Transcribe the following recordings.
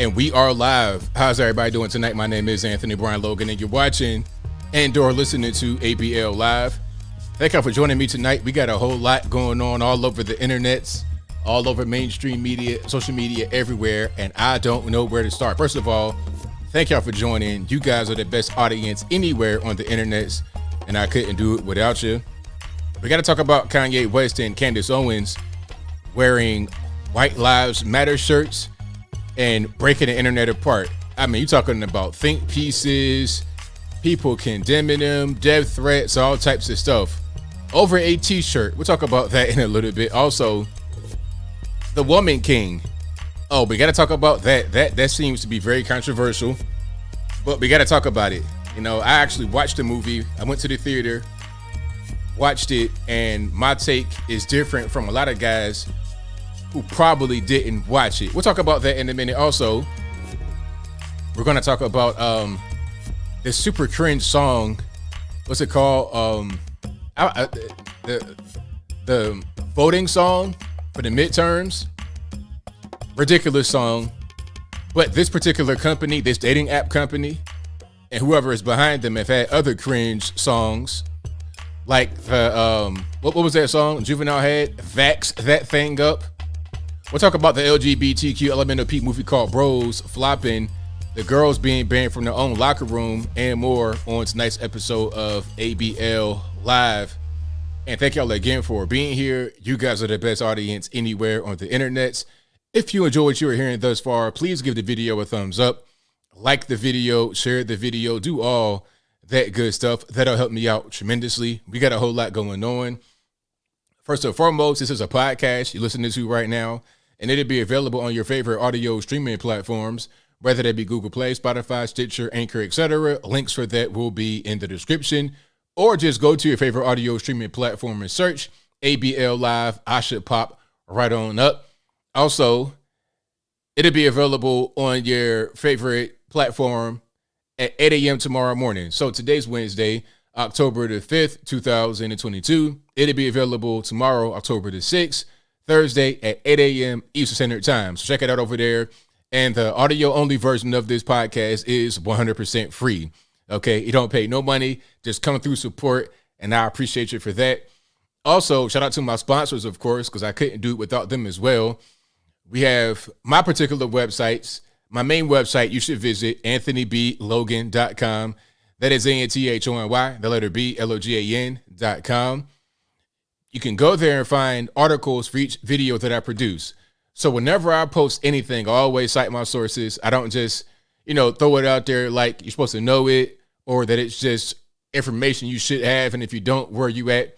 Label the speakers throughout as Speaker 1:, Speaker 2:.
Speaker 1: And we are live. How's everybody doing tonight? My name is Anthony Brian Logan, and you're watching and/or listening to ABL Live. Thank y'all for joining me tonight. We got a whole lot going on all over the internets, all over mainstream media, social media, everywhere, and I don't know where to start. First of all, thank y'all for joining. You guys are the best audience anywhere on the internets, and I couldn't do it without you. We got to talk about Kanye West and Candace Owens wearing White Lives Matter shirts and breaking the internet apart. I mean, you're talking about think pieces, people condemning them, death threats, all types of stuff over a t-shirt. We'll talk about that in a little bit. Also, the Woman King. Oh, we got to talk about that. That seems to be very controversial, but we got to talk about it. You know, I actually watched the movie. I went to the theater, watched it, and my take is different from a lot of guys who probably didn't watch it. We'll talk about that in a minute. Also, we're going to talk about this super cringe song. What's it called? The voting song for the midterms. Ridiculous song. But this particular company, this dating app company, and whoever is behind them have had other cringe songs. Like the, what was that song Juvenile had? Vax That Thing Up. We'll talk about the LGBTQ LMNOP movie called Bros flopping, the girls being banned from their own locker room, and more on tonight's episode of ABL Live. And thank y'all again for being here. You guys are the best audience anywhere on the internets. If you enjoy what you are hearing thus far, please give the video a thumbs up, like the video, share the video, do all that good stuff. That'll help me out tremendously. We got a whole lot going on. First and foremost, this is a podcast you're listening to right now, and it'll be available on your favorite audio streaming platforms, whether that be Google Play, Spotify, Stitcher, Anchor, etc. Links for that will be in the description, or just go to your favorite audio streaming platform and search ABL Live. I should pop right on up. Also, it'll be available on your favorite platform at 8 a.m. tomorrow morning. So today's Wednesday, October the 5th, 2022. It'll be available tomorrow, October the 6th, Thursday at 8 a.m. Eastern Standard Time. So check it out over there. And the audio only version of this podcast is 100% free. Okay, you don't pay no money, just come through support, and I appreciate you for that. Also, shout out to my sponsors, of course, because I couldn't do it without them as well. We have my particular websites. My main website you should visit, anthonyblogan.com. That is ANTHONY, the letter B, LOGAN.com. You can go there and find articles for each video that I produce. So whenever I post anything, I always cite my sources. I don't just, throw it out there like you're supposed to know it or that it's just information you should have. And if you don't, where you at?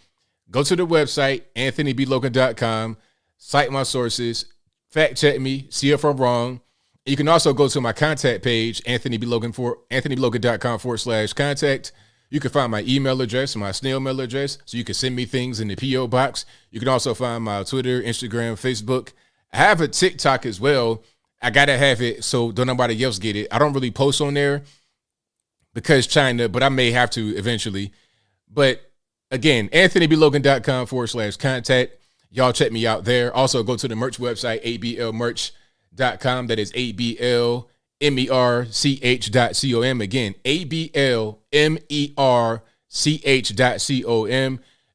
Speaker 1: Go to the website, anthonyblogan.com, cite my sources, fact check me, see if I'm wrong. You can also go to my contact page, anthonyblogan.com/contact. You can find my email address, my snail mail address, so you can send me things in the P.O. box. You can also find my Twitter, Instagram, Facebook. I have a TikTok as well. I got to have it so don't nobody else get it. I don't really post on there because China, but I may have to eventually. But again, anthonyblogan.com/contact. Y'all check me out there. Also go to the merch website, ablmerch.com. That is ABLmerch.com. Again, ABLmerch.com.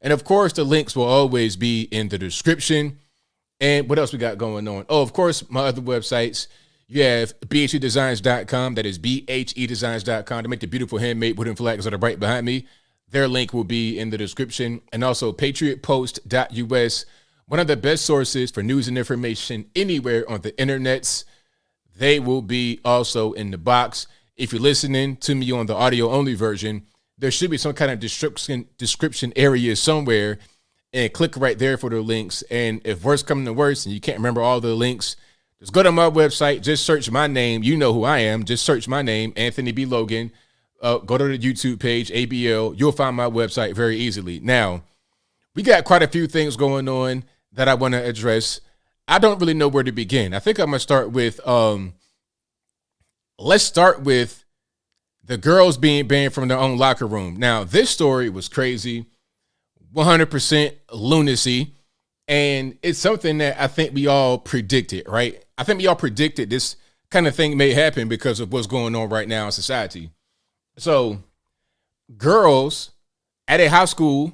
Speaker 1: And of course, the links will always be in the description. And what else we got going on? Oh, of course, my other websites. You have bhedesigns.com. That is bhedesigns.com to make the beautiful handmade wooden flags that are right behind me. Their link will be in the description. And also patriotpost.us, one of the best sources for news and information anywhere on the internets. They will be also in the box. If you're listening to me on the audio only version, there should be some kind of description area somewhere, and click right there for the links. And if worse comes to worse and you can't remember all the links, just go to my website, just search my name. You know who I am. Just search my name, Anthony B. Logan. Go to the YouTube page, ABL. You'll find my website very easily. Now, we got quite a few things going on that I want to address. I don't really know where to begin. I think I'm going to start with, let's start with the girls being banned from their own locker room. Now, this story was crazy, 100% lunacy, and it's something that I think we all predicted, right? I think we all predicted this kind of thing may happen because of what's going on right now in society. So girls at a high school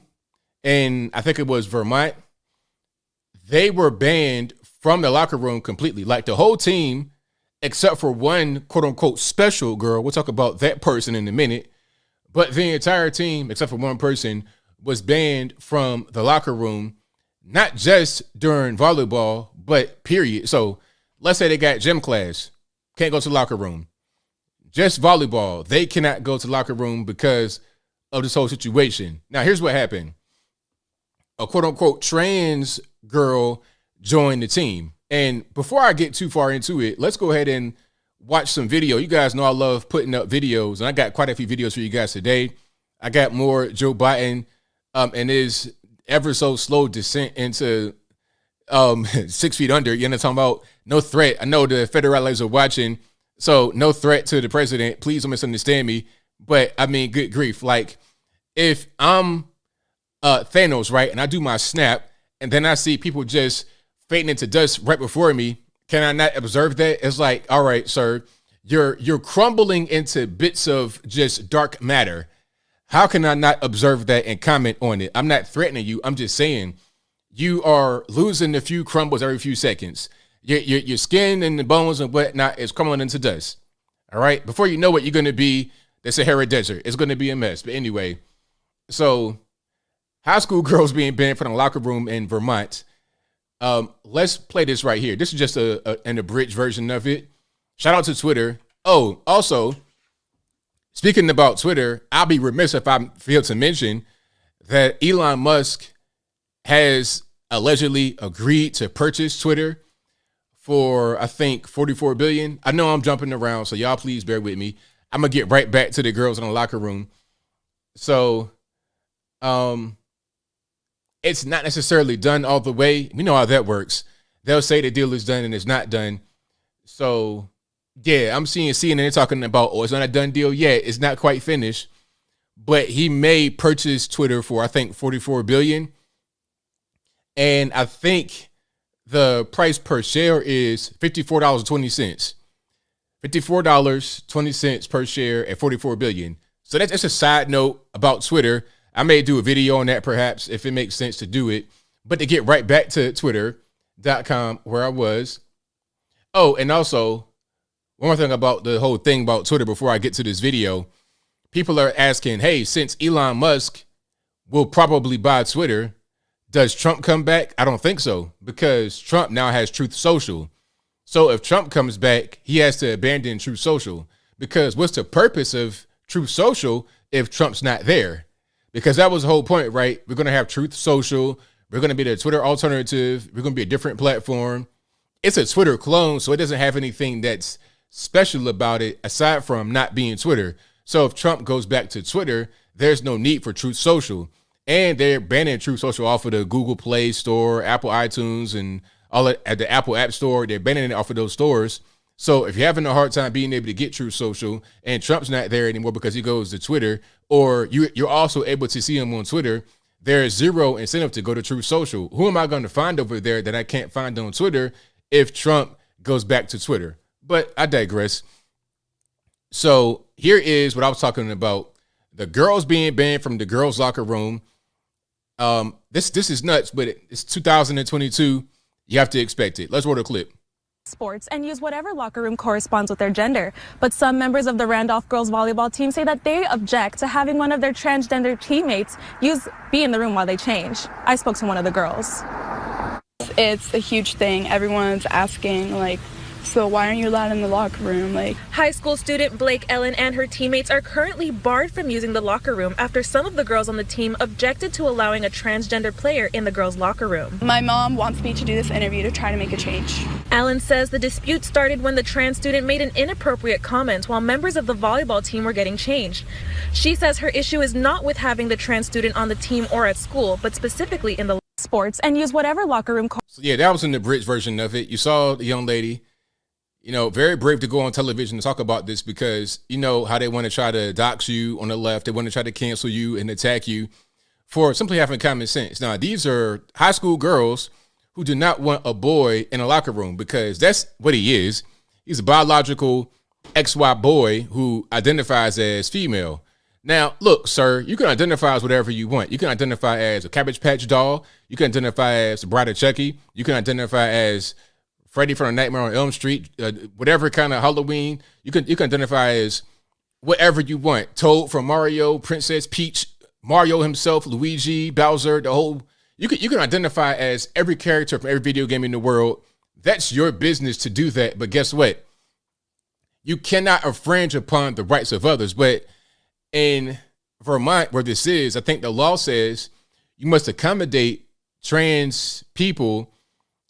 Speaker 1: in, I think it was Vermont, they were banned from the locker room completely. Like the whole team, except for one quote unquote special girl. We'll talk about that person in a minute. But the entire team, except for one person, was banned from the locker room, not just during volleyball, but period. So let's say they got gym class, can't go to the locker room. Just volleyball, they cannot go to the locker room because of this whole situation. Now, here's what happened. A quote unquote trans girl joined the team. And before I get too far into it, let's go ahead and watch some video. You guys know I love putting up videos, and I got quite a few videos for you guys today. I got more Joe Biden and his ever so slow descent into 6 feet under. You know what I'm talking about? No threat. I know the federalists are watching, so no threat to the president. Please don't misunderstand me. But I mean, good grief. Like, if I'm Thanos, right, and I do my snap, and then I see people just fading into dust right before me, can I not observe that? It's like, all right, sir, you're crumbling into bits of just dark matter. How can I not observe that and comment on it? I'm not threatening you. I'm just saying you are losing a few crumbles every few seconds. Your skin and the bones and whatnot is crumbling into dust. All right. Before you know it, you're going to be the Sahara Desert. It's going to be a mess. But anyway, so high school girls being banned from the locker room in Vermont. Let's play this right here. This is just an abridged version of it. Shout out to Twitter. Oh, also, speaking about Twitter, I'll be remiss if I fail to mention that Elon Musk has allegedly agreed to purchase Twitter for, I think, $44 billion. I know I'm jumping around, so y'all please bear with me. I'm going to get right back to the girls in the locker room. So, it's not necessarily done all the way. We know how that works. They'll say the deal is done and it's not done. So, yeah, I'm seeing CNN talking about, oh, it's not a done deal yet. It's not quite finished. But he may purchase Twitter for, I think, $44 billion. And I think the price per share is $54.20. $54.20 per share at $44 billion. So that's a side note about Twitter. I may do a video on that perhaps if it makes sense to do it. But to get right back to twitter.com where I was. Oh, and also, one more thing about the whole thing about Twitter before I get to this video. People are asking, hey, since Elon Musk will probably buy Twitter, does Trump come back? I don't think so, because Trump now has Truth Social. So if Trump comes back, he has to abandon Truth Social, because what's the purpose of Truth Social if Trump's not there? Because that was the whole point, right? We're going to have Truth Social. We're going to be the Twitter alternative. We're going to be a different platform. It's a Twitter clone, so it doesn't have anything that's special about it aside from not being Twitter. So if Trump goes back to Twitter, there's no need for Truth Social. And they're banning Truth Social off of the Google Play Store, Apple iTunes, and all at the Apple App Store. They're banning it off of those stores. So if you're having a hard time being able to get Truth Social and Trump's not there anymore because he goes to Twitter, or you're also able to see him on Twitter, there's zero incentive to go to Truth Social. Who am I going to find over there that I can't find on Twitter if Trump goes back to Twitter? But I digress. So here is what I was talking about. The girls being banned from the girls' locker room. This is nuts, but it's 2022. You have to expect it. Let's roll the clip.
Speaker 2: Sports and use whatever locker room corresponds with their gender. But some members of the Randolph girls volleyball team say that they object to having one of their transgender teammates be in the room while they change. I spoke to one of the girls.
Speaker 3: It's a huge thing. Everyone's asking, like, so why aren't you allowed in the locker room? Like,
Speaker 2: high school student Blake Ellen and her teammates are currently barred from using the locker room after some of the girls on the team objected to allowing a transgender player in the girls' locker room.
Speaker 3: My mom wants me to do this interview to try to make a change.
Speaker 2: Ellen says the dispute started when the trans student made an inappropriate comment while members of the volleyball team were getting changed. She says her issue is not with having the trans student on the team or at school, but specifically in the sports and use whatever locker room.
Speaker 1: So yeah, that was in the bridge version of it. You saw the young lady, very brave to go on television and talk about this because you know how they want to try to dox you on the left. They want to try to cancel you and attack you for simply having common sense. Now, these are high school girls who do not want a boy in a locker room because that's what he is. He's a biological XY boy who identifies as female. Now, look, sir, you can identify as whatever you want. You can identify as a Cabbage Patch doll. You can identify as Bride of Chucky. You can identify as Freddy from the Nightmare on Elm Street. Whatever kind of Halloween. You can identify as whatever you want. Toad from Mario, Princess Peach, Mario himself, Luigi, Bowser, the whole. You can identify as every character from every video game in the world. That's your business to do that. But guess what? You cannot infringe upon the rights of others. But in Vermont, where this is, I think the law says you must accommodate trans people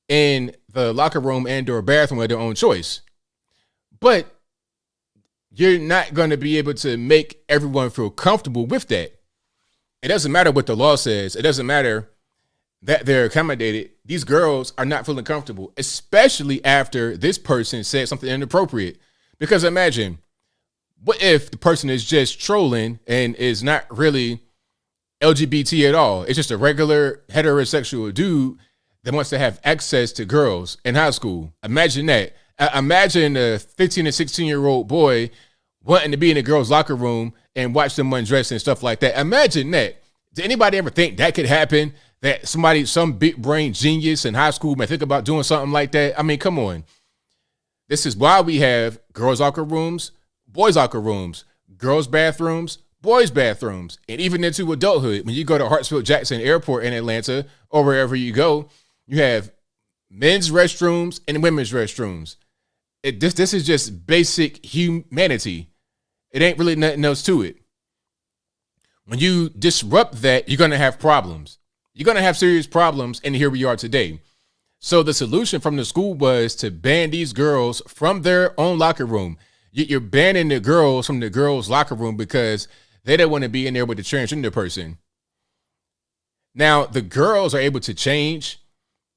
Speaker 1: in the locker room and or bathroom of their own choice. But you're not going to be able to make everyone feel comfortable with that. It doesn't matter what the law says. It doesn't matter that they're accommodated. These girls are not feeling comfortable, especially after this person said something inappropriate. Because imagine, what if the person is just trolling and is not really LGBT at all? It's just a regular heterosexual dude that wants to have access to girls in high school. Imagine that. Imagine a 15 and 16-year-old boy wanting to be in a girl's locker room and watch them undress and stuff like that. Imagine that. Did anybody ever think that could happen? That some big brain genius in high school may think about doing something like that? I mean, come on. This is why we have girls' locker rooms, boys' locker rooms, girls' bathrooms, boys' bathrooms, and even into adulthood. When you go to Hartsfield-Jackson Airport in Atlanta or wherever you go, you have men's restrooms and women's restrooms. This is just basic humanity. It ain't really nothing else to it. When you disrupt that, you're going to have problems. You're going to have serious problems, and here we are today. So the solution from the school was to ban these girls from their own locker room. You're banning the girls from the girls' locker room because they don't want to be in there with the transgender person. Now, the girls are able to change,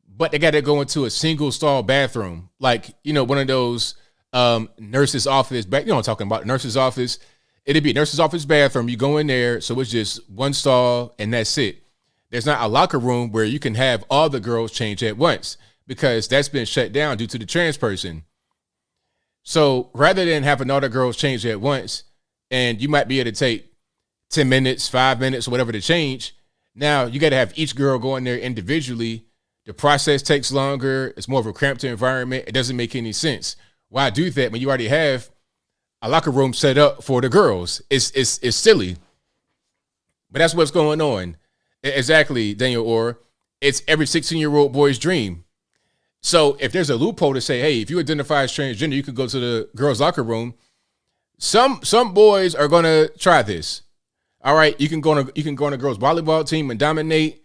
Speaker 1: but they got to go into a single stall bathroom. Like, one of those nurse's office. You know what I'm talking about, nurse's office. It'd be a nurse's office bathroom. You go in there, so it's just one stall, and that's it. There's not a locker room where you can have all the girls change at once because that's been shut down due to the trans person. So rather than having all the girls change at once, and you might be able to take 10 minutes, 5 minutes, whatever to change, now you got to have each girl go in there individually. The process takes longer. It's more of a cramped environment. It doesn't make any sense. Why do that when you already have a locker room set up for the girls? It's silly. But that's what's going on. Exactly, Daniel Orr. It's every 16-year-old boy's dream. So if there's a loophole to say, hey, if you identify as transgender, you could go to the girls' locker room. Some boys are gonna try this. All right, you can go on a girls' volleyball team and dominate.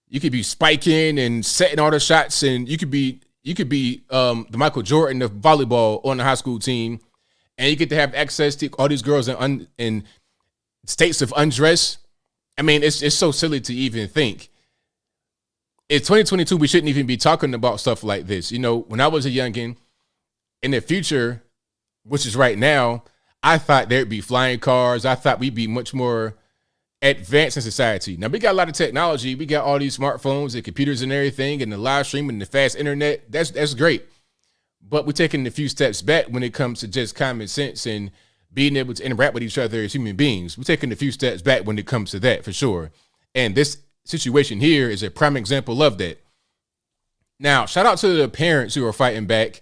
Speaker 1: You could be spiking and setting all the shots, and you could be the Michael Jordan of volleyball on the high school team, and you get to have access to all these girls in states of undress. I mean, it's so silly to even think. In 2022, we shouldn't even be talking about stuff like this. When I was a youngin', in the future, which is right now, I thought there'd be flying cars. I thought we'd be much more advanced in society. Now, we got a lot of technology. We got all these smartphones and computers and everything, and the live streaming and the fast internet. That's great. But we're taking a few steps back when it comes to just common sense and being able to interact with each other as human beings. We're taking a few steps back when it comes to that, for sure. And this situation here is a prime example of that. Now, shout out to the parents who are fighting back.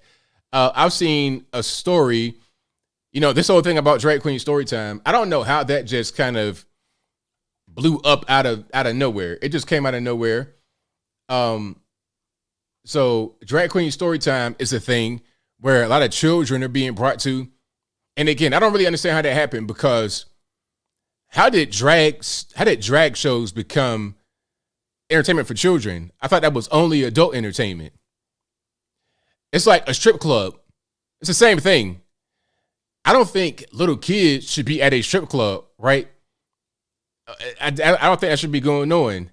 Speaker 1: I've seen a story, this whole thing about drag queen story time. I don't know how that just kind of blew up out of nowhere. It just came out of nowhere. So drag queen story time is a thing where a lot of children are being brought to. And again, I don't really understand how that happened, because how did drag shows become entertainment for children? I thought that was only adult entertainment. It's like a strip club. It's the same thing. I don't think little kids should be at a strip club, right? I don't think that should be going on.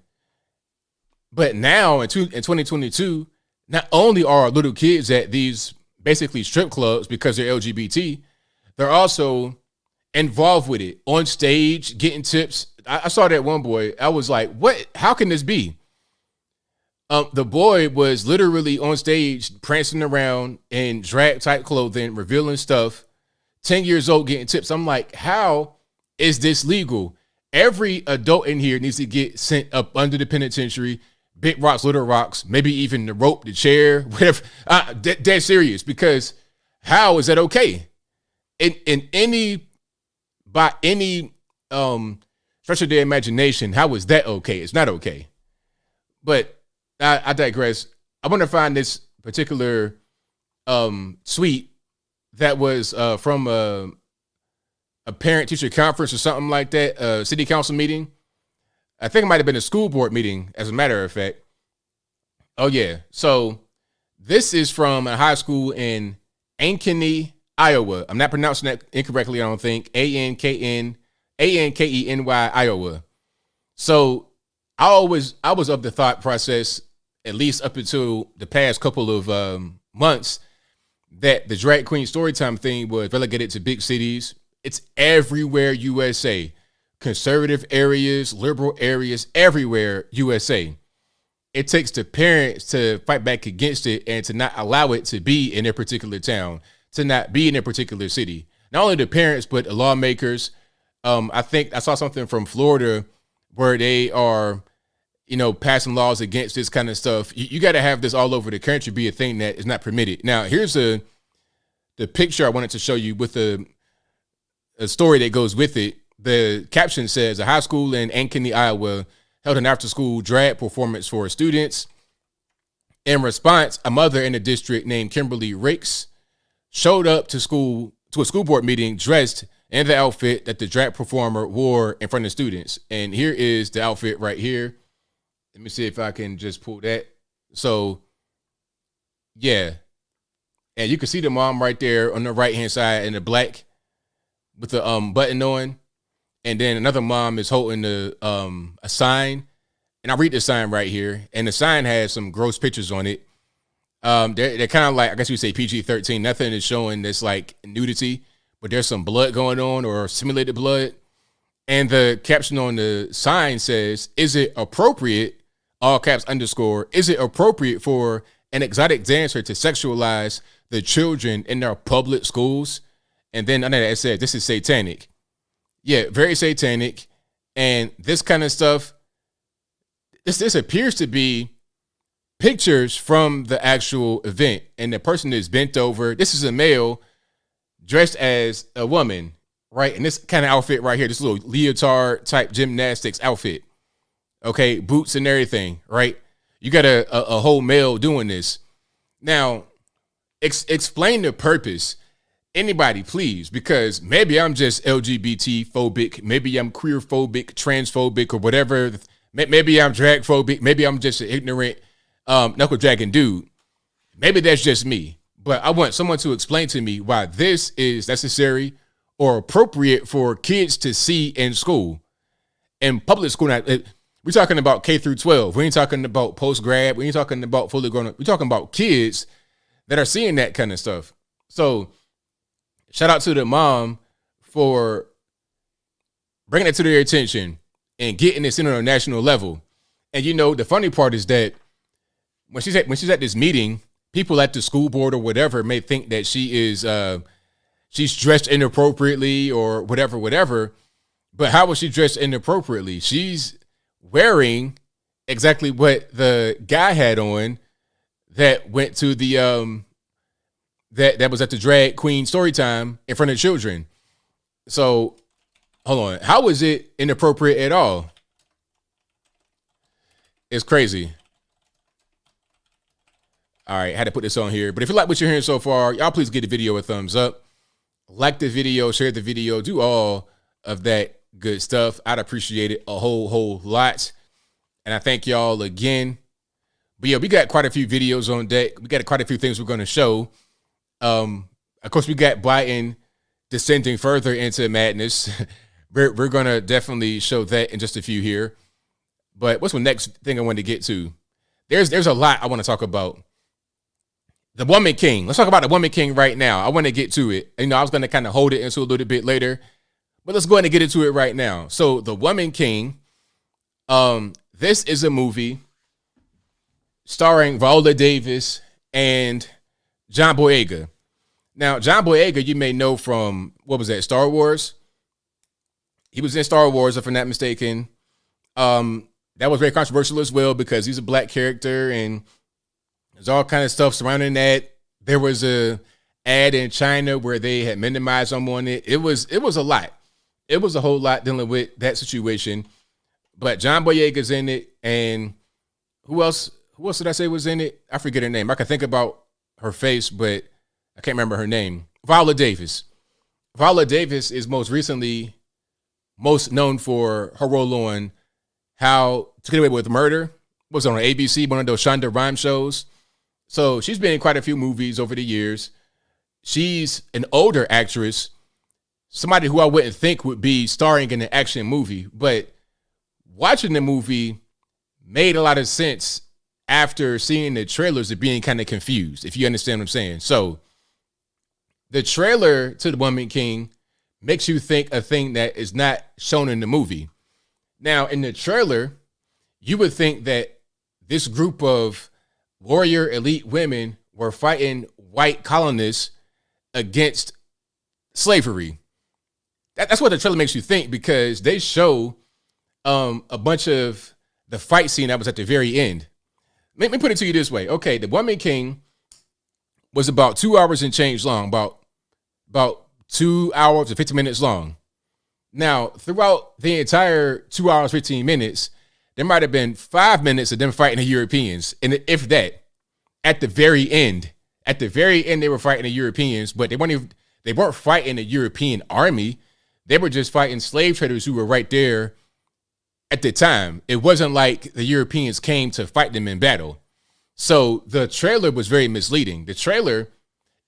Speaker 1: But now in 2022, not only are little kids at these basically strip clubs because they're LGBT, they're also involved with it on stage, getting tips. I saw that one boy. I was like, what? How can this be? The boy was literally on stage prancing around in drag type clothing, revealing stuff. 10 years old, getting tips. I'm like, how is this legal? Every adult in here needs to get sent up under the penitentiary, big rocks, little rocks, maybe even the rope, the chair, whatever. Dead serious, because how is that okay? In any, by any stretch of their imagination, how is that okay? It's not okay. But I digress. I want to find this particular tweet that was from a parent-teacher conference or something like that, city council meeting. I think it might have been a school board meeting, as a matter of fact. Oh, yeah. So this is from a high school in Ankeny, Iowa. I'm not pronouncing that incorrectly, I don't think. Ankeny, Iowa. So I was of the thought process, at least up until the past couple of months, that the drag queen storytime thing was relegated to big cities. It's everywhere, USA. Conservative areas, liberal areas, everywhere, USA. It takes the parents to fight back against it and to not allow it to be in their particular town, to not be in their particular city. Not only the parents, but the lawmakers. I think I saw something from Florida where they are, passing laws against this kind of stuff. You got to have this all over the country be a thing that is not permitted. Now, here's the picture I wanted to show you with a story that goes with it. The caption says, a high school in Ankeny, Iowa held an after-school drag performance for students. In response, a mother in the district named Kimberly Ricks showed up to a school board meeting dressed in the outfit that the drag performer wore in front of students. And here is the outfit right here. Let me see if I can just pull that. So, yeah. And you can see the mom right there on the right-hand side in the black with the button on. And then another mom is holding a sign. And I'll read the sign right here. And the sign has some gross pictures on it. They're kind of like, I guess you would say PG-13. Nothing is showing this like nudity, but there's some blood going on or simulated blood. And the caption on the sign says, is it appropriate, all caps _ is it appropriate for an exotic dancer to sexualize the children in their public schools? And then under that it said, this is satanic. Yeah, very satanic. And this kind of stuff, this appears to be pictures from the actual event. And the person is bent over. This is a male dressed as a woman, right? And this kind of outfit right here, this little leotard type gymnastics outfit. Okay, boots and everything, right? You got a whole male doing this. Now, explain the purpose. Anybody, please, because maybe I'm just LGBT phobic. Maybe I'm queer phobic, transphobic, or whatever. Maybe I'm drag phobic. Maybe I'm just an ignorant knuckle dragging dude. Maybe that's just me. But I want someone to explain to me why this is necessary or appropriate for kids to see in school. In public school, now, we're talking about K through 12. We ain't talking about post-grad. We ain't talking about fully grown up. We're talking about kids that are seeing that kind of stuff. So shout out to the mom for bringing it to their attention and getting this in on a national level. And the funny part is that when she's at this meeting, people at the school board or whatever may think that she's dressed inappropriately or whatever. But how was she dressed inappropriately? She's wearing exactly what the guy had on that went to the that was at the drag queen story time in front of children. So hold on. How is it inappropriate at all? It's crazy. All right, I had to put this on here. But if you like what you're hearing so far, y'all please give the video a thumbs up. Like the video, share the video, do all of that good stuff. I'd appreciate it a whole lot. And I thank y'all again. But yeah, we got quite a few videos on deck. We got quite a few things we're going to show. Of course, we got Biden descending further into madness. We're going to definitely show that in just a few here. But what's the next thing I want to get to? There's a lot I want to talk about. The Woman King. Let's talk about the Woman King right now. I want to get to it. I was going to kind of hold it into a little bit later, but let's go ahead and get into it right now. So The Woman King, this is a movie starring Viola Davis and John Boyega. Now, John Boyega, you may know from, what was that, Star Wars? He was in Star Wars, if I'm not mistaken. That was very controversial as well because he's a black character and there's all kind of stuff surrounding that. There was a ad in China where they had minimized him on it. It was a lot. It was a whole lot dealing with that situation. But John Boyega's in it, and who else did I say was in it? I forget her name. I can think about her face, but I can't remember her name. Viola Davis. Viola Davis is most known for her role on How to Get Away with Murder. Was on ABC, one of those Shonda Rhimes shows. So she's been in quite a few movies over the years. She's an older actress, somebody who I wouldn't think would be starring in an action movie, but watching the movie made a lot of sense after seeing the trailers and being kind of confused, if you understand what I'm saying. So the trailer to The Woman King makes you think a thing that is not shown in the movie. Now, in the trailer, you would think that this group of warrior elite women were fighting white colonists against slavery. That's what the trailer makes you think, because they show a bunch of the fight scene that was at the very end. Let me put it to you this way. Okay, The Woman King was about 2 hours and change long, about 2 hours and 50 minutes long. Now, throughout the entire 2 hours, 15 minutes, there might have been 5 minutes of them fighting the Europeans. And if that, at the very end, they were fighting the Europeans, but they weren't fighting the European army. They were just fighting slave traders who were right there at the time. It wasn't like the Europeans came to fight them in battle. So the trailer was very misleading. The trailer,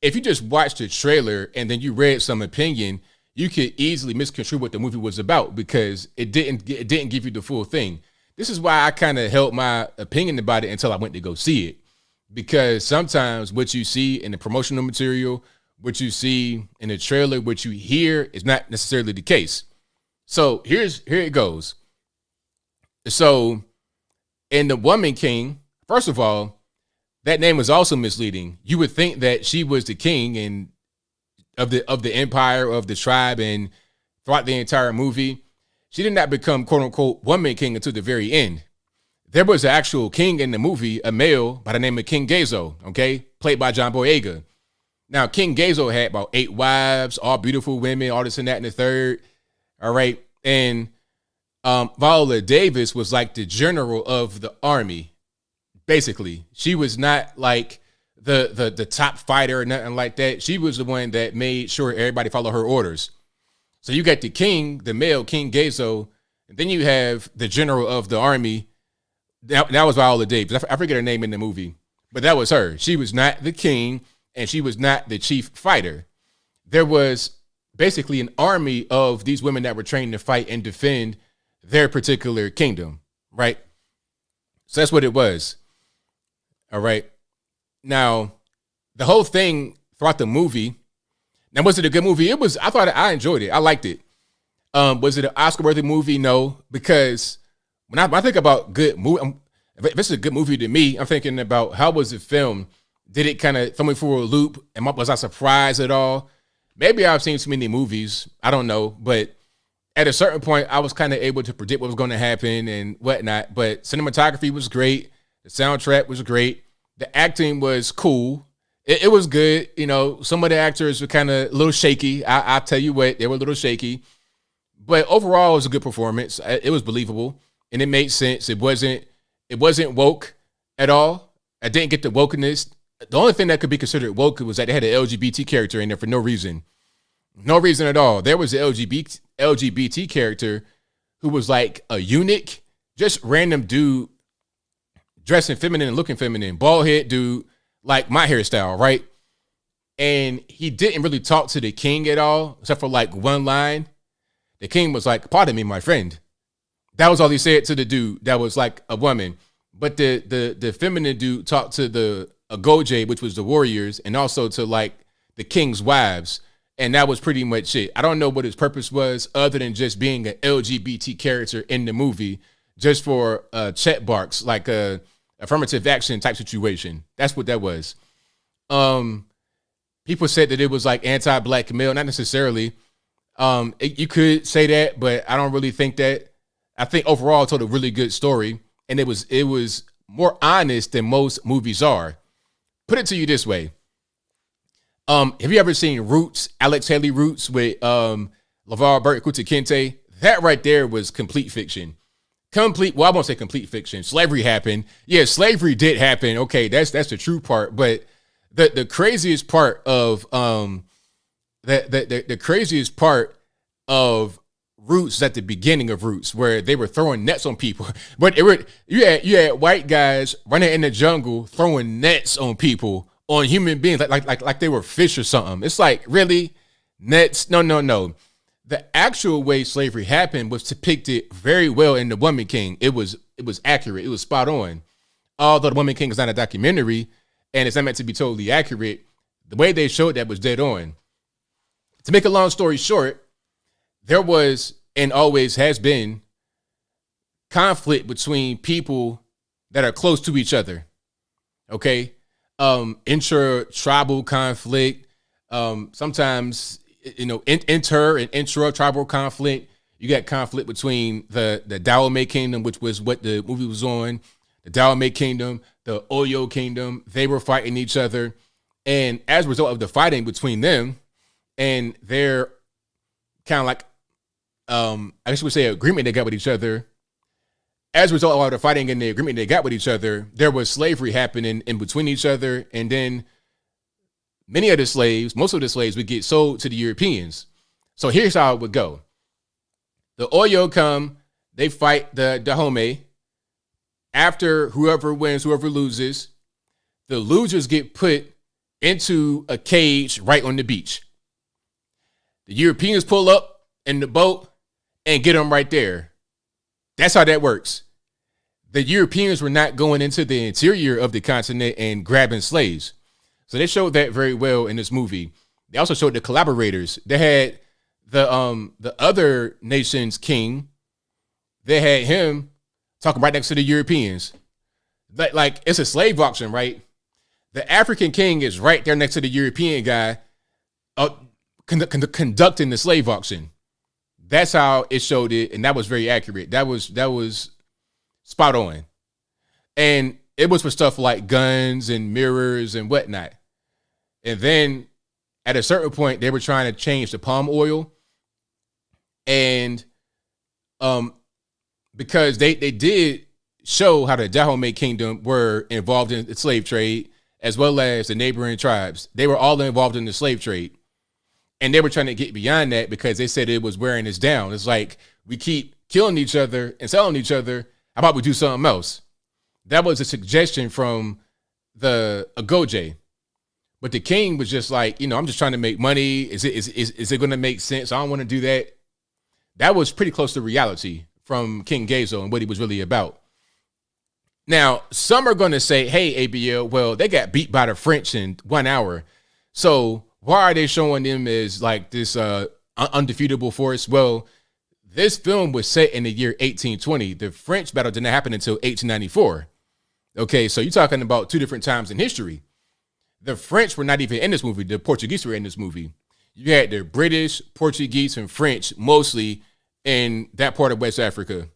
Speaker 1: if you just watched the trailer and then you read some opinion, you could easily misconstrue what the movie was about because it didn't give you the full thing. This is why I kind of held my opinion about it until I went to go see it. Because sometimes what you see in the promotional material, what you see in the trailer, what you hear is not necessarily the case. So here it goes. So in The Woman King, first of all, that name was also misleading. You would think that she was the king and of the empire, of the tribe, and throughout the entire movie, she did not become quote unquote woman king until the very end. There was an actual king in the movie, a male by the name of King Gezo, okay, played by John Boyega. Now, King Gezo had about 8 wives, all beautiful women, all this and that and the third. All right. And Viola Davis was like the general of the army. Basically, she was not like the top fighter or nothing like that. She was the one that made sure everybody followed her orders. So you got the king, the male King Gezo, and then you have the general of the army. That was Viola Davis. I forget her name in the movie, but that was her. She was not the king, and she was not the chief fighter. There was basically an army of these women that were trained to fight and defend their particular kingdom, right? So that's what it was. All right. Now, the whole thing throughout the movie, now, was it a good movie? It was. I thought I enjoyed it. I liked it. Was it an Oscar-worthy movie? No, because when I think about good movie, if it's a good movie to me, I'm thinking about how was it filmed? Did it kind of throw me for a loop? Was I surprised at all? Maybe I've seen too many movies. I don't know. But at a certain point, I was kind of able to predict what was going to happen and whatnot. But cinematography was great. The soundtrack was great. The acting was cool. It was good. You know, some of the actors were kind of a little shaky. I'll tell you what, they were a little shaky. But overall, it was a good performance. It was believable. And it made sense. It wasn't woke at all. I didn't get the wokeness. The only thing that could be considered woke was that they had an LGBT character in there for no reason. No reason at all. There was an LGBT character who was like a eunuch, just random dude dressing feminine and looking feminine, bald head dude, like my hairstyle, right? And he didn't really talk to the king at all, except for like one line. The king was like, "Pardon me, my friend." That was all he said to the dude that was like a woman. But the feminine dude talked to the Agoje, which was the warriors, and also to like the king's wives. And that was pretty much it. I don't know what his purpose was other than just being an LGBT character in the movie, just for check marks, like a affirmative action type situation. That's what that was. People said that it was like anti-black male, not necessarily. You could say that, but I don't really think that. I think overall it told a really good story, and it was more honest than most movies are. Put it to you this way. Have you ever seen Roots, Alex Haley Roots with LeVar Burton, Kunta Kinte? That right there was complete fiction. Well, I won't say complete fiction. Slavery happened. Yeah, slavery did happen. Okay, that's the true part. But the craziest part of the craziest part of Roots is at the beginning of Roots, where they were throwing nets on people. But you had white guys running in the jungle throwing nets on people, on human beings, like they were fish or something. It's like, really? Nets? No. The actual way slavery happened was depicted very well in The Woman King. It was accurate. It was spot on. Although The Woman King is not a documentary and it's not meant to be totally accurate, the way they showed that was dead on. To make a long story short, there was and always has been conflict between people that are close to each other. Okay? Intra-tribal conflict, sometimes, inter and intra-tribal conflict. You got conflict between the Dahomey Kingdom, which was what the movie was on, the Dahomey Kingdom, the Oyo Kingdom. They were fighting each other. And as a result of the fighting between them and their kind of like, I guess you would say agreement they got with each other, as a result of all the fighting and the agreement they got with each other, there was slavery happening in between each other. And then most of the slaves would get sold to the Europeans. So here's how it would go. The Oyo come, they fight the Dahomey. After whoever wins, whoever loses, the losers get put into a cage right on the beach. The Europeans pull up in the boat and get them right there. That's how that works. The Europeans were not going into the interior of the continent and grabbing slaves. So they showed that very well in this movie. They also showed the collaborators. They had the other nation's king. They had him talking right next to the Europeans. Like it's a slave auction, right? The African king is right there next to the European guy conducting the slave auction. That's how it showed it, and that was very accurate. That was spot on. And it was for stuff like guns and mirrors and whatnot. And then at a certain point, they were trying to change the palm oil. And because they did show how the Dahomey Kingdom were involved in the slave trade, as well as the neighboring tribes. They were all involved in the slave trade. And they were trying to get beyond that because they said it was wearing us down. It's like, we keep killing each other and selling each other. How about we do something else? That was a suggestion from the Agoje. But the king was just like, I'm just trying to make money. Is it going to make sense? I don't want to do that. That was pretty close to reality from King Gezo and what he was really about. Now, some are going to say, hey, ABL, well, they got beat by the French in 1 hour. So why are they showing them as like this undefeatable force? Well, this film was set in the year 1820. The French battle didn't happen until 1894. Okay, so you're talking about two different times in history. The French were not even in this movie. The Portuguese were in this movie. You had the British, Portuguese, and French mostly in that part of West Africa.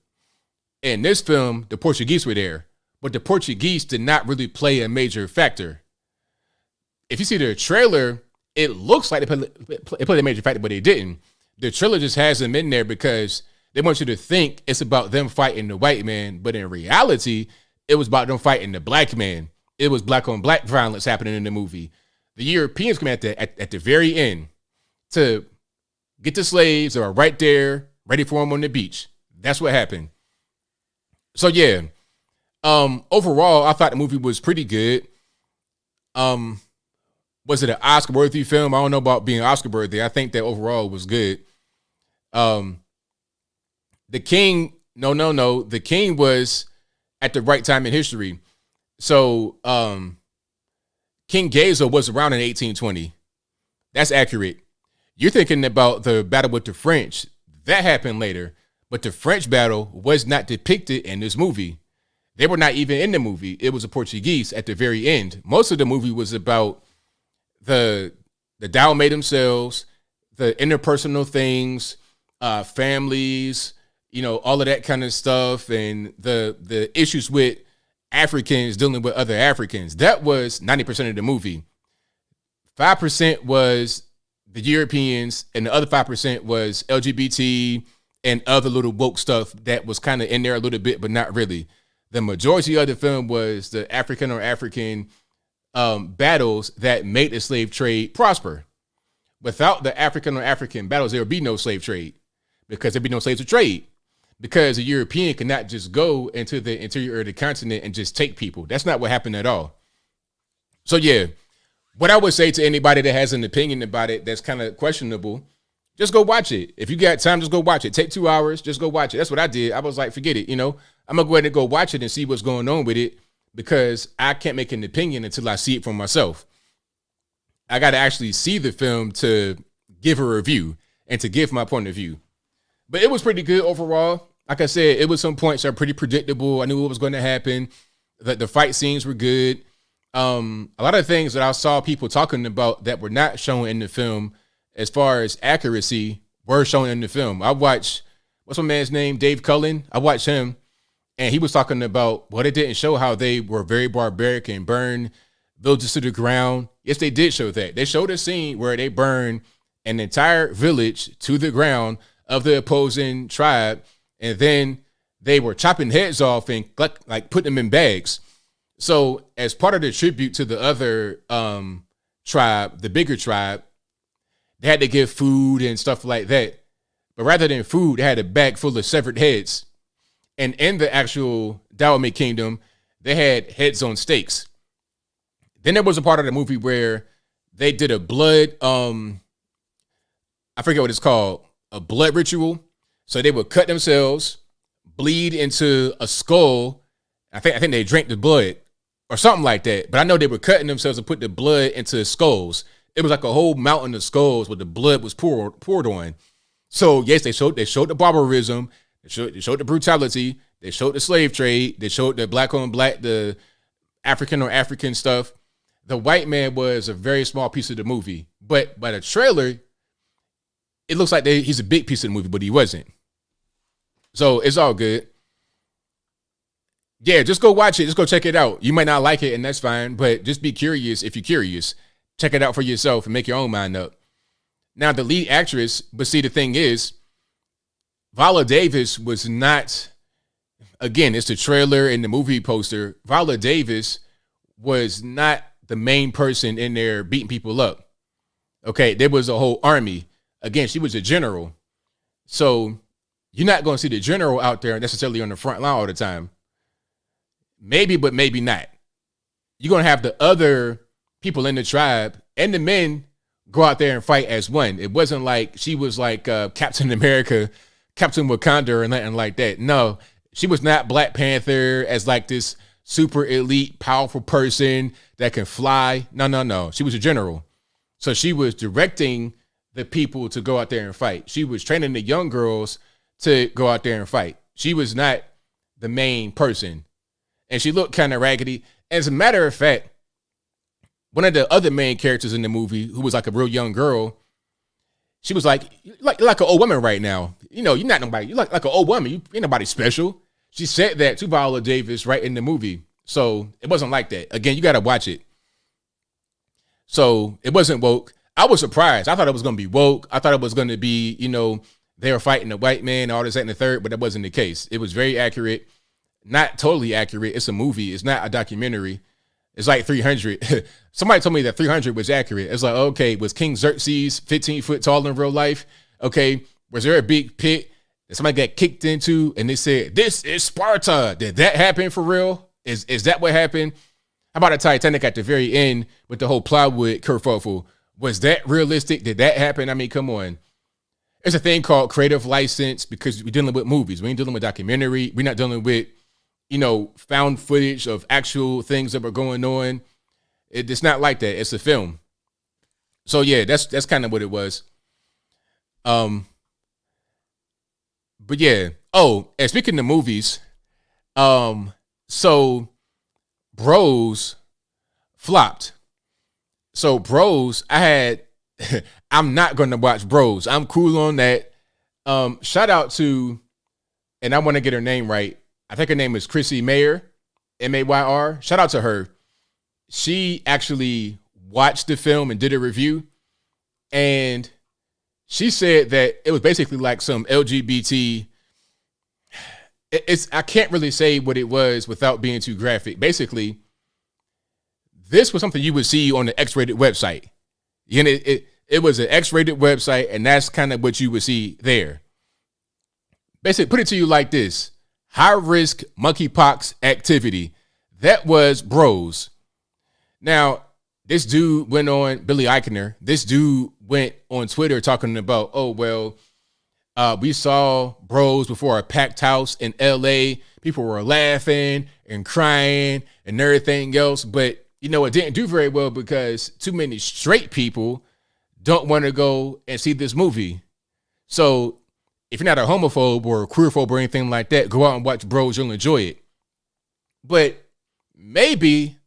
Speaker 1: In this film, the Portuguese were there, but the Portuguese did not really play a major factor. If you see the trailer, it looks like they played a major factor, but they didn't. The trailer just has them in there because they want you to think it's about them fighting the white man, but in reality, it was about them fighting the black man. It was black on black violence happening in the movie. The Europeans come at the very end to get the slaves that are right there, ready for them on the beach. That's what happened. So yeah, overall, I thought the movie was pretty good. Was it an Oscar-worthy film? I don't know about being Oscar-worthy. I think that overall it was good. The King, no. The King was at the right time in history. So King Gezo was around in 1820. That's accurate. You're thinking about the battle with the French. That happened later. But the French battle was not depicted in this movie. They were not even in the movie. It was a Portuguese at the very end. Most of the movie was about the Dalmay themselves, the interpersonal things, families, all of that kind of stuff, and the issues with Africans dealing with other Africans. That was 90% of the movie. 5% was the Europeans, and the other 5% was LGBT and other little woke stuff that was kind of in there a little bit, but not really. The majority of the film was the African on African battles that made the slave trade prosper. Without the African on African battles, there would be no slave trade, because there'd be no slaves to trade, because a European could not just go into the interior of the continent and just take people. That's not what happened at all. So yeah, what I would say to anybody that has an opinion about it that's kind of questionable, just go watch it. If you got time, just go watch it. Take 2 hours, just go watch it. That's what I did. I was like, forget it. I'm going to go ahead and go watch it and see what's going on with it, because I can't make an opinion until I see it for myself. I got to actually see the film to give a review and to give my point of view. But it was pretty good overall. Like I said, it was some points that are pretty predictable. I knew what was going to happen. The fight scenes were good. A lot of things that I saw people talking about that were not shown in the film as far as accuracy were shown in the film. I watched, what's my man's name? Dave Cullen. I watched him, and he was talking about, well, it didn't show how they were very barbaric and burned villages to the ground. Yes, they did show that. They showed a scene where they burned an entire village to the ground of the opposing tribe, and then they were chopping heads off and like putting them in bags. So as part of the tribute to the other tribe, the bigger tribe, they had to give food and stuff like that. But rather than food, they had a bag full of severed heads. And in the actual Dalmay Kingdom, they had heads on stakes. Then there was a part of the movie where they did a blood, I forget what it's called, a blood ritual. So they would cut themselves, bleed into a skull. I think they drank the blood or something like that. But I know they were cutting themselves and put the blood into skulls. It was like a whole mountain of skulls where the blood was poured on. So yes, they showed the barbarism, they showed the brutality, they showed the slave trade, they showed the black on black, the African on African stuff. The white man was a very small piece of the movie, but by the trailer, it looks like he's a big piece of the movie, but he wasn't. So it's all good. Yeah, just go watch it. Just go check it out. You might not like it, and that's fine, but just be curious if you're curious. Check it out for yourself and make your own mind up. Now, the lead actress, but see, the thing is, Viola Davis was not, again, it's the trailer and the movie poster. Viola Davis was not the main person in there beating people up. Okay, there was a whole army. Again, she was a general. So you're not going to see the general out there necessarily on the front line all the time. Maybe, but maybe not. You're going to have the other people in the tribe and the men go out there and fight as one. It wasn't like she was like Captain America, Captain Wakanda or nothing like that. No, she was not Black Panther as like this super elite, powerful person that can fly. No. She was a general. So she was directing the people to go out there and fight. She was training the young girls to go out there and fight. She was not the main person. And she looked kind of raggedy. As a matter of fact, one of the other main characters in the movie, who was like a real young girl, she was like an old woman right now. You're not nobody. You're like an old woman. You ain't nobody special. She said that to Viola Davis right in the movie. So it wasn't like that. Again, you got to watch it. So it wasn't woke. I was surprised. I thought it was going to be woke. I thought it was going to be, they were fighting a white man, all this, that, and the third, but that wasn't the case. It was very accurate. Not totally accurate. It's a movie. It's not a documentary. It's like 300. Somebody told me that 300 was accurate. It's like, okay, was King Xerxes 15 foot tall in real life? Okay, was there a big pit that somebody got kicked into and they said, this is Sparta? Did that happen for real? Is that what happened? How about the Titanic at the very end with the whole plywood kerfuffle? Was that realistic? Did that happen? I mean, come on. There's a thing called creative license because we're dealing with movies. We ain't dealing with documentary. We're not dealing with, found footage of actual things that were going on. It's not like that. It's a film. So yeah, that's kind of what it was. But yeah. Oh, and speaking of movies, So Bros flopped. So Bros, I'm not going to watch Bros. I'm cool on that. Shout out to, and I want to get her name right. I think her name is Chrissy Mayer, Mayr. Shout out to her. She actually watched the film and did a review. And she said that it was basically like some LGBT. I can't really say what it was without being too graphic. Basically, this was something you would see on the X-rated website. You know, it was an X-rated website, and that's kind of what you would see there. Basically, put it to you like this. High-risk monkeypox activity. That was Bros. Now, this dude went on, Billy Eichner, this dude went on Twitter talking about, we saw Bros before a packed house in LA. People were laughing and crying and everything else. But, you know, it didn't do very well because too many straight people don't want to go and see this movie. So if you're not a homophobe or a queerphobe or anything like that, go out and watch Bros. You'll enjoy it. But maybe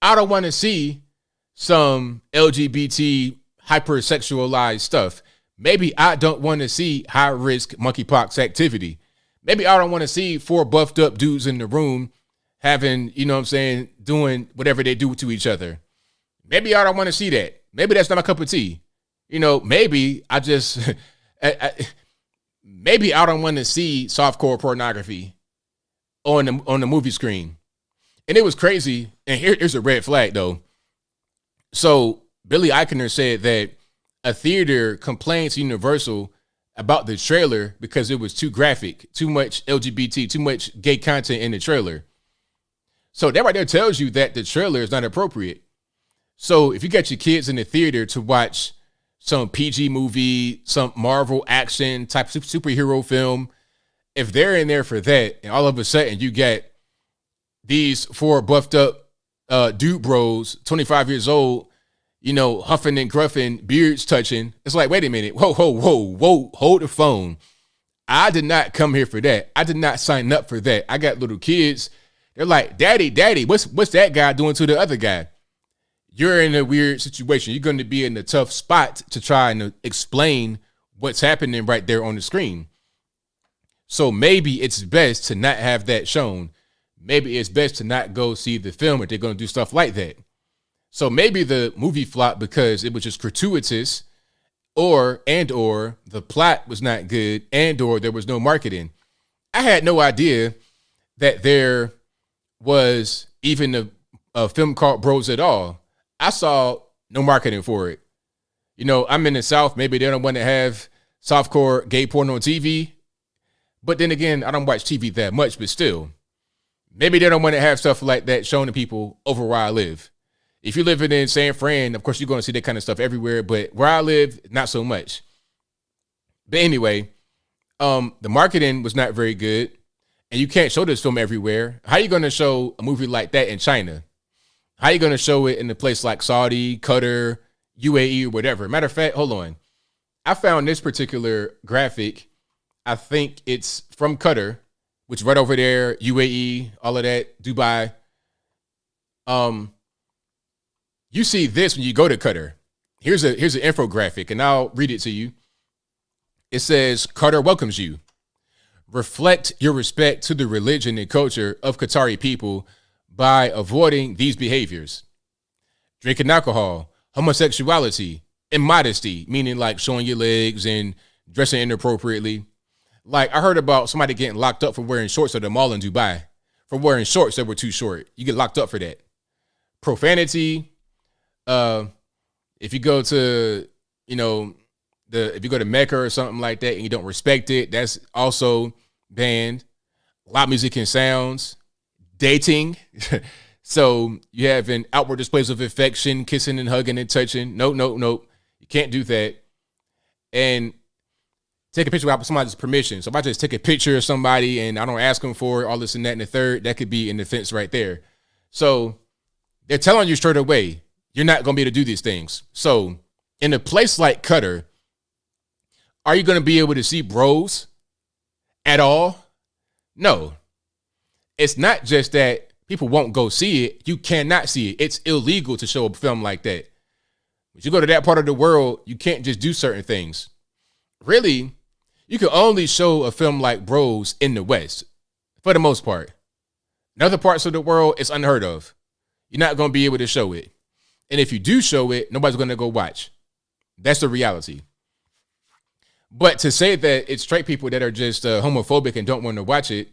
Speaker 1: I don't want to see some LGBT hypersexualized stuff. Maybe I don't want to see high-risk monkeypox activity. Maybe I don't want to see 4 buffed up dudes in the room having, you know what I'm saying, doing whatever they do to each other. Maybe I don't want to see that. Maybe that's not my cup of tea. You know, maybe I just, maybe I don't want to see softcore pornography on the movie screen. And it was crazy. And here's a red flag, though. So Billy Eichner said that a theater complained to Universal about the trailer because it was too graphic, too much LGBT, too much gay content in the trailer. So that right there tells you that the trailer is not appropriate. So if you got your kids in the theater to watch some PG movie, some Marvel action type superhero film, if they're in there for that, and all of a sudden you get these 4 buffed up dude bros, 25 years old, you know, huffing and gruffing, beards touching. It's like, wait a minute. Whoa, hold the phone. I did not come here for that. I did not sign up for that. I got little kids. They're like, daddy, what's that guy doing to the other guy? You're in a weird situation. You're going to be in a tough spot to try and explain what's happening right there on the screen. So maybe it's best to not have that shown. Maybe it's best to not go see the film if they're going to do stuff like that. So maybe the movie flopped because it was just gratuitous, or the plot was not good, or there was no marketing. I had no idea that there was even a film called Bros at all. I saw no marketing for it. You know, I'm in the South. Maybe they don't want to have softcore gay porn on TV. But then again, I don't watch TV that much, but still. Maybe they don't want to have stuff like that shown to people over where I live. If you're living in San Fran, of course, you're going to see that kind of stuff everywhere. But where I live, not so much. But anyway, the marketing was not very good. And you can't show this film everywhere. How are you going to show a movie like that in China? How are you going to show it in a place like Saudi, Qatar, UAE, or whatever? Matter of fact, hold on. I found this particular graphic. I think it's from Qatar, which right over there, UAE, all of that, Dubai. You see this when you go to Qatar. Here's an infographic, and I'll read it to you. It says, Qatar welcomes you. Reflect your respect to the religion and culture of Qatari people by avoiding these behaviors. Drinking alcohol, homosexuality, immodesty, meaning like showing your legs and dressing inappropriately. Like, I heard about somebody getting locked up for wearing shorts at the mall in Dubai. For wearing shorts that were too short. You get locked up for that. Profanity. If you go to, you know, if you go to Mecca or something like that and you don't respect it, that's also banned. Loud music and sounds. Dating. So you have an outward displays of affection, kissing and hugging and touching. Nope. You can't do that. And take a picture without somebody's permission. So if I just take a picture of somebody and I don't ask them for it, all this and that and the third, that could be an offense right there. So they're telling you straight away, you're not going to be able to do these things. So in a place like Qatar, are you going to be able to see bros at all? No. It's not just that people won't go see it. You cannot see it. It's illegal to show a film like that. If you go to that part of the world, you can't just do certain things. Really, you can only show a film like Bros in the West, for the most part. In other parts of the world, it's unheard of. You're not going to be able to show it. And if you do show it, nobody's going to go watch. That's the reality. But to say that it's straight people that are just homophobic and don't want to watch it,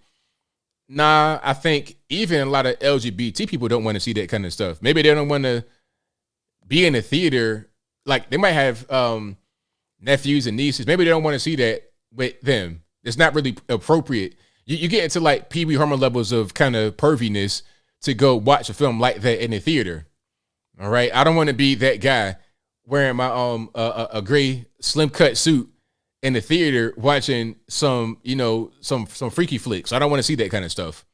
Speaker 1: nah, I think even a lot of LGBT people don't want to see that kind of stuff. Maybe they don't want to be in a theater. Like, they might have nephews and nieces. Maybe they don't want to see that with them. It's not really appropriate. You get into like Pee Wee Herman levels of kind of perviness to go watch a film like that in a theater. All right, I don't want to be that guy wearing my a gray slim cut suit in the theater watching some freaky flicks. I don't want to see that kind of stuff.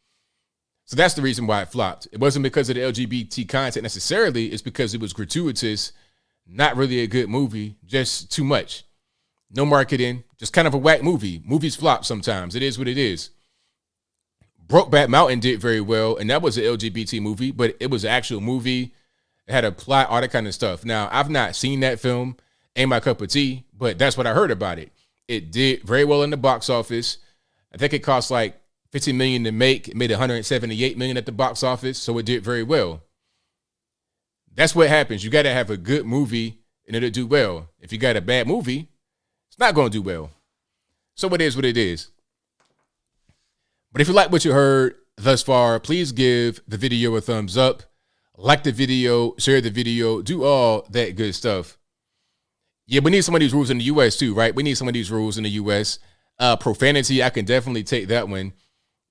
Speaker 1: So that's the reason why it flopped. It wasn't because of the LGBT content necessarily. It's because it was gratuitous, not really a good movie, just too much. No marketing, just kind of a whack movie. Movies flop sometimes. It is what it is. Brokeback Mountain did very well, and that was an LGBT movie, but it was an actual movie. It had a plot, all that kind of stuff. Now, I've not seen that film, ain't my cup of tea, but that's what I heard about it. It did very well in the box office. I think it cost like $50 million to make. It made $178 million at the box office, so it did very well. That's what happens. You got to have a good movie and it'll do well. If you got a bad movie, it's not going to do well. So it is what it is. But if you like what you heard thus far, please give the video a thumbs up, like the video, share the video, do all that good stuff. Yeah, we need some of these rules in the U.S. too, right? We need some of these rules in the U.S. Profanity, I can definitely take that one.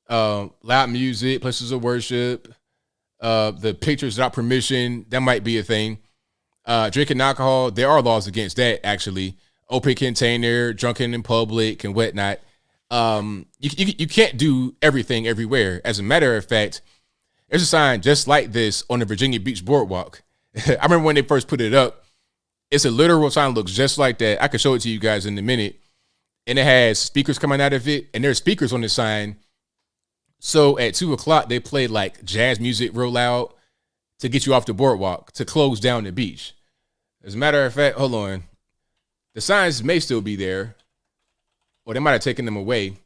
Speaker 1: Loud music, places of worship, the pictures without permission, that might be a thing. Drinking alcohol, there are laws against that, actually. Open container, drunken in public, and whatnot. You can't do everything everywhere. As a matter of fact, there's a sign just like this on the Virginia Beach Boardwalk. I remember when they first put it up. It's a literal sign, looks just like that. I can show it to you guys in a minute. And it has speakers coming out of it, and there's speakers on the sign. So at 2:00, they play like jazz music real loud to get you off the boardwalk, to close down the beach. As a matter of fact, hold on. The signs may still be there, or they might have taken them away.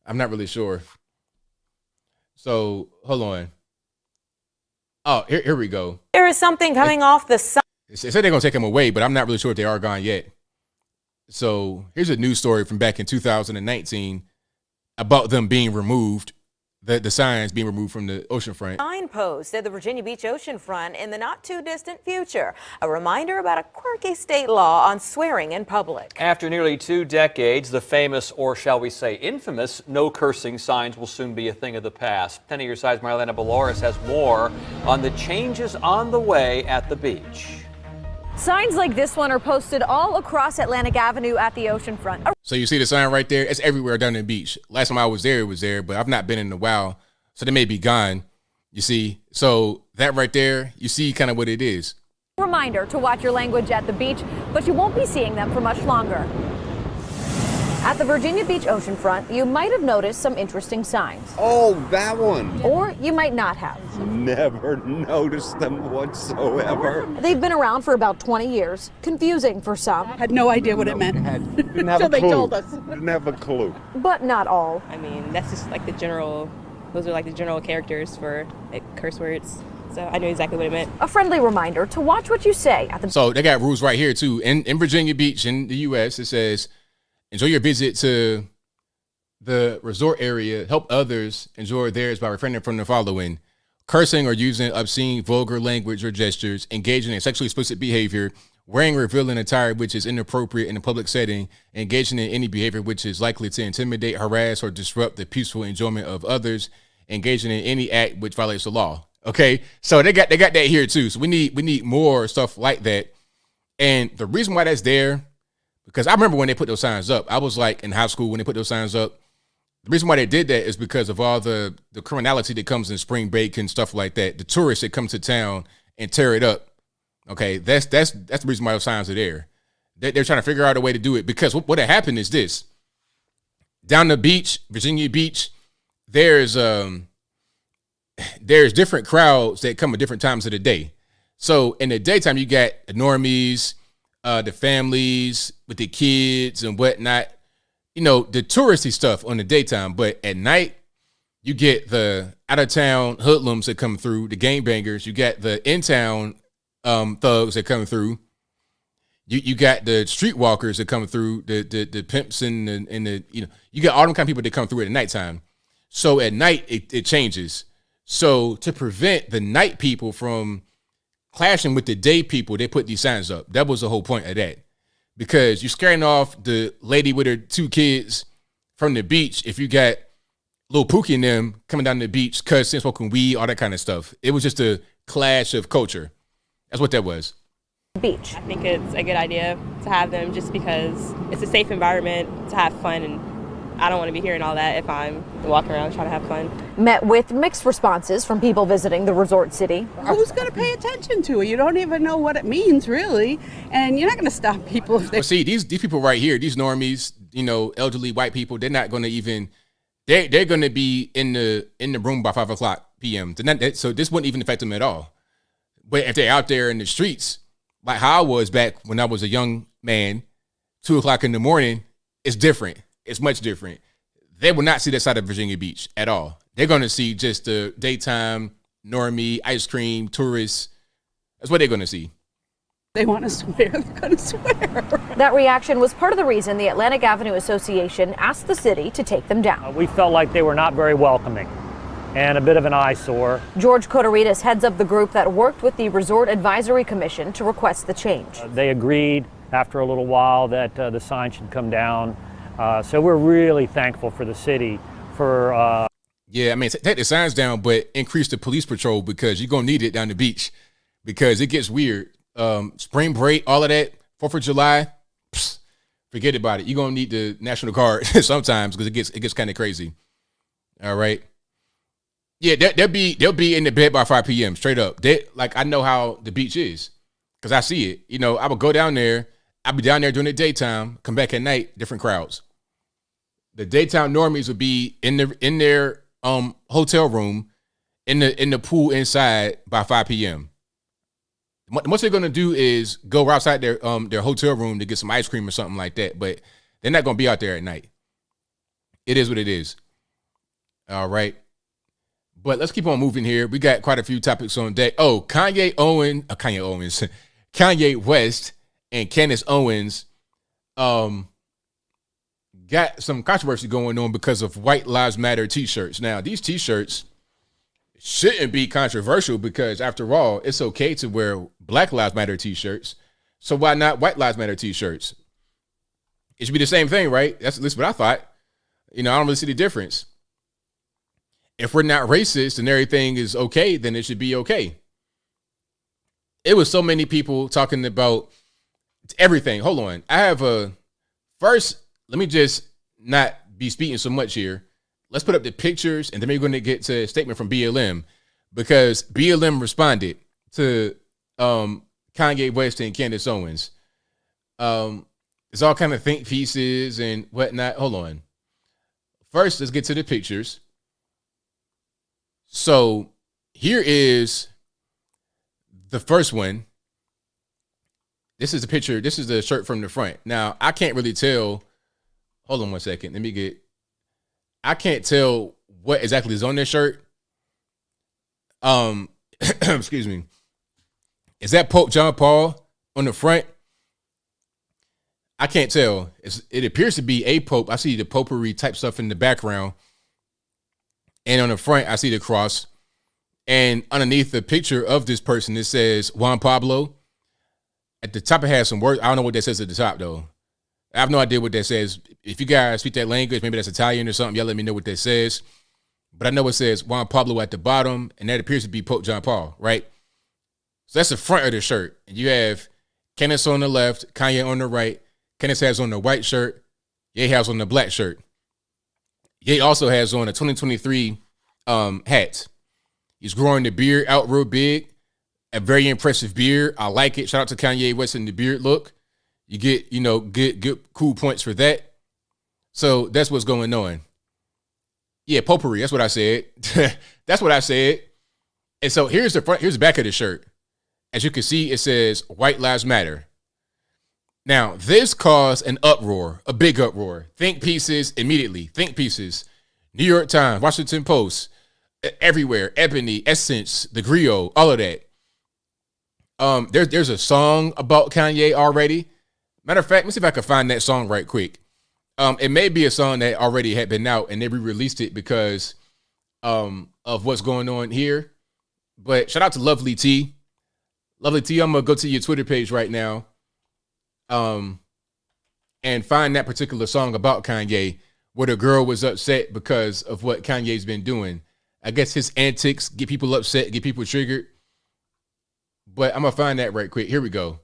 Speaker 1: I'm not really sure. So hold on. Oh, here we go.
Speaker 4: There is something coming off the sign.
Speaker 1: They said they're going to take them away, but I'm not really sure if they are gone yet. So here's a news story from back in 2019 about them being removed, the signs being removed from the oceanfront.
Speaker 4: Signpost at the Virginia Beach oceanfront in the not too distant future. A reminder about a quirky state law on swearing in public.
Speaker 5: After nearly 2 decades, the famous, or shall we say infamous, no cursing signs will soon be a thing of the past. 10 of your size, Marlena Baloris has more on the changes on the way at the beach.
Speaker 6: Signs like this one are posted all across Atlantic Avenue at the oceanfront.
Speaker 1: So you see the sign right there? It's everywhere down the beach. Last time I was there, it was there, but I've not been in a while, so they may be gone. You see? So that right there, you see kind of what it is.
Speaker 6: Reminder to watch your language at the beach, but you won't be seeing them for much longer. At the Virginia Beach oceanfront, you might have noticed some interesting signs.
Speaker 7: Oh, that one.
Speaker 6: Or you might not have.
Speaker 7: Never noticed them whatsoever.
Speaker 6: They've been around for about 20 years. Confusing for some.
Speaker 3: Had no idea what it meant.
Speaker 7: Didn't have
Speaker 3: So
Speaker 7: a
Speaker 3: they
Speaker 7: clue.
Speaker 3: told us.
Speaker 7: Didn't have a clue.
Speaker 6: But not all.
Speaker 8: I mean, that's just like those are like the general characters for like, curse words. So I knew exactly what it meant.
Speaker 6: A friendly reminder to watch what you say at the
Speaker 1: So they got rules right here too. In Virginia Beach in the U.S., it says, enjoy your visit to the resort area. Help others enjoy theirs by refraining from the following: cursing or using obscene, vulgar language or gestures, engaging in sexually explicit behavior, wearing revealing attire which is inappropriate in a public setting, engaging in any behavior which is likely to intimidate, harass, or disrupt the peaceful enjoyment of others, engaging in any act which violates the law. Okay, so they got that here too. So we need more stuff like that. And the reason why that's there, because I remember when they put those signs up, I was like in high school when they put those signs up. The reason why they did that is because of all the criminality that comes in spring break and stuff like that. The tourists that come to town and tear it up. Okay, that's the reason why those signs are there. They're trying to figure out a way to do it, because what had happened is this. Down the beach, Virginia Beach, there's there's different crowds that come at different times of the day. So in the daytime, you got the normies, the families with the kids and whatnot, you know, the touristy stuff on the daytime. But at night, you get the out-of-town hoodlums that come through, the gangbangers. You got the in-town thugs that come through. You got the streetwalkers that come through, the pimps and the you know, you got all them kind of people that come through at nighttime. So at night, it changes. So to prevent the night people from clashing with the day people, they put these signs up. That was the whole point of that. Because you're scaring off the lady with her 2 kids from the beach if you got Lil Pookie and them coming down the beach, cussing, smoking weed, all that kind of stuff. It was just a clash of culture. That's what that was.
Speaker 6: Beach.
Speaker 8: I think it's a good idea to have them just because it's a safe environment to have fun, and I don't want to be hearing all that if I'm walking around trying to have fun.
Speaker 6: Met with mixed responses from people visiting the resort city.
Speaker 9: Who's going to pay attention to it? You don't even know what it means, really, and you're not going to stop people if they...
Speaker 1: Well, see, these people right here, these normies, you know, elderly white people, they're not going to even... They're going to be in the room by 5:00 p.m. So this wouldn't even affect them at all. But if they're out there in the streets, like how I was back when I was a young man, 2:00 in the morning, it's different. It's much different. They will not see that side of Virginia Beach at all. They're going to see just the daytime, normie, ice cream, tourists. That's what they're going to see.
Speaker 9: They want to swear, they're going to swear.
Speaker 6: That reaction was part of the reason the Atlantic Avenue Association asked the city to take them down.
Speaker 10: We felt like they were not very welcoming and a bit of an eyesore.
Speaker 6: George Coteritas heads up the group that worked with the Resort Advisory Commission to request the change.
Speaker 10: They agreed after a little while that the sign should come down. So we're really thankful for the city for...
Speaker 1: Yeah, I mean, take the signs down, but increase the police patrol because you're going to need it down the beach because it gets weird. Spring break, all of that, 4th of July, forget about it. You're going to need the National Guard sometimes because it gets kind of crazy. All right. Yeah, they'll be in the bed by 5 p.m. straight up. I know how the beach is because I see it. You know, I would go down there. I'll be down there during the daytime, come back at night, different crowds. The daytime normies would be in their hotel room in the pool inside by 5 p.m. What they're gonna do is go outside their hotel room to get some ice cream or something like that, but they're not gonna be out there at night. It is what it is. All right. But let's keep on moving here. We got quite a few topics on deck. Oh, Kanye West and Candace Owens got some controversy going on because of White Lives Matter t-shirts. Now, these t-shirts shouldn't be controversial because, after all, it's okay to wear Black Lives Matter t-shirts. So why not White Lives Matter t-shirts? It should be the same thing, right? That's at least what I thought. You know, I don't really see the difference. If we're not racist and everything is okay, then it should be okay. It was so many people talking about everything. Hold on. First, let me just not be speaking so much here. Let's put up the pictures and then we're going to get to a statement from BLM because BLM responded to Kanye West and Candace Owens. It's all kind of think pieces and whatnot. Hold on. First, let's get to the pictures. So here is the first one. This is the picture. This is the shirt from the front. Now, I can't really tell. Hold on one second. I can't tell what exactly is on this shirt. Excuse me. Is that Pope John Paul on the front? I can't tell. It appears to be a pope. I see the potpourri type stuff in the background. And on the front, I see the cross. And underneath the picture of this person, it says Juan Pablo. At the top, it has some words. I don't know what that says at the top, though. I have no idea what that says. If you guys speak that language, maybe that's Italian or something, y'all let me know what that says. But I know it says Juan Pablo at the bottom, and that appears to be Pope John Paul, right? So that's the front of the shirt. And you have Candace on the left, Kanye on the right. Candace has on the white shirt. Ye has on the black shirt. Ye also has on a 2023 hat. He's growing the beard out real big. A very impressive beard. I like it. Shout out to Kanye West and the beard look. You get, good cool points for that. So that's what's going on. Yeah, potpourri. That's what I said. That's what I said. And so here's the front. Here's the back of the shirt. As you can see, it says "White Lives Matter." Now, this caused an uproar, a big uproar. Think pieces immediately. Think pieces. New York Times, Washington Post, everywhere. Ebony, Essence, The Griot, all of that. There's a song about Kanye already. Matter of fact, let's see if I can find that song right quick. It may be a song that already had been out and they re-released it because of what's going on here. But shout out to Lovely T. Lovely T, I'm gonna go to your Twitter page right now. And find that particular song about Kanye where the girl was upset because of what Kanye's been doing. I guess his antics get people upset, get people triggered. But I'm gonna find that right quick. Here we go.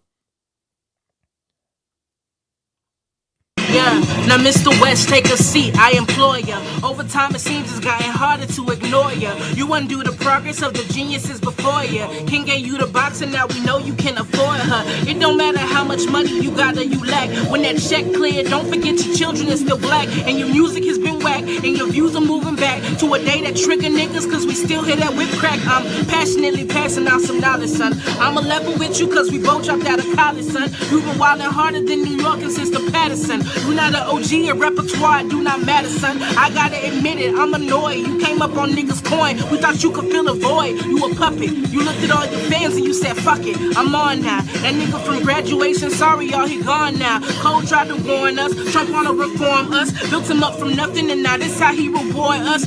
Speaker 11: Yeah, now Mr. West, take a seat, I implore ya. Over time it seems it's gotten harder to ignore ya. You undo the progress of the geniuses before ya. King gave you the box and now we know you can afford her. It don't matter how much money you got or you lack. When that check clear, don't forget your children is still black. And your music has been whack, and your views are moving back to a day that trigger niggas, cause we still hear that whip crack. I'm passionately passing out some knowledge, son. I'ma level with you cause we both dropped out of college, son. You've been wildin' harder than New York and Sister Patterson. You not an OG, a repertoire do not matter, son. I gotta admit it, I'm annoyed. You came up on niggas' coin, we thought you could fill a void. You a puppet, you looked at all your fans and you said, fuck it, I'm on now. That nigga from graduation, sorry y'all, he gone now. Cole tried to warn us, Trump wanna reform us. Built him up from nothing and now this how he reward us.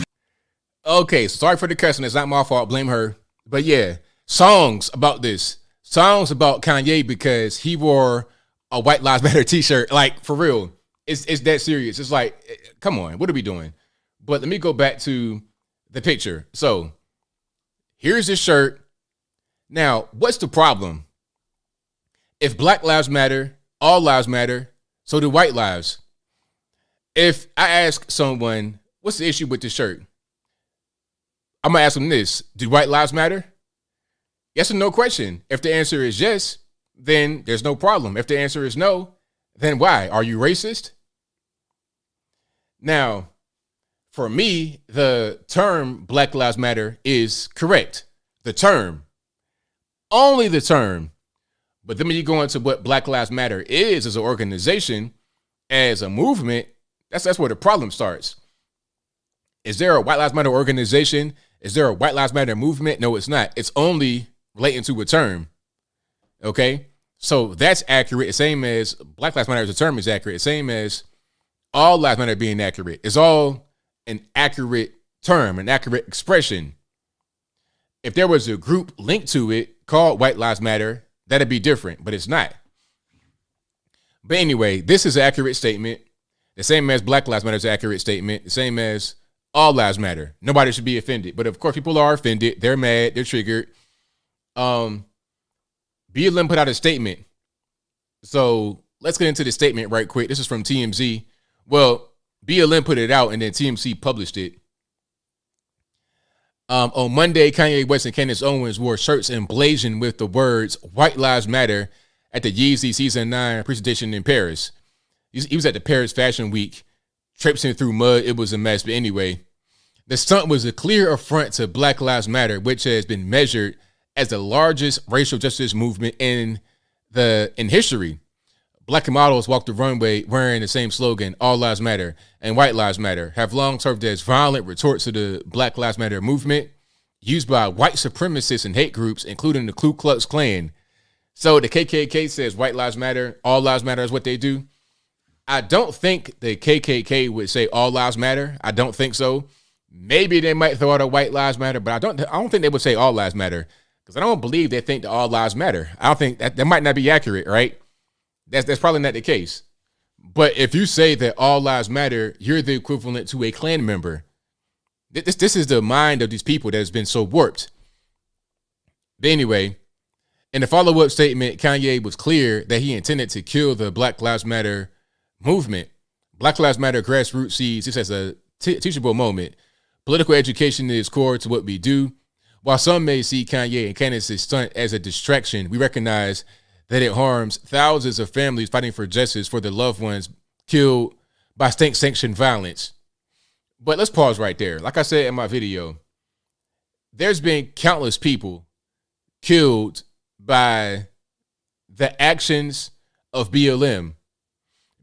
Speaker 1: Okay, sorry for the cussing, it's not my fault, blame her. But yeah, songs about this. Songs about Kanye because he wore a White Lives Matter t-shirt, like for real. It's that serious. It's like, come on, what are we doing? But let me go back to the picture. So here's this shirt. Now, what's the problem? If Black Lives Matter, all lives matter, so do white lives. If I ask someone, what's the issue with this shirt? I'm going to ask them this. Do white lives matter? Yes or no question. If the answer is yes, then there's no problem. If the answer is no, then why? Are you racist? Now, for me, the term Black Lives Matter is correct. The term. Only the term. But then when you go into what Black Lives Matter is as an organization, as a movement, that's where the problem starts. Is there a White Lives Matter organization? Is there a White Lives Matter movement? No, it's not. It's only relating to a term. Okay? So that's accurate. The same as Black Lives Matter as a term is accurate. The same as all lives matter being accurate. It's all an accurate term, an accurate expression. If there was a group linked to it called White Lives Matter, that'd be different, but it's not. But anyway, this is an accurate statement. The same as Black Lives Matter is an accurate statement. The same as all lives matter. Nobody should be offended. But of course, people are offended. They're mad. They're triggered. BLM put out a statement. So let's get into the statement right quick. This is from TMZ. Well, BLM put it out and then TMZ published it. On Monday, Kanye West and Candace Owens wore shirts emblazoned with the words "White Lives Matter" at the Yeezy Season 9 presentation in Paris. He was at the Paris Fashion Week, traipsing through mud. It was a mess. But anyway, the stunt was a clear affront to Black Lives Matter, which has been measured as the largest racial justice movement in history. Black models walked the runway wearing the same slogan, "All Lives Matter" and "White Lives Matter," have long served as violent retorts to the Black Lives Matter movement used by white supremacists and hate groups, including the Ku Klux Klan. So the KKK says white lives matter, all lives matter is what they do. I don't think the KKK would say all lives matter. I don't think so. Maybe they might throw out a white lives matter, but I don't think they would say all lives matter, because I don't believe they think that all lives matter. I don't think that might not be accurate, right? That's probably not the case. But if you say that all lives matter, you're the equivalent to a Klan member. This is the mind of these people that has been so warped. But anyway, in the follow-up statement, Kanye was clear that he intended to kill the Black Lives Matter movement. Black Lives Matter grassroots sees this as a teachable moment. Political education is core to what we do. While some may see Kanye and Candace's stunt as a distraction, we recognize that it harms thousands of families fighting for justice for their loved ones killed by state-sanctioned violence. But let's pause right there. Like I said in my video, there's been countless people killed by the actions of BLM.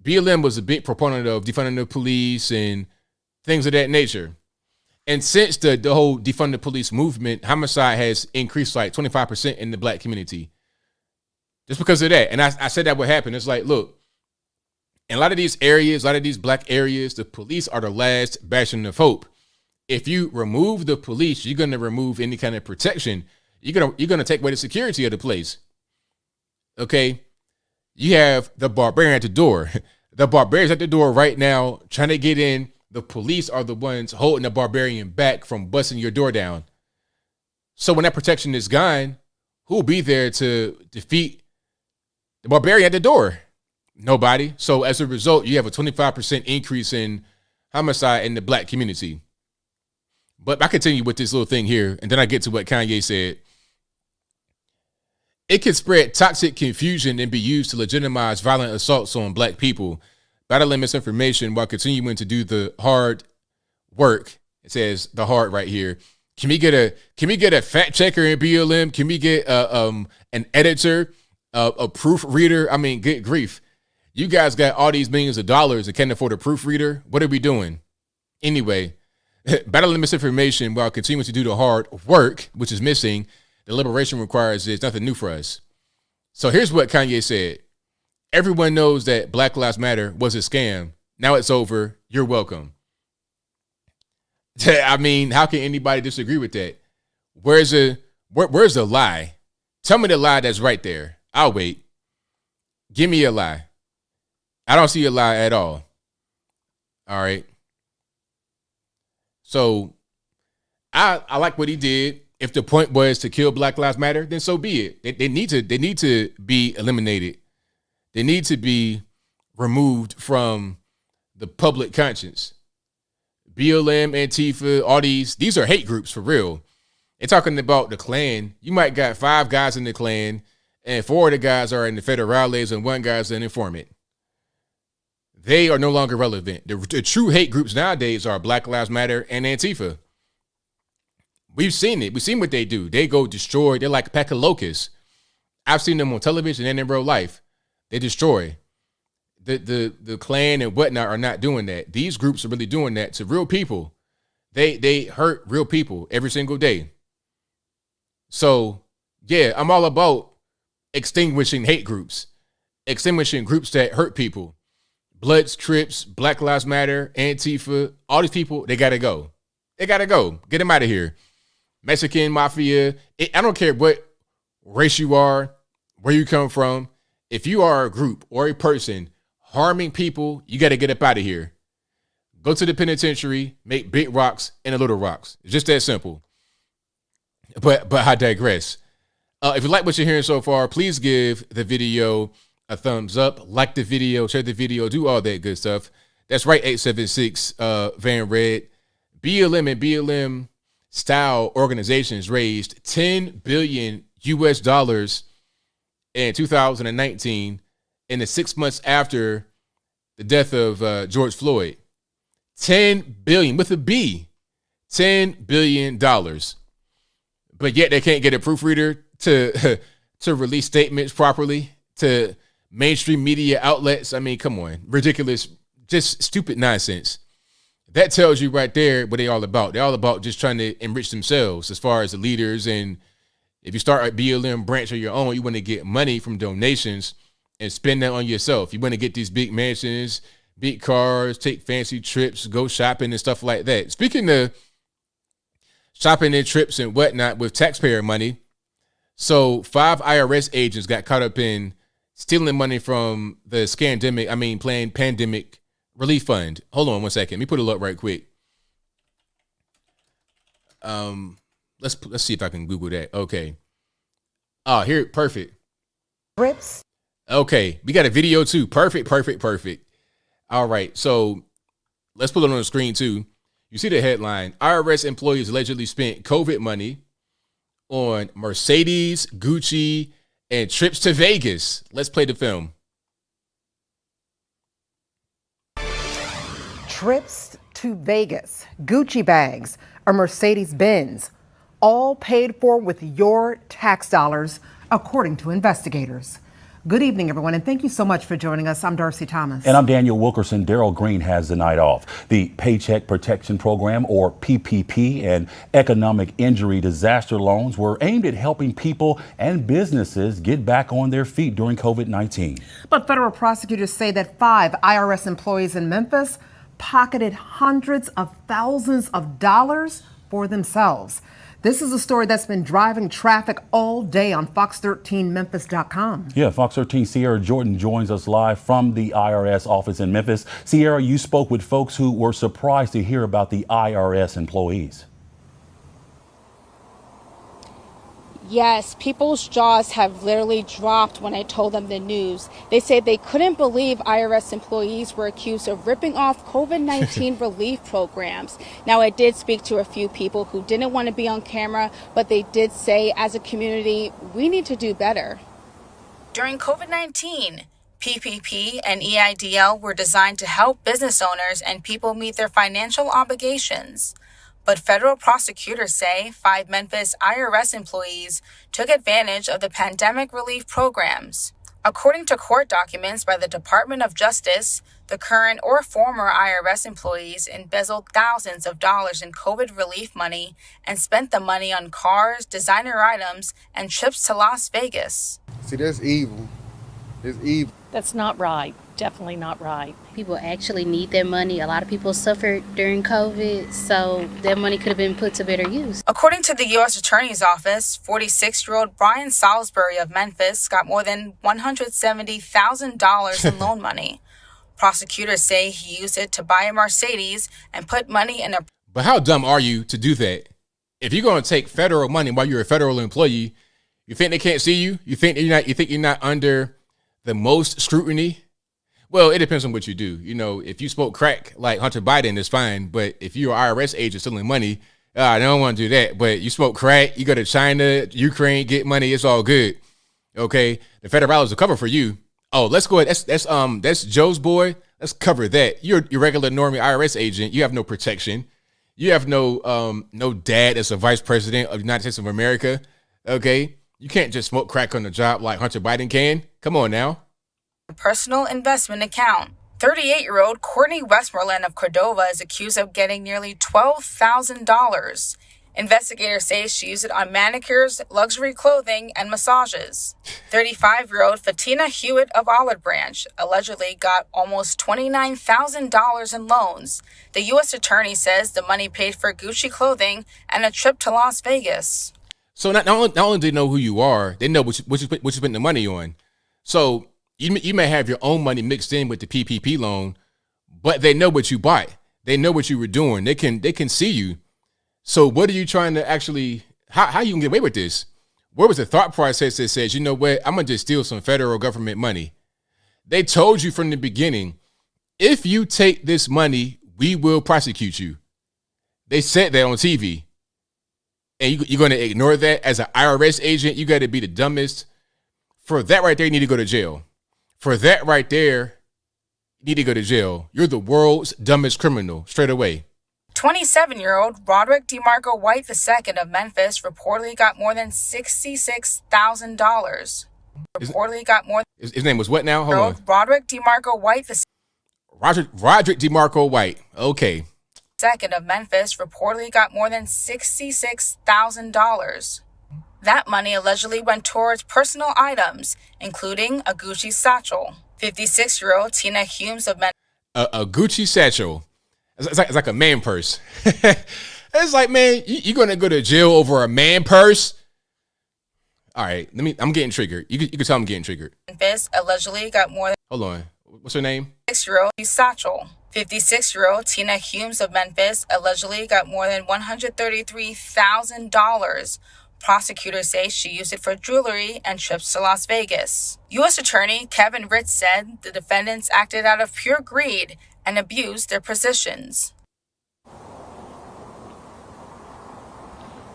Speaker 1: BLM was a big proponent of defunding the police and things of that nature. And since the whole defund the police movement, homicide has increased like 25% in the black community. Just because of that. And I said that would happen. It's like, look, in a lot of these areas, a lot of these black areas, the police are the last bastion of hope. If you remove the police, you're going to remove any kind of protection. You're going to take away the security of the place. Okay? You have the barbarian at the door. The barbarian's at the door right now trying to get in. The police are the ones holding the barbarian back from busting your door down. So when that protection is gone, who will be there to defeat the barbarian at the door? Nobody. So as a result, you have a 25% increase in homicide in the black community. But I continue with this little thing here, and then I get to what Kanye said. It can spread toxic confusion and be used to legitimize violent assaults on black people, battling misinformation while continuing to do the hard work. It says the hard right here. Can we get a fact checker in BLM? Can we get an editor, a proofreader? I mean, good grief. You guys got all these millions of dollars and can't afford a proofreader. What are we doing? Anyway, battling misinformation while continuing to do the hard work, which is missing, the liberation requires is nothing new for us. So here's what Kanye said. Everyone knows that Black Lives Matter was a scam. Now it's over. You're welcome. I mean, how can anybody disagree with that? Where's the lie? Tell me the lie that's right there. I'll wait. Give me a lie. I don't see a lie at all. All right. So I like what he did. If the point was to kill Black Lives Matter, then so be it. They need to be eliminated. They need to be removed from the public conscience. BLM, Antifa, all these are hate groups for real. They're talking about the Klan. You might got 5 guys in the Klan, and 4 of the guys are in the federales, and 1 guy's an informant. They are no longer relevant. The true hate groups nowadays are Black Lives Matter and Antifa. We've seen it. We've seen what they do. They go destroy. They're like a pack of locusts. I've seen them on television and in real life. They destroy. The Klan and whatnot are not doing that. These groups are really doing that to real people. They hurt real people every single day. So, yeah, I'm all about extinguishing hate groups, extinguishing groups that hurt people. Bloods, Crips, Black Lives Matter, Antifa, all these people, they got to go. They got to go. Get them out of here. Mexican mafia. I don't care what race you are, where you come from. If you are a group or a person harming people, you got to get up out of here. Go to the penitentiary, make big rocks and little rocks. It's just that simple. But I digress. If you like what you're hearing so far, please give the video a thumbs up, like the video, share the video, do all that good stuff. That's right, 876 Van Red. BLM and BLM style organizations raised $10 billion in 2019 in the 6 months after the death of George Floyd. $10 billion with a B, $10 billion. But yet they can't get a proofreader to release statements properly to mainstream media outlets. I mean, come on, ridiculous, just stupid nonsense. That tells you right there what they're all about. They're all about just trying to enrich themselves as far as the leaders. And if you start a BLM branch of your own, you want to get money from donations and spend that on yourself. You want to get these big mansions, big cars, take fancy trips, go shopping and stuff like that. Speaking of shopping and trips and whatnot with taxpayer money, so 5 IRS agents got caught up in stealing money from the planned pandemic relief fund. Hold on 1 second. Let me put it up right quick. Let's see if I can Google that. Okay. Oh, here, perfect.
Speaker 12: Rips.
Speaker 1: Okay, we got a video too. Perfect. All right, so let's put it on the screen too. You see the headline: IRS employees allegedly spent COVID money on Mercedes, Gucci, and trips to Vegas. Let's play the film.
Speaker 12: Trips to Vegas, Gucci bags, a Mercedes-Benz, all paid for with your tax dollars, according to investigators. Good evening, everyone, and thank you so much for joining us. I'm Darcy Thomas.
Speaker 13: And I'm Daniel Wilkerson. Daryl Green has the night off. The Paycheck Protection Program, or PPP, and economic injury disaster loans were aimed at helping people and businesses get back on their feet during COVID-19.
Speaker 12: But federal prosecutors say that 5 IRS employees in Memphis pocketed hundreds of thousands of dollars for themselves. This is a story that's been driving traffic all day on Fox13Memphis.com.
Speaker 13: Yeah, Fox 13 Sierra Jordan joins us live from the IRS office in Memphis. Sierra, you spoke with folks who were surprised to hear about the IRS employees.
Speaker 14: Yes, people's jaws have literally dropped when I told them the news. They say they couldn't believe IRS employees were accused of ripping off COVID-19 relief programs. Now, I did speak to a few people who didn't want to be on camera, but they did say, as a community, we need to do better.
Speaker 15: During COVID-19, PPP and EIDL were designed to help business owners and people meet their financial obligations. But federal prosecutors say 5 Memphis IRS employees took advantage of the pandemic relief programs. According to court documents by the Department of Justice, the current or former IRS employees embezzled thousands of dollars in COVID relief money and spent the money on cars, designer items, and trips to Las Vegas.
Speaker 16: See, that's evil. It's evil.
Speaker 17: That's not right. Definitely not right.
Speaker 18: People actually need their money. A lot of people suffered during COVID, so their money could have been put to better use.
Speaker 15: According to the U.S. Attorney's Office, 46-year-old Brian Salisbury of Memphis got more than $170,000 in loan money. Prosecutors say he used it to buy a Mercedes and put money in a...
Speaker 1: But how dumb are you to do that? If you're going to take federal money while you're a federal employee, you think they can't see you? You think you're not under the most scrutiny? Well, it depends on what you do. You know, if you smoke crack like Hunter Biden, it's fine. But if you're an IRS agent stealing money, I don't want to do that. But you smoke crack, you go to China, Ukraine, get money, it's all good. Okay, the federales will cover for you. Oh, let's go ahead. That's Joe's boy. Let's cover that. You're your regular normie IRS agent. You have no protection. You have no dad as a vice president of the United States of America. Okay, you can't just smoke crack on the job like Hunter Biden can. Come on now.
Speaker 15: Personal investment account. 38-year-old Courtney Westmoreland of Cordova is accused of getting nearly $12,000. Investigators say she used it on manicures, luxury clothing, and massages. 35-year-old Fatina Hewitt of Olive Branch allegedly got almost $29,000 in loans. The U.S. attorney says the money paid for Gucci clothing and a trip to Las Vegas.
Speaker 1: So not only do they know who you are, they know what you spent the money on. So you may have your own money mixed in with the PPP loan, but they know what you bought. They know what you were doing. They can see you. So what are you trying to actually, how you can get away with this? Where was the thought process that says, you know what, I'm going to just steal some federal government money? They told you from the beginning, if you take this money, we will prosecute you. They said that on TV. And you're going to ignore that as an IRS agent? You got to be the dumbest. For that right there, you need to go to jail. For that right there, you need to go to jail. You're the world's dumbest criminal, straight away.
Speaker 15: 27-year-old Roderick DeMarco White II of Memphis reportedly got more than $66,000.
Speaker 1: His name was what now? Hold on.
Speaker 15: Roderick DeMarco White II.
Speaker 1: Roderick DeMarco White. Okay.
Speaker 15: Second of Memphis reportedly got more than $66,000. That money allegedly went towards personal items, including a Gucci satchel. 56-year-old Tina Humes of Memphis.
Speaker 1: A Gucci satchel. It's like a man purse. It's like, man, you're going to go to jail over a man purse? All right, I'm getting triggered. You can tell I'm getting triggered.
Speaker 15: Memphis allegedly got more than...
Speaker 1: Hold on. What's her name?
Speaker 15: 6-year-old satchel. 56-year-old Tina Humes of Memphis allegedly got more than $133,000. Prosecutors say she used it for jewelry and trips to Las Vegas. U.S. Attorney Kevin Ritz said the defendants acted out of pure greed and abused their positions.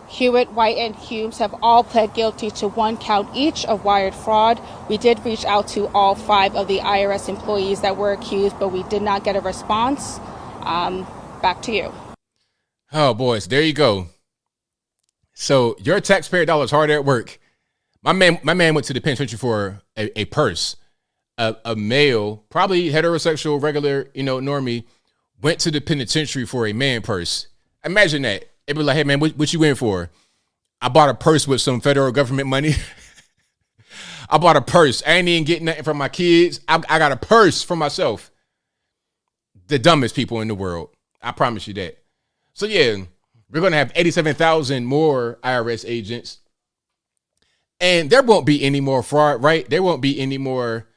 Speaker 14: Hewitt, White, and Humes have all pled guilty to 1 count each of wired fraud. We did reach out to all 5 of the IRS employees that were accused, but we did not get a response. Back to you.
Speaker 1: Oh, boys, there you go. So your taxpayer dollars hard at work. My man went to the penitentiary for a purse. A male, probably heterosexual, regular, normie, went to the penitentiary for a man purse. Imagine that. It'd be like, hey, man, what you in for? I bought a purse with some federal government money. I bought a purse. I ain't even getting nothing from my kids. I got a purse for myself. The dumbest people in the world. I promise you that. So, yeah, we're going to have 87,000 more IRS agents. And there won't be any more fraud, right? There won't be any more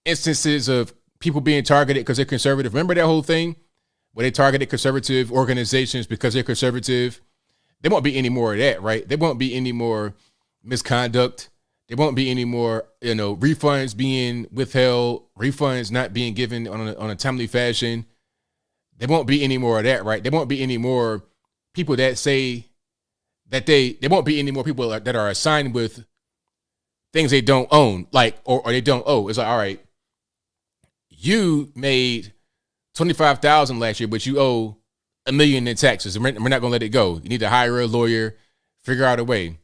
Speaker 1: instances of people being targeted because they're conservative. Remember that whole thing where they targeted conservative organizations because they're conservative? There won't be any more of that, right? There won't be any more misconduct. There won't be any more, refunds being withheld, refunds not being given on a timely fashion. There won't be any more of that, right? There won't be any more people that say that there won't be any more people that are assigned with things they don't own, like, or they don't owe. It's like, all right, you made $25,000 last year, but you owe $1 million in taxes, and we're not gonna let it go. You need to hire a lawyer, figure out a way.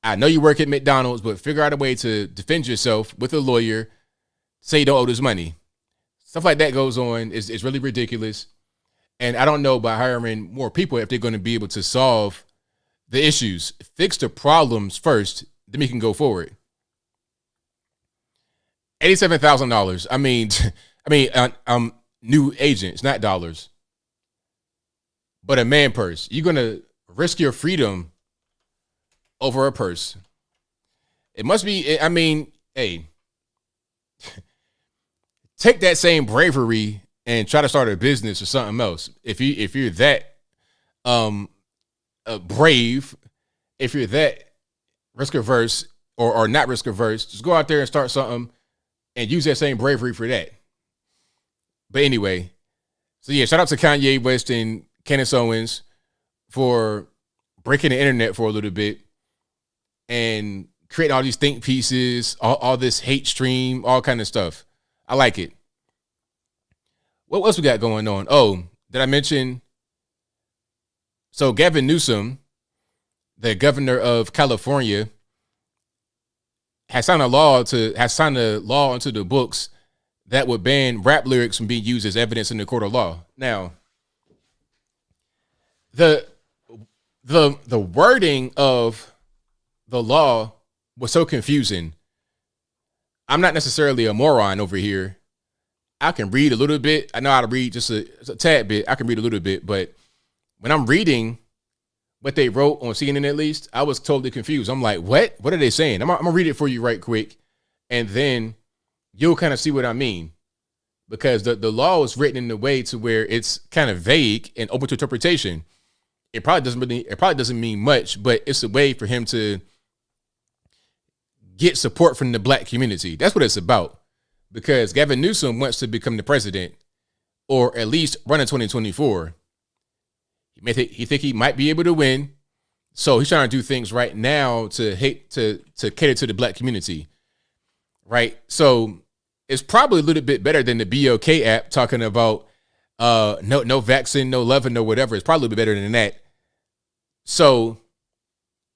Speaker 1: I know you work at McDonald's, but figure out a way to defend yourself with a lawyer. Say you don't owe this money. Stuff like that goes on. It's really ridiculous. And I don't know, by hiring more people, if they're going to be able to solve the issues, fix the problems first, then we can go forward. $87,000. I mean, new agents, not dollars, but a man purse. You're going to risk your freedom over a purse. It must be, hey, take that same bravery and try to start a business or something else. If you're that brave, if you're that risk averse or not risk averse, just go out there and start something and use that same bravery for that. But anyway, so yeah, shout out to Kanye West and Candace Owens for breaking the internet for a little bit and creating all these think pieces, all this hate stream, all kind of stuff. I like it. What else we got going on? Oh, did I mention? So Gavin Newsom, the governor of California, has signed a law into the books that would ban rap lyrics from being used as evidence in the court of law. Now, the wording of the law was so confusing. I'm not necessarily a moron over here. I can read a little bit. I know how to read just a tad bit. I can read a little bit, but when I'm reading what they wrote on CNN, at least, I was totally confused. I'm like, what? What are they saying? I'm gonna read it for you right quick, and then you'll kind of see what I mean. Because the law is written in a way to where it's kind of vague and open to interpretation. It probably doesn't mean much, but it's a way for him to get support from the black community. That's what it's about. Because Gavin Newsom wants to become the president, or at least run in 2024. He think he might be able to win, so he's trying to do things right now to cater to the black community, right? So it's probably a little bit better than the BLK app talking about no vaccine, no loving, or whatever. It's probably a bit better than that. So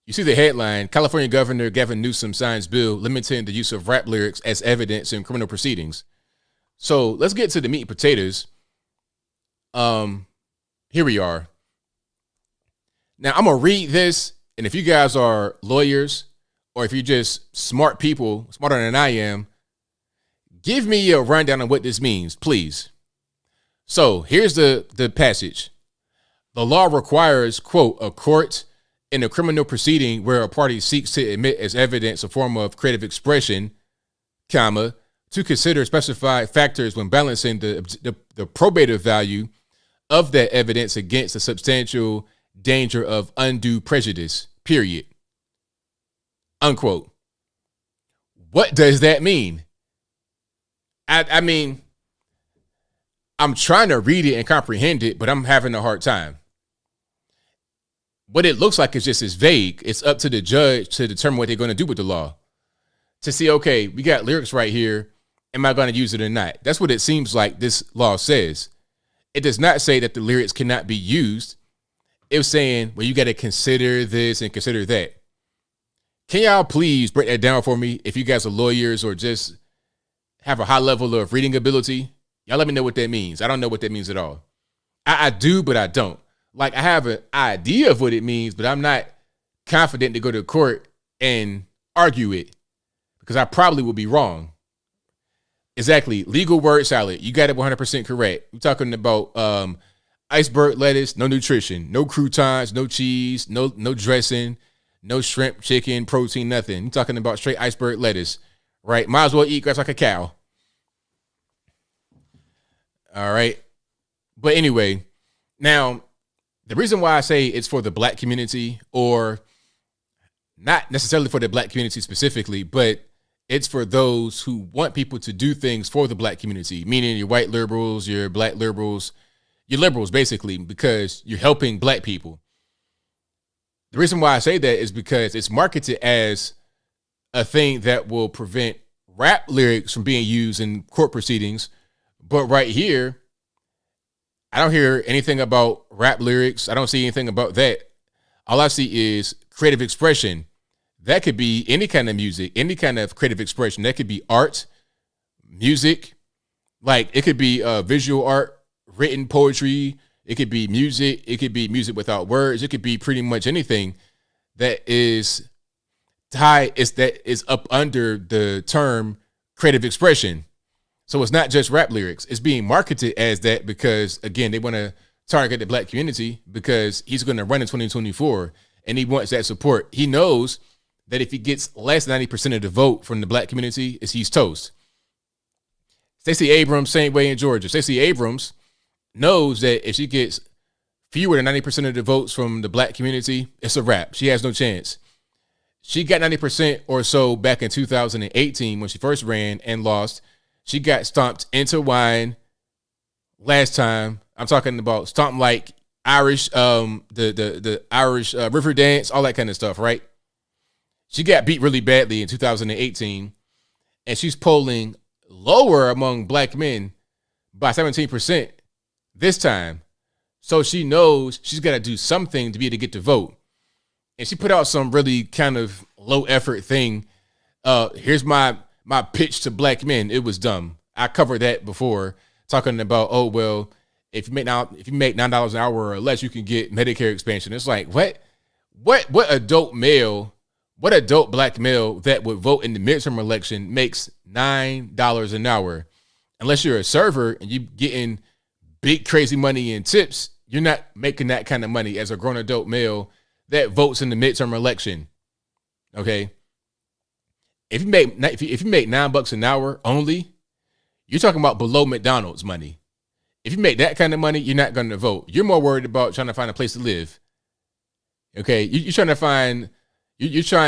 Speaker 1: you see the headline: California Governor Gavin Newsom signs bill limiting the use of rap lyrics as evidence in criminal proceedings. So let's get to the meat and potatoes. Here we are. Now I'm gonna read this, and if you guys are lawyers or if you're just smart people, smarter than I am, give me a rundown on what this means, please. So here's the passage. The law requires, quote, a court in a criminal proceeding where a party seeks to admit as evidence a form of creative expression, comma, to consider specified factors when balancing the probative value of that evidence against the substantial danger of undue prejudice, period. Unquote. What does that mean? I mean, I'm trying to read it and comprehend it, but I'm having a hard time. What it looks like is just as vague. It's up to the judge to determine what they're going to do with the law. To see, okay, we got lyrics right here. Am I going to use it or not? That's what it seems like this law says. it does not say that the lyrics cannot be used. It was saying, well, you got to consider this and consider that. Can y'all please break that down for me? If you guys are lawyers or just have a high level of reading ability, y'all let me know what that means. I don't know what that means at all. I do, but I don't. Like, I have an idea of what it means, but I'm not confident to go to court and argue it because I probably will be wrong. Exactly. Legal word salad. You got it 100% correct. We're talking about iceberg lettuce, no nutrition, no croutons, no cheese, no dressing, no shrimp, chicken, protein, nothing. You're talking about straight iceberg lettuce, right? Might as well eat grass like a cow. All right. But anyway, now the reason why I say it's for the black community, or not necessarily for the black community specifically, but it's for those who want people to do things for the black community, meaning your white liberals, your black liberals, your liberals, basically, because you're helping black people. The reason why I say that is because it's marketed as a thing that will prevent rap lyrics from being used in court proceedings. But right here, I don't hear anything about rap lyrics. I don't see anything about that. All I see is creative expression. That could be any kind of music, any kind of creative expression. That could be art, music, like it could be visual art, written poetry. It could be music. It could be music without words. It could be pretty much anything that is tied, that is up under the term creative expression. So it's not just rap lyrics. It's being marketed as that because, again, they want to target the black community because he's going to run in 2024 and he wants that support. He knows that if he gets less than 90% of the vote from the black community, he's toast. Stacey Abrams, same way in Georgia. Stacey Abrams knows that if she gets fewer than 90% of the votes from the black community, it's a wrap. She has no chance. She got 90% or so back in 2018 when she first ran and lost. She got stomped into wine last time. I'm talking about stomp like Irish, the Irish river dance, all that kind of stuff, right? She got beat really badly in 2018, and she's polling lower among black men by 17% this time. So she knows she's got to do something to be able to get the vote. And she put out some really kind of low effort thing. Here's my pitch to black men. It was dumb. I covered that before, talking about, oh, well, if you make $9 an hour or less, you can get Medicare expansion. It's like, what adult male, what adult black male that would vote in the midterm election makes $9 an hour? Unless you're a server and you getting big crazy money in tips, you're not making that kind of money as a grown adult male that votes in the midterm election. Okay. If you make $9 an hour only, you're talking about below McDonald's money. If you make that kind of money, you're not going to vote. You're more worried about trying to find a place to live. Okay. You're trying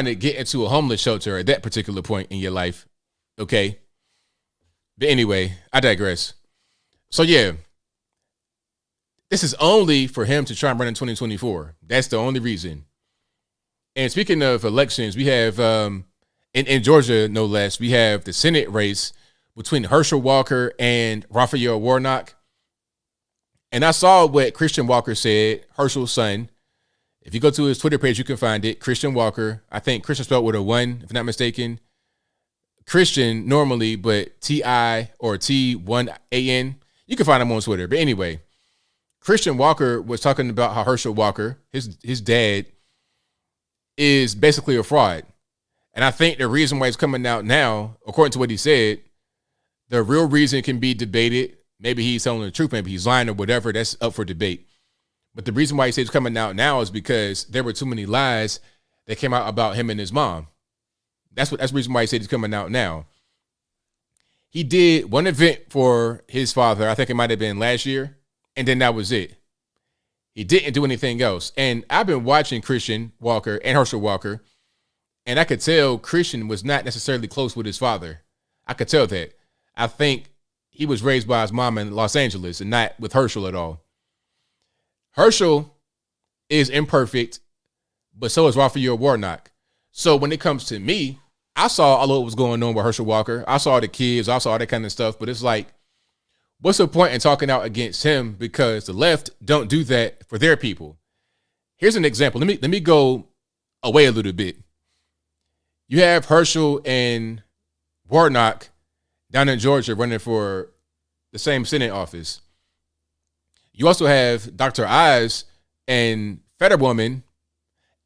Speaker 1: to get into a homeless shelter at that particular point in your life. Okay. But anyway, I digress. So yeah, this is only for him to try and run in 2024. That's the only reason. And speaking of elections, we have, in Georgia, no less, we have the Senate race between Herschel Walker and Rafael Warnock. And I saw what Christian Walker said, Herschel's son. If you go to his Twitter page, you can find it. Christian Walker. I think Christian spelled with a 1, if I'm not mistaken. Christian normally, but T-I or T-1-A-N. You can find him on Twitter. But anyway, Christian Walker was talking about how Herschel Walker, his dad, is basically a fraud. And I think the reason why he's coming out now, according to what he said, the real reason can be debated. Maybe he's telling the truth, maybe he's lying or whatever. That's up for debate. But the reason why he says he's coming out now is because there were too many lies that came out about him and his mom. That's the reason why he said he's coming out now. He did one event for his father. I think it might have been last year. And then that was it. He didn't do anything else. And I've been watching Christian Walker and Herschel Walker, and I could tell Christian was not necessarily close with his father. I could tell that. I think he was raised by his mom in Los Angeles and not with Herschel at all. Herschel is imperfect, but so is Rafael Warnock. So when it comes to me, I saw all of what was going on with Herschel Walker. I saw the kids. I saw that kind of stuff. But it's like, what's the point in talking out against him? Because the left don't do that for their people. Here's an example. Let me go away a little bit. You have Herschel and Warnock down in Georgia running for the same Senate office. You also have Dr. Oz and Fetterwoman,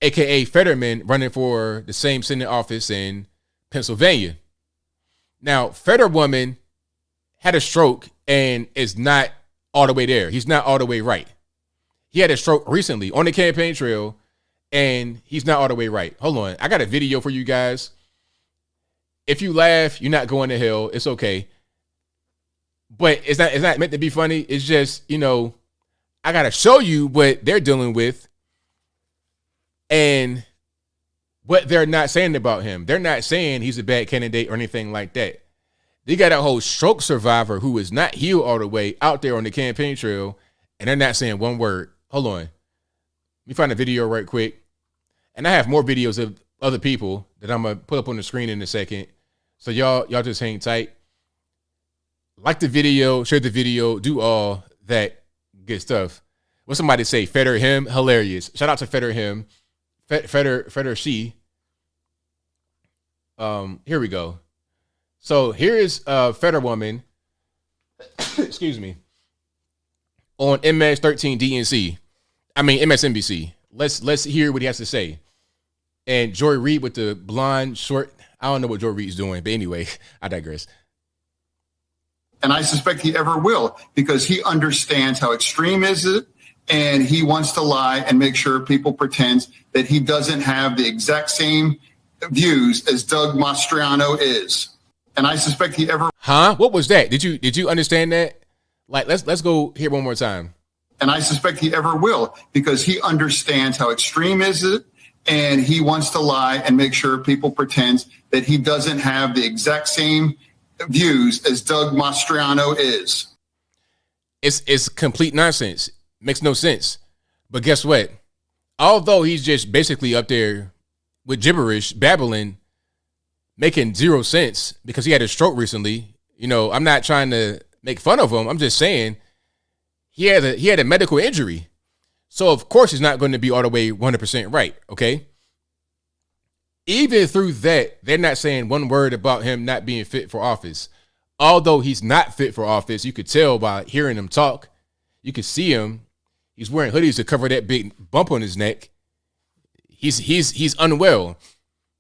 Speaker 1: a.k.a. Fetterman, running for the same Senate office in Pennsylvania. Now, Fetterwoman had a stroke and is not all the way there. He's not all the way right. He had a stroke recently on the campaign trail, and he's not all the way right. Hold on. I got a video for you guys. If you laugh, you're not going to hell. It's okay. But it's not meant to be funny. It's just, I got to show you what they're dealing with and what they're not saying about him. They're not saying he's a bad candidate or anything like that. They got a whole stroke survivor who is not healed all the way out there on the campaign trail, and they're not saying one word. Hold on. Let me find a video right quick. And I have more videos of other people that I'm going to put up on the screen in a second. So y'all just hang tight. Like the video, share the video, do all that good stuff. What somebody say? Fetter him, hilarious. Shout out to Fetter him. Fetter she. Here we go. So here is Fetter woman. Excuse me. On MS13 DNC. I mean MSNBC. Let's hear what he has to say. And Joy Reid with the blonde short. I don't know what Joy Reid's doing, but anyway, I digress.
Speaker 19: And I suspect he ever will, because he understands how extreme is it, and he wants to lie and make sure people pretend that he doesn't have the exact same views as Doug Mastriano is. And I suspect he ever.
Speaker 1: Huh? What was that? Did you understand that? Like, let's go here one more time.
Speaker 19: And I suspect he ever will, because he understands how extreme is it, and he wants to lie and make sure people pretend that he doesn't have the exact same views as Doug Mastriano is.
Speaker 1: It's complete nonsense. Makes no sense. But guess what? Although he's just basically up there with gibberish, babbling, making zero sense because he had a stroke recently. I'm not trying to make fun of him. I'm just saying he had a medical injury. So of course he's not going to be all the way 100% right, okay? Even through that, they're not saying one word about him not being fit for office. Although he's not fit for office, you could tell by hearing him talk. You could see him. He's wearing hoodies to cover that big bump on his neck. He's unwell.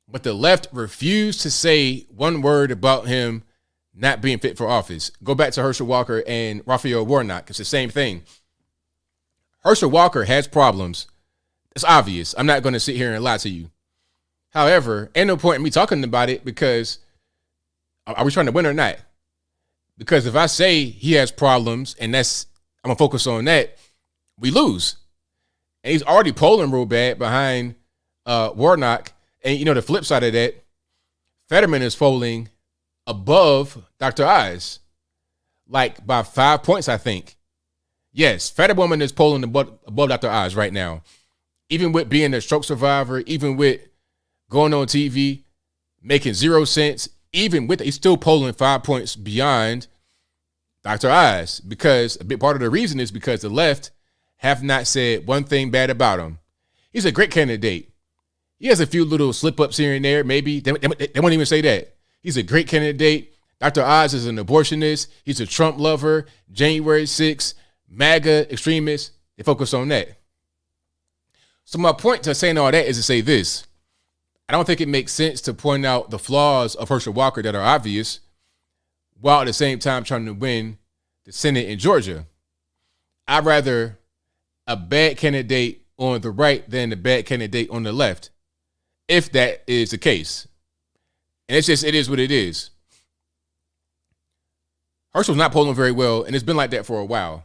Speaker 1: But the left refused to say one word about him not being fit for office. Go back to Herschel Walker and Rafael Warnock. It's the same thing. Herschel Walker has problems. It's obvious. I'm not going to sit here and lie to you. However, ain't no point in me talking about it, because are we trying to win or not? Because if I say he has problems and I'm going to focus on that, we lose. And he's already polling real bad behind Warnock. And the flip side of that, Fetterman is polling above Dr. Oz, like by 5 points, I think. Yes, Fetterwoman is polling above Dr. Oz right now. Even with being a stroke survivor, even with going on TV, making zero sense, even with he's still polling 5 points beyond Dr. Oz, because a big part of the reason is because the left have not said one thing bad about him. He's a great candidate. He has a few little slip-ups here and there, maybe. They won't even say that. He's a great candidate. Dr. Oz is an abortionist. He's a Trump lover, January 6th, MAGA extremist. They focus on that. So my point to saying all that is to say this. I don't think it makes sense to point out the flaws of Herschel Walker that are obvious, while at the same time trying to win the Senate in Georgia. I'd rather a bad candidate on the right than a bad candidate on the left, if that is the case. And it is what it is. Herschel's not polling very well, and it's been like that for a while.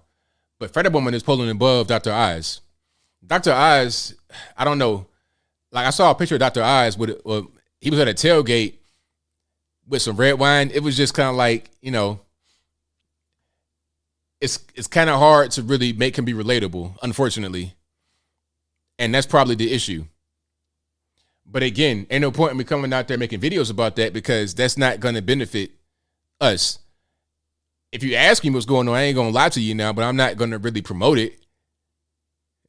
Speaker 1: But Fetterwoman is polling above Dr. Oz. Dr. Oz, I don't know. Like, I saw a picture of Dr. Oz he was at a tailgate with some red wine. It was just kind of like, it's kind of hard to really make him be relatable, unfortunately. And that's probably the issue. But again, ain't no point in me coming out there making videos about that, because that's not going to benefit us. If you ask me what's going on, I ain't going to lie to you now, but I'm not going to really promote it.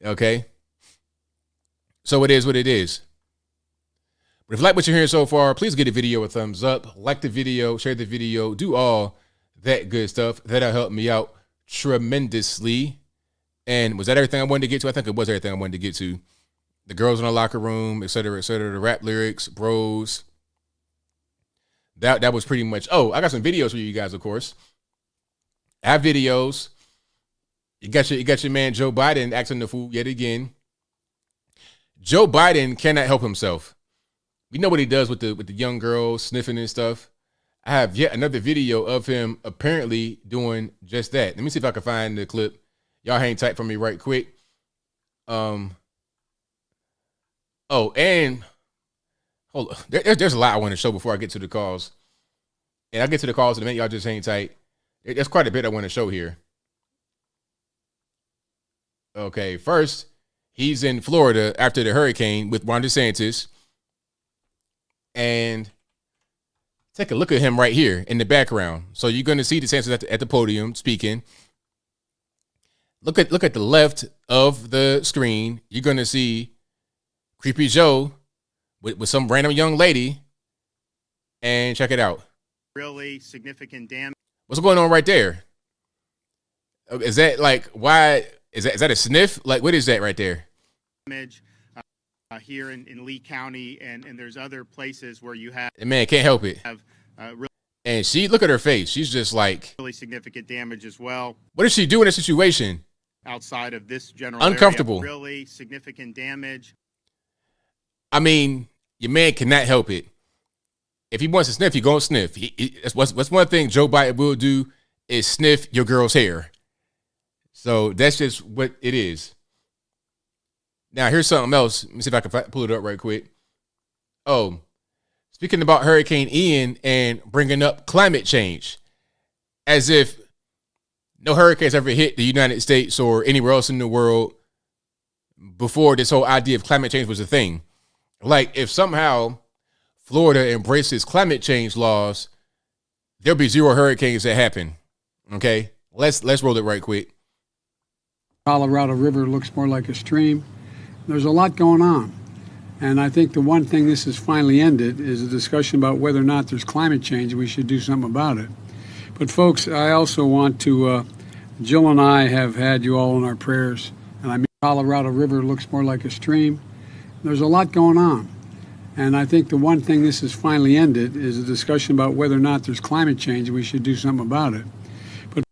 Speaker 1: Okay? So it is what it is. But if you like what you're hearing so far, please give the video a thumbs up. Like the video, share the video, do all that good stuff. That'll help me out tremendously. And was that everything I wanted to get to? I think it was everything I wanted to get to. The girls in the locker room, et cetera, the rap lyrics, bros. That was pretty much. Oh, I got some videos for you guys, of course. I have videos. You got your man Joe Biden acting the fool yet again. Joe Biden cannot help himself. We know what he does with the young girls sniffing and stuff. I have yet another video of him apparently doing just that. Let me see if I can find the clip. Y'all hang tight for me right quick. Oh, and hold on. There's a lot I want to show before I get to the calls. And I'll get to the calls in a minute. Y'all just hang tight. There's quite a bit I want to show here. Okay, first, he's in Florida after the hurricane with Ron DeSantis. And take a look at him right here in the background. So you're going to see DeSantis at the podium speaking. Look at the left of the screen. You're going to see Creepy Joe with some random young lady. And check it out.
Speaker 20: Really significant damage.
Speaker 1: What's going on right there? Is that like, why? Is that a sniff? Like, what is that right there?
Speaker 20: Here in Lee County, and there's other places where you have.
Speaker 1: And man, can't help it. And she, look at her face. She's just like.
Speaker 20: Really significant damage as well.
Speaker 1: What does she do in a situation?
Speaker 20: Outside of this general
Speaker 1: uncomfortable.
Speaker 20: Area, really significant damage.
Speaker 1: I mean, your man cannot help it. If he wants to sniff, he's going to sniff. What's one thing Joe Biden will do is sniff your girl's hair. So that's just what it is. Now, here's something else. Let me see if I can pull it up right quick. Oh, speaking about Hurricane Ian and bringing up climate change, as if no hurricanes ever hit the United States or anywhere else in the world before this whole idea of climate change was a thing. Like, if somehow Florida embraces climate change laws, there'll be zero hurricanes that happen. Okay, let's roll it right quick.
Speaker 21: Colorado River looks more like a stream. There's a lot going on. And I think the one thing this has finally ended is a discussion about whether or not there's climate change and we should do something about it. But folks, I also want to, Jill and I have had you all in our prayers. And I mean, Colorado River looks more like a stream. There's a lot going on. And I think the one thing this has finally ended is a discussion about whether or not there's climate change and we should do something about it. But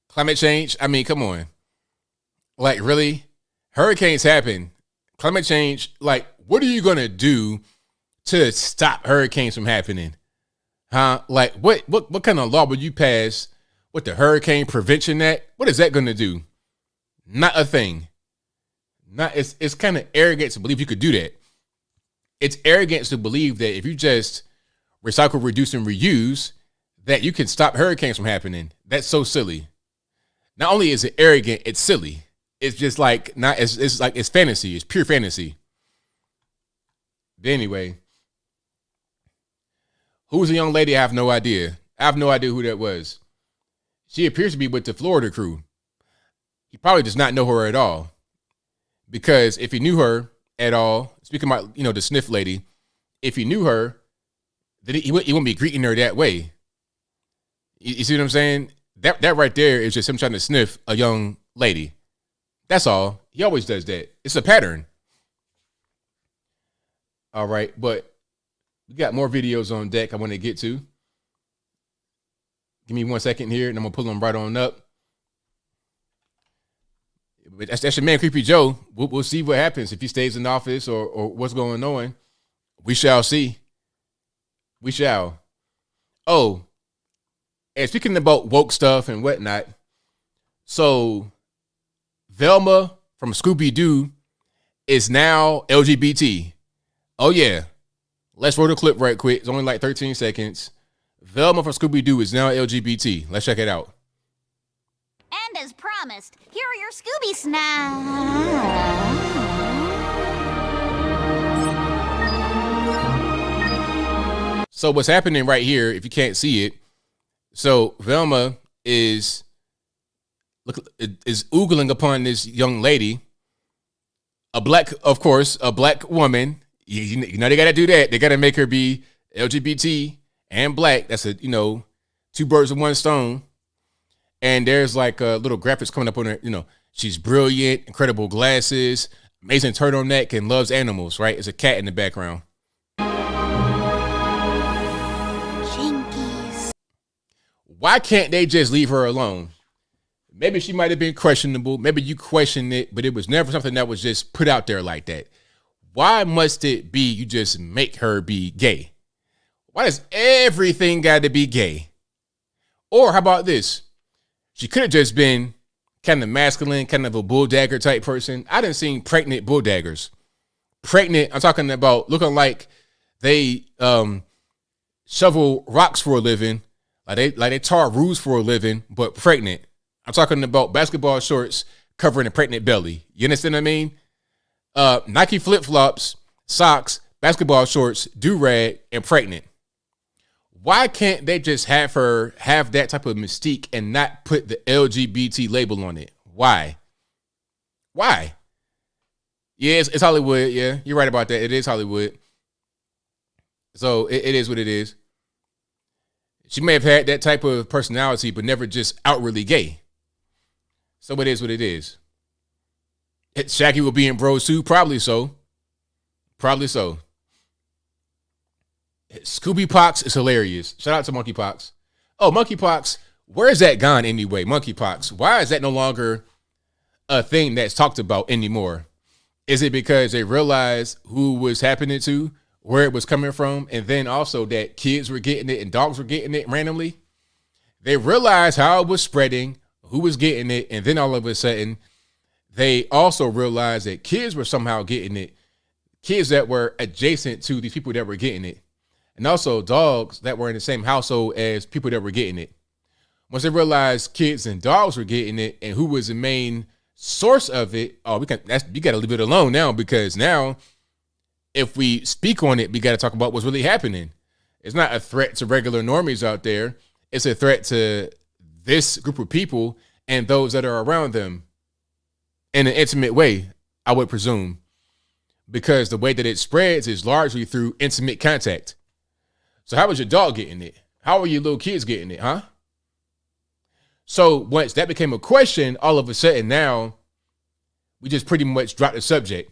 Speaker 1: climate change? I mean, come on. Like, really? Hurricanes happen. Climate change, like, what are you going to do to stop hurricanes from happening? Huh? Like, what kind of law would you pass with the Hurricane Prevention Act? What is that going to do? Not a thing. It's kind of arrogant to believe you could do that. It's arrogance to believe that if you just recycle, reduce, and reuse, that you can stop hurricanes from happening. That's so silly. Not only is it arrogant, it's silly. It's just like it's fantasy. It's pure fantasy. But anyway, who was the young lady? I have no idea. I have no idea who that was. She appears to be with the Florida crew. He probably does not know her at all. Because if he knew her at all, speaking about, the sniff lady, if he knew her, then he wouldn't be greeting her that way. You see what I'm saying? That right there is just him trying to sniff a young lady. That's all. He always does that. It's a pattern. All right, but we got more videos on deck I want to get to. Give me 1 second here, and I'm going to pull them right on up. But that's your man, Creepy Joe. We'll see what happens if he stays in office or what's going on. We shall see. We shall. Oh, and speaking about woke stuff and whatnot, so Velma from Scooby-Doo is now LGBT. Oh, yeah. Let's roll the clip right quick. It's only like 13 seconds. Velma from Scooby-Doo is now LGBT. Let's check it out.
Speaker 22: And as promised, here are your Scooby snacks.
Speaker 1: So what's happening right here, if you can't see it, So Velma is oogling upon this young lady, a black woman. You know they got to do that. They got to make her be LGBT and black. That's two birds with one stone. And there's like little graphics coming up on her. She's brilliant, incredible glasses, amazing turtleneck, and loves animals. Right? There's a cat in the background.
Speaker 22: Jinkies.
Speaker 1: Why can't they just leave her alone? Maybe she might have been questionable. Maybe you questioned it, but it was never something that was just put out there like that. Why must it be you just make her be gay? Why does everything got to be gay? Or how about this? She could have just been kind of masculine, kind of a bulldagger type person. I done seen pregnant bulldaggers. Pregnant, I'm talking about looking like they shovel rocks for a living, like they tar roofs for a living, but pregnant. I'm talking about basketball shorts covering a pregnant belly. You understand what I mean? Nike flip-flops, socks, basketball shorts, do-rag, and pregnant. Why can't they just have her have that type of mystique and not put the LGBT label on it? Why? Yeah, it's Hollywood. Yeah, you're right about that. It is Hollywood. So it is what it is. She may have had that type of personality, but never just outwardly gay. So it is what it is. Shaggy will be in Bros too? Probably so. Scooby Pox is hilarious. Shout out to Monkeypox. Oh, Monkeypox, where is that gone anyway? Monkeypox, why is that no longer a thing that's talked about anymore? Is it because they realized who was happening to, where it was coming from, and then also that kids were getting it and dogs were getting it randomly? They realized how it was spreading, who was getting it, and then all of a sudden, they also realized that kids were somehow getting it, kids that were adjacent to these people that were getting it, and also dogs that were in the same household as people that were getting it. Once they realized kids and dogs were getting it and who was the main source of it, you got to leave it alone now, because now if we speak on it, we got to talk about what's really happening. It's not a threat to regular normies out there. It's a threat to this group of people and those that are around them in an intimate way, I would presume, because the way that it spreads is largely through intimate contact. So how was your dog getting it? How are your little kids getting it, huh? So once that became a question, all of a sudden now we just pretty much drop the subject.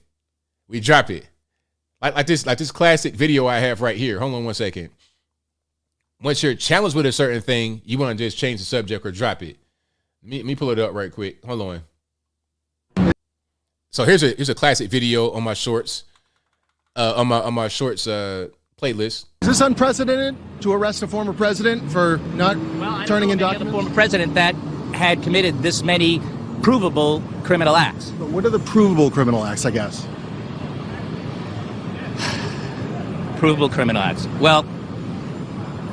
Speaker 1: We drop it. Like this classic video I have right here. Hold on one second. Once you're challenged with a certain thing, you want to just change the subject or drop it. Let me pull it up right quick. Hold on. So here's a classic video on my shorts, on my shorts playlist.
Speaker 2: Is this unprecedented to arrest a former president for not turning in documents?
Speaker 4: A former president that had committed this many provable criminal acts.
Speaker 2: But what are the provable criminal acts, I guess?
Speaker 4: Provable criminal acts. Well,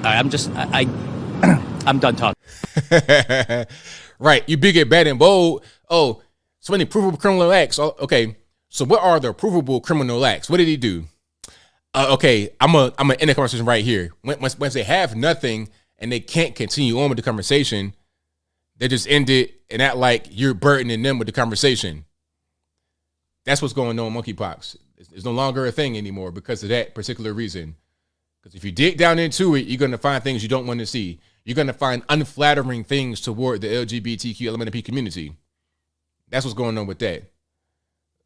Speaker 4: I'm done talking.
Speaker 1: Right. You big and bad and bold. Oh, so many provable criminal acts. Oh, okay. So what are the provable criminal acts? What did he do? Okay, I'm gonna end the conversation right here. Once they have nothing and they can't continue on with the conversation, they just end it and act like you're burdening them with the conversation. That's what's going on with monkeypox. It's no longer a thing anymore because of that particular reason. Because if you dig down into it, you're going to find things you don't want to see. You're going to find unflattering things toward the LGBTQ LMNP community. That's what's going on with that.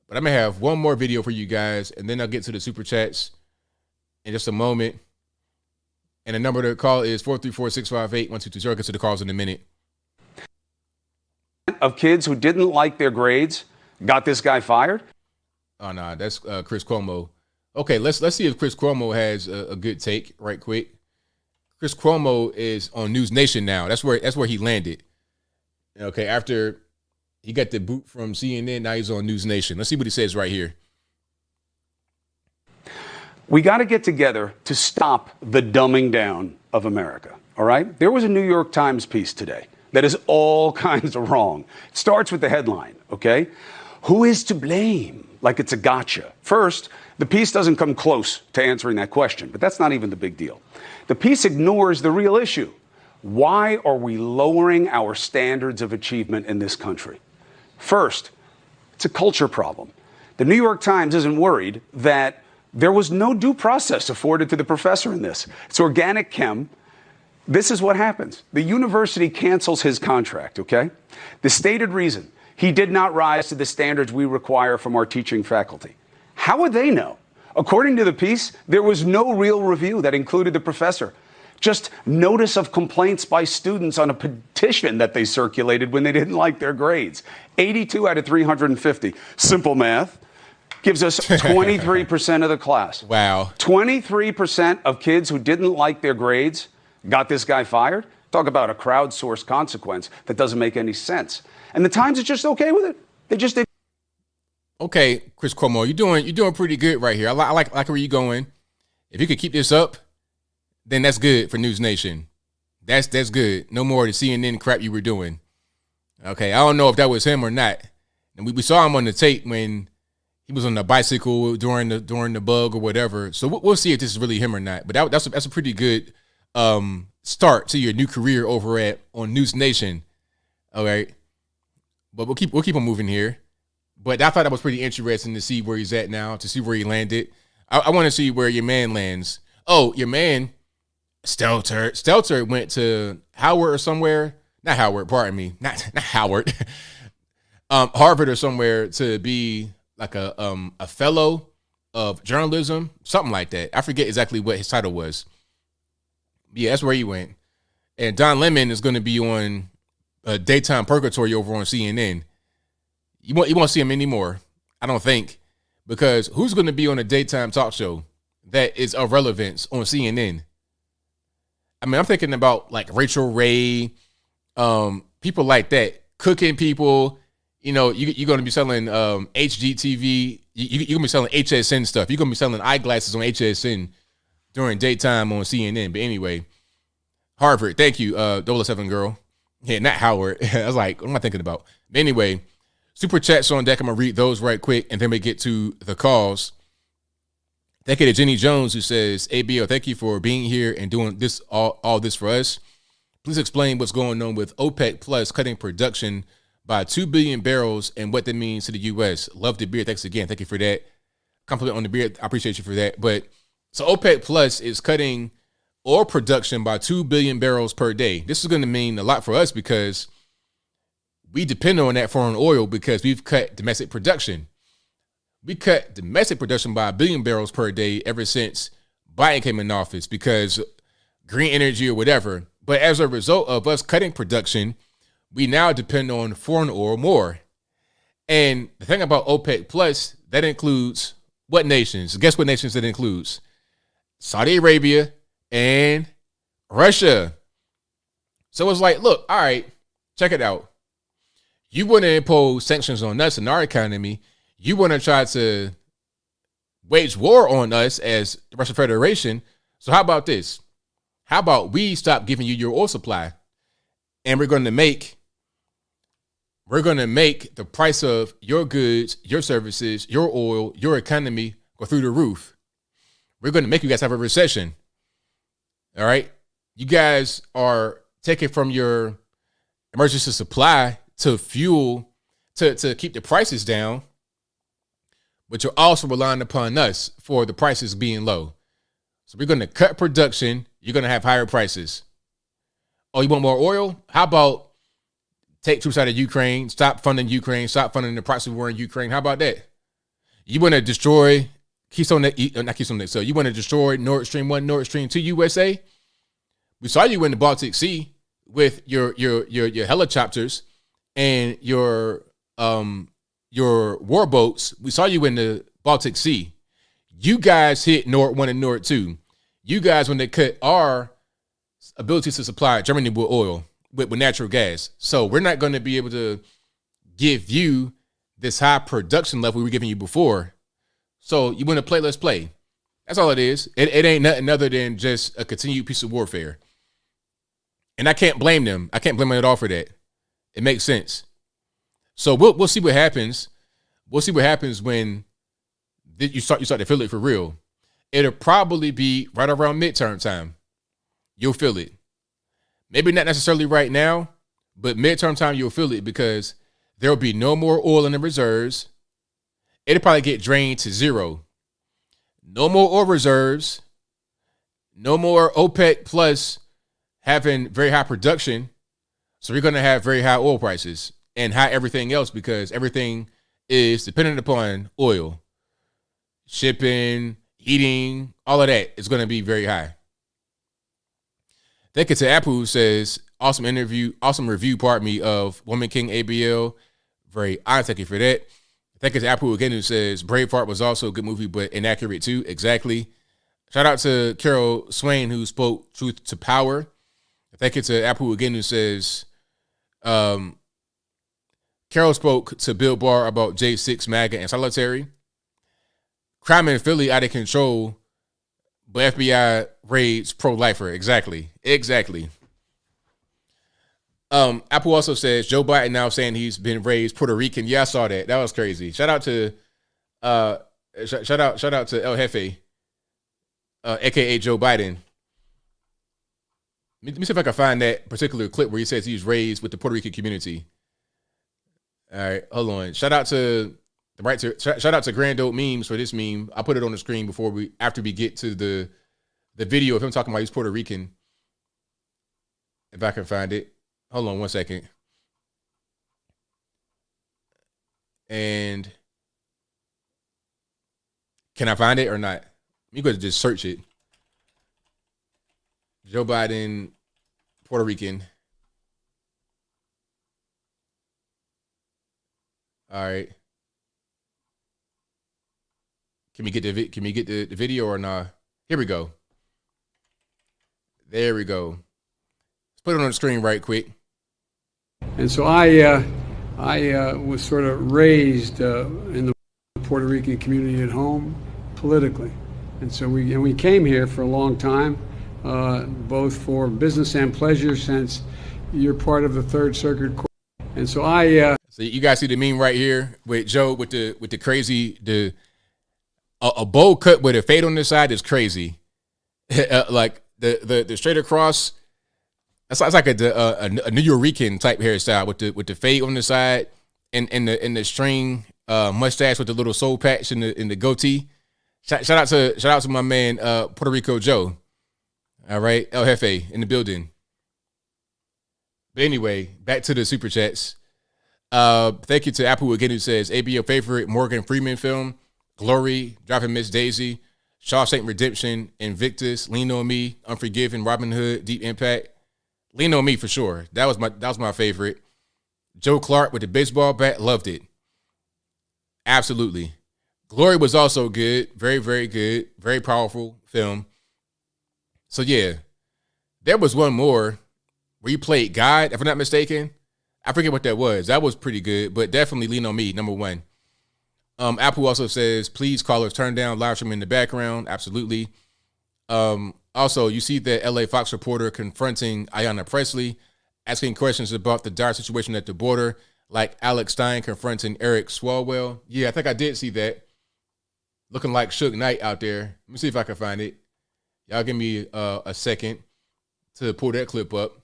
Speaker 1: But I'm going to have one more video for you guys, and then I'll get to the super chats in just a moment. And the number to call is 434-658-1220. Get to the calls in a minute.
Speaker 23: Of kids who didn't like their grades got this guy fired?
Speaker 1: Oh, no, that's Chris Cuomo. Okay, let's see if Chris Cuomo has a good take right quick. Chris Cuomo is on News Nation now. That's where he landed. Okay, after he got the boot from CNN, now he's on News Nation. Let's see what he says right here.
Speaker 23: We got to get together to stop the dumbing down of America, all right? There was a New York Times piece today that is all kinds of wrong. It starts with the headline, okay? Who is to blame? Like it's a gotcha. First, the piece doesn't come close to answering that question, but that's not even the big deal. The piece ignores the real issue. Why are we lowering our standards of achievement in this country? First, it's a culture problem. The New York Times isn't worried that there was no due process afforded to the professor in this. It's organic chem. This is what happens. The university cancels his contract, okay? The stated reason, he did not rise to the standards we require from our teaching faculty. How would they know? According to the piece, there was no real review that included the professor. Just notice of complaints by students on a petition that they circulated when they didn't like their grades. 82 out of 350. Simple math gives us 23% of the class.
Speaker 1: Wow.
Speaker 23: 23% of kids who didn't like their grades got this guy fired. Talk about a crowdsourced consequence that doesn't make any sense. And the Times is just okay with it. They just did.
Speaker 1: Okay, Chris Cuomo, you're doing pretty good right here. I like where you're going. If you could keep this up, then that's good for News Nation. That's good. No more of the CNN crap you were doing. Okay, I don't know if that was him or not. And we saw him on the tape when he was on the bicycle during the bug or whatever. So we'll see if this is really him or not. But that's a pretty good start to your new career over on News Nation. All right, but we'll keep on moving here. But I thought that was pretty interesting to see where he's at now, to see where he landed. I want to see where your man lands. Oh, your man, Stelter went to Howard or somewhere. Not Howard, pardon me. Not Howard. Harvard or somewhere to be like a fellow of journalism, something like that. I forget exactly what his title was. Yeah, that's where he went. And Don Lemon is going to be on Daytime Purgatory over on CNN. You won't see him anymore, I don't think, because who's going to be on a daytime talk show that is of relevance on CNN? I mean, I'm thinking about like Rachel Ray, people like that, cooking people. You know, you're going to be selling HGTV. You're going to be selling HSN stuff. You're going to be selling eyeglasses on HSN during daytime on CNN. But anyway, Harvard, thank you, 007 girl. Yeah, not Howard. I was like, what am I thinking about? But anyway, super chats on deck. I'm going to read those right quick, and then we get to the calls. Thank you to Jenny Jones, who says, ABL, thank you for being here and doing this all this for us. Please explain what's going on with OPEC Plus cutting production by 2 billion barrels and what that means to the U.S. Love the beer. Thanks again. Thank you for that. Compliment on the beer. I appreciate you for that. But so OPEC Plus is cutting oil production by 2 billion barrels per day. This is going to mean a lot for us because we depend on that foreign oil because we've cut domestic production. We cut domestic production by 1 billion barrels per day ever since Biden came in office because green energy or whatever. But as a result of us cutting production, we now depend on foreign oil more. And the thing about OPEC Plus, that includes what nations? Guess what nations that includes? Saudi Arabia and Russia. So it's like, look, all right, check it out. You want to impose sanctions on us and our economy. You want to try to wage war on us as the Russian Federation. So how about this? How about we stop giving you your oil supply and we're going to make the price of your goods, your services, your oil, your economy go through the roof. We're going to make you guys have a recession. All right. You guys are taking from your emergency supply to fuel, to keep the prices down, but you're also relying upon us for the prices being low. So we're going to cut production. You're going to have higher prices. Oh, you want more oil? How about take troops out of Ukraine, stop funding Ukraine, stop funding the proxy war in Ukraine? How about that? You want to destroy not Keystone, so you want to destroy Nord Stream 1, Nord Stream 2 USA? We saw you in the Baltic Sea with your helicopters and your war boats. We saw you in the Baltic Sea. You guys hit Nord 1 and Nord 2. You guys, when they cut our ability to supply Germany with oil, with natural gas. So we're not going to be able to give you this high production level we were giving you before. So you want to play, let's play. That's all it is. It ain't nothing other than just a continued piece of warfare. And I can't blame them. I can't blame them at all for that. It makes sense. So we'll see what happens. We'll see what happens when you start to feel it for real. It'll probably be right around midterm time. You'll feel it. Maybe not necessarily right now, but midterm time you'll feel it because there will be no more oil in the reserves. It'll probably get drained to zero. No more oil reserves. No more OPEC plus having very high production. So we're going to have very high oil prices and high everything else because everything is dependent upon oil. Shipping, heating, all of that is going to be very high. Thank you to Apple who says, awesome review, of Woman King ABL. Very honest, thank you for that. Thank you to Apple again who says, Braveheart was also a good movie, but inaccurate too. Exactly. Shout out to Carol Swain who spoke truth to power. Thank you to Apple again who says, Carol spoke to Bill Barr about J6, MAGA, and solitary. Crime in Philly out of control, but FBI raids pro-lifer. Exactly. Apple also says Joe Biden now saying he's been raised Puerto Rican. Yeah, I saw that. That was crazy. Shout out to El Jefe, aka Joe Biden. Let me see if I can find that particular clip where he says he's raised with the Puerto Rican community. All right, hold on. Shout out to Grand Old Memes for this meme. I'll put it on the screen after we get to the video of him talking about he's Puerto Rican. If I can find it. Hold on one second. And can I find it or not? You go to just search it. Joe Biden, Puerto Rican. All right. Can we get the video or not? Here we go. There we go. Let's put it on the screen right quick.
Speaker 21: And so I was sort of raised in the Puerto Rican community at home politically. And so we came here for a long time, both for business and pleasure, since you're part of the Third Circuit Court. And so so you guys see the meme right here with Joe with the crazy a bowl cut with a fade on the side is crazy. Like the straight across. It's like a New Yorican type hairstyle with the fade on the side and the string mustache with the little soul patch and the goatee. Shout out to my man Puerto Rico Joe. All right, El Jefe in the building. But anyway, back to the super chats. Thank you to Apple again who says ABL favorite Morgan Freeman film, Glory, Driving Miss Daisy, Shawshank Redemption, Invictus, Lean on Me, Unforgiven, Robin Hood, Deep Impact. Lean on Me for sure. That was my favorite. Joe Clark with the baseball bat, loved it. Absolutely. Glory was also good. Very, very good. Very powerful film. So yeah, there was one more where you played God, if I'm not mistaken. I forget what that was. That was pretty good, but definitely Lean on Me, number one. Apple also says, please callers turn down live stream in the background. Absolutely. Also, you see the LA Fox reporter confronting Ayanna Pressley, asking questions about the dire situation at the border, like Alex Stein confronting Eric Swalwell. Yeah, I think I did see that. Looking like Suge Knight out there. Let me see if I can find it. Y'all give me a second to pull that clip up.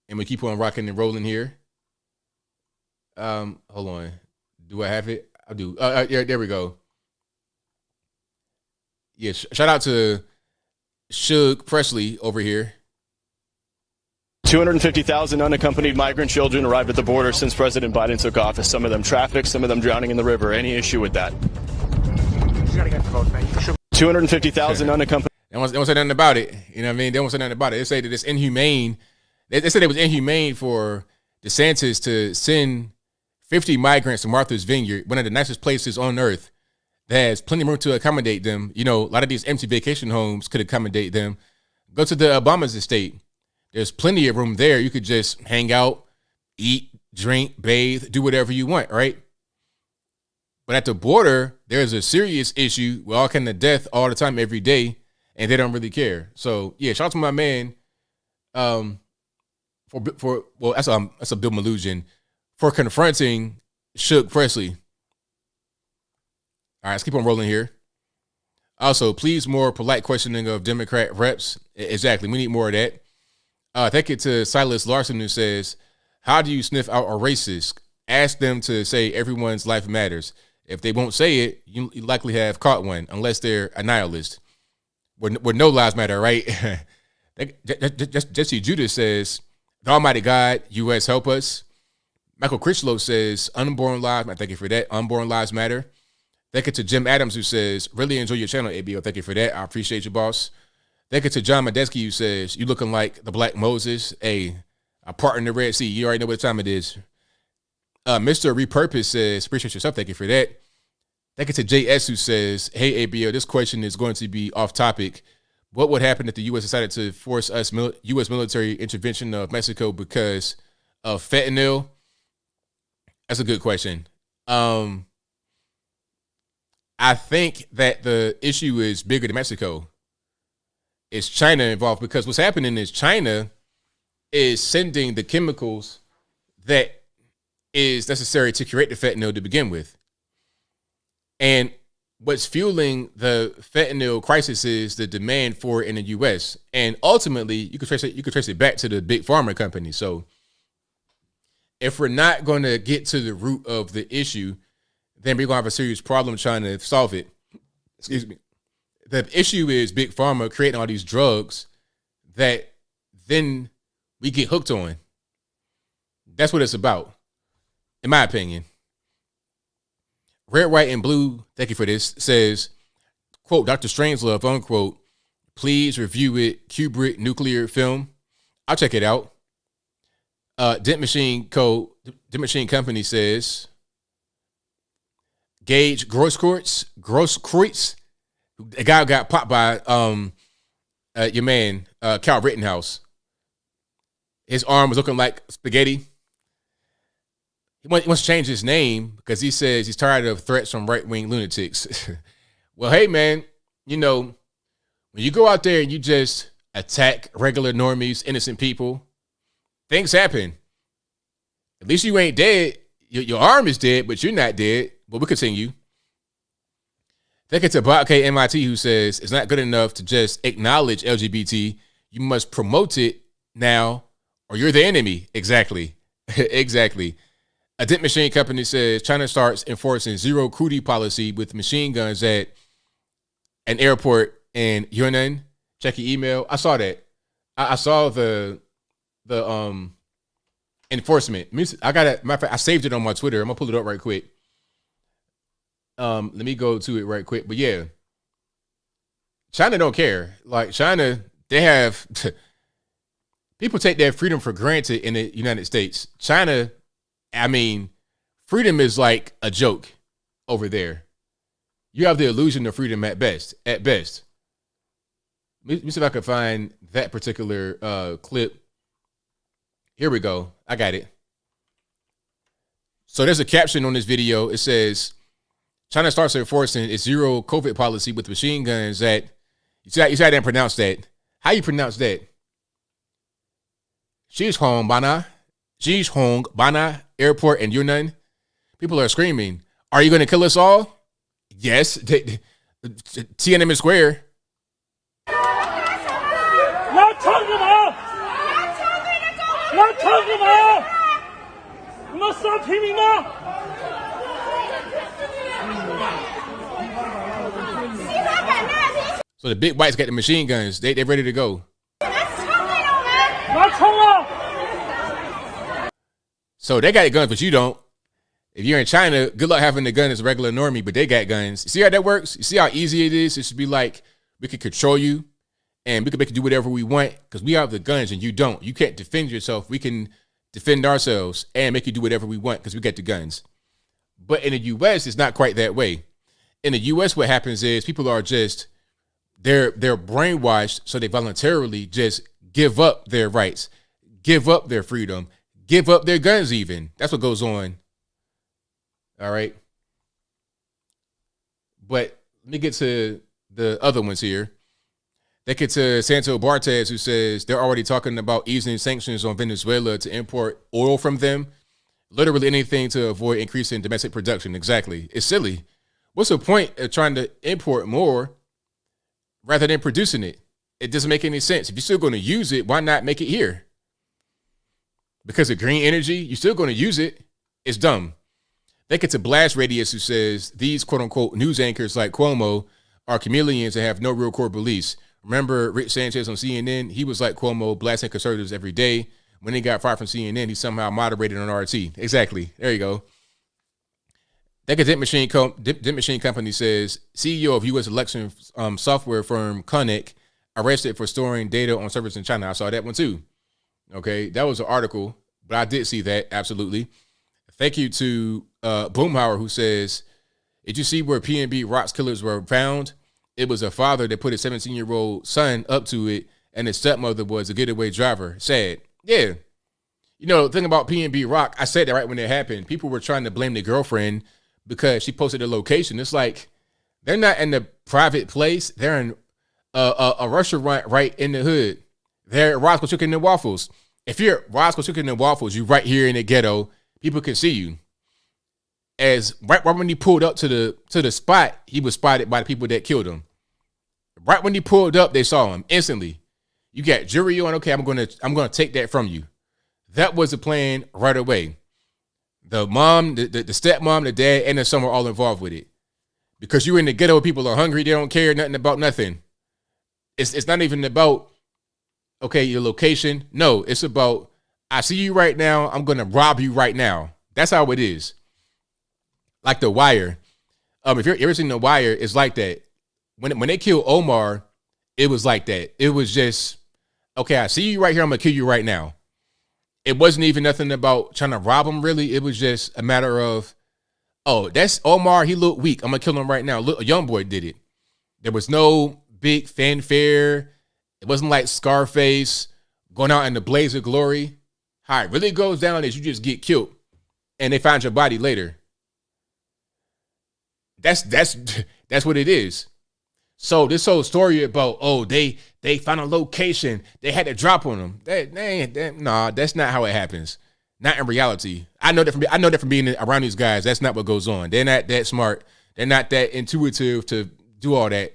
Speaker 21: And we keep on rocking and rolling here. Hold on. Do I have it? I do. Yeah, there we go. Yeah, shout out to Suge Presley over here.
Speaker 3: 250,000 unaccompanied migrant children arrived at the border since President Biden took office. Some of them trafficked, some of them drowning in the river. Any issue with that? 250,000 unaccompanied.
Speaker 1: They won't say nothing about it. You know what I mean? They won't say nothing about it. They say that it's inhumane. They said it was inhumane for DeSantis to send 50 migrants to Martha's Vineyard, one of the nicest places on earth that has plenty of room to accommodate them. You know, a lot of these empty vacation homes could accommodate them. Go to the Obama's estate. There's plenty of room there. You could just hang out, eat, drink, bathe, do whatever you want, right? But at the border, there's a serious issue with all kind of death all the time, every day, and they don't really care. So yeah, shout out to my man. That's a Bill Malugin for confronting Suge Presley. All right, let's keep on rolling here. Also, please more polite questioning of Democrat reps. Exactly, we need more of that. Thank you to Silas Larson, who says, how do you sniff out a racist? Ask them to say everyone's life matters. If they won't say it, you likely have caught one, unless they're a nihilist. Where no lives matter, right? Jesse Judas says, the Almighty God, U.S. help us. Michael Critchlow says, unborn lives matter. Thank you for that. Unborn lives matter. Thank you to Jim Adams, who says, really enjoy your channel, ABL. Thank you for that. I appreciate you, boss. Thank you to John Medeski, who says, you looking like the Black Moses, a part in the Red Sea. You already know what time it is. Mr. Repurpose says, appreciate yourself. Thank you for that. Thank you to JS, who says, hey, ABL, this question is going to be off topic. What would happen if the U.S. decided to force us U.S. military intervention of Mexico because of fentanyl? That's a good question. I think that the issue is bigger than Mexico. It's China involved, because what's happening is China is sending the chemicals that is necessary to create the fentanyl to begin with. And what's fueling the fentanyl crisis is the demand for it in the U.S. And ultimately, you could trace it back to the big pharma company. So if we're not going to get to the root of the issue, then we're going to have a serious problem trying to solve it. Excuse me. The issue is big pharma creating all these drugs that then we get hooked on. That's what it's about, in my opinion. Red, White, and Blue, thank you for this, says, quote, Dr. Strangelove, unquote, please review it, Kubrick nuclear film. I'll check it out. Dent Machine Company says, Gage Grosskreutz, a guy who got popped by your man, Cal Rittenhouse. His arm was looking like spaghetti. He wants to change his name because he says he's tired of threats from right-wing lunatics. Well, hey, man, you know, when you go out there and you just attack regular normies, innocent people, things happen. At least you ain't dead. Your arm is dead, but you're not dead. But we'll continue. Thank you to Bob K. MIT, who says it's not good enough to just acknowledge LGBT. You must promote it now or you're the enemy. Exactly. Exactly. A Dent Machine Company says China starts enforcing zero crudy policy with machine guns at an airport in Yunnan. Check your email. I saw that. I saw the enforcement. I got it. Matter of fact, I saved it on my Twitter. I'm gonna pull it up right quick. Let me go to it right quick. But yeah, China don't care. Like China, they have people take their freedom for granted in the United States. China, I mean, freedom is like a joke over there. You have the illusion of freedom at best. At best. Let me see if I can find that particular clip. Here we go. I got it. So there's a caption on this video. It says, China starts enforcing its zero COVID policy with machine guns at, you see I didn't pronounce that. How you pronounce that? Xizhongbana Airport in Yunnan. People are screaming, are you going to kill us all? Yes. Tiananmen Square. So the big whites got the machine guns. They ready to go. So they got guns, but you don't. If you're in China, good luck having the gun as a regular normie, but they got guns. You see how that works? You see how easy it is? It should be like, we can control you and we can make you do whatever we want because we have the guns and you don't. You can't defend yourself. We can defend ourselves and make you do whatever we want because we got the guns. But in the U.S., it's not quite that way. In the U.S., what happens is people are just, they're brainwashed, so they voluntarily just give up their rights, give up their freedom, give up their guns even. That's what goes on. All right. But let me get to the other ones here. They get to Santo Bartez, who says they're already talking about easing sanctions on Venezuela to import oil from them. Literally anything to avoid increasing domestic production. Exactly. It's silly. What's the point of trying to import more rather than producing it? It doesn't make any sense. If you're still going to use it, why not make it here? Because of green energy, you're still going to use it. It's dumb. They get to Blast Radius, who says these quote unquote news anchors like Cuomo are chameleons and have no real core beliefs. Remember Rick Sanchez on CNN? He was like Cuomo, blasting conservatives every day. When he got fired from CNN, he somehow moderated on RT. Exactly. There you go. That Dent Machine Company says CEO of U.S. election software firm Connect arrested for storing data on servers in China. I saw that one too. Okay, that was an article, but I did see that, absolutely. Thank you to Boomhauer, who says, did you see where PNB Rocks killers were found? It was a father that put his 17-year-old son up to it, and his stepmother was a getaway driver. Sad. Yeah. You know, the thing about PNB Rock, I said that right when it happened. People were trying to blame the girlfriend because she posted the location. It's like, they're not in a private place. They're in a restaurant right in the hood. They're at Roscoe Chicken and Waffles. If you're at Roscoe Chicken and Waffles, you're right here in the ghetto. People can see you. As right when he pulled up to the spot, he was spotted by the people that killed him. Right when he pulled up, they saw him instantly. You got jury on. Okay, I'm gonna take that from you. That was the plan right away. The mom, the stepmom, the dad, and the son were all involved with it. Because you're in the ghetto, people are hungry. They don't care nothing about nothing. It's not even about, okay, your location. No, it's about, I see you right now. I'm gonna rob you right now. That's how it is. Like The Wire. If you're ever seen The Wire, it's like that. When they killed Omar, it was like that. It was just, okay, I see you right here. I'm gonna kill you right now. It wasn't even nothing about trying to rob him, really. It was just a matter of, oh, that's Omar. He looked weak. I'm gonna kill him right now. Look, a young boy did it. There was no big fanfare. It wasn't like Scarface going out in the blaze of glory. How it really goes down is you just get killed, and they find your body later. That's what it is. So this whole story about, oh, they found a location, they had to drop on them. Nah, that's not how it happens. Not in reality. I know that from being around these guys. That's not what goes on. They're not that smart. They're not that intuitive to do all that.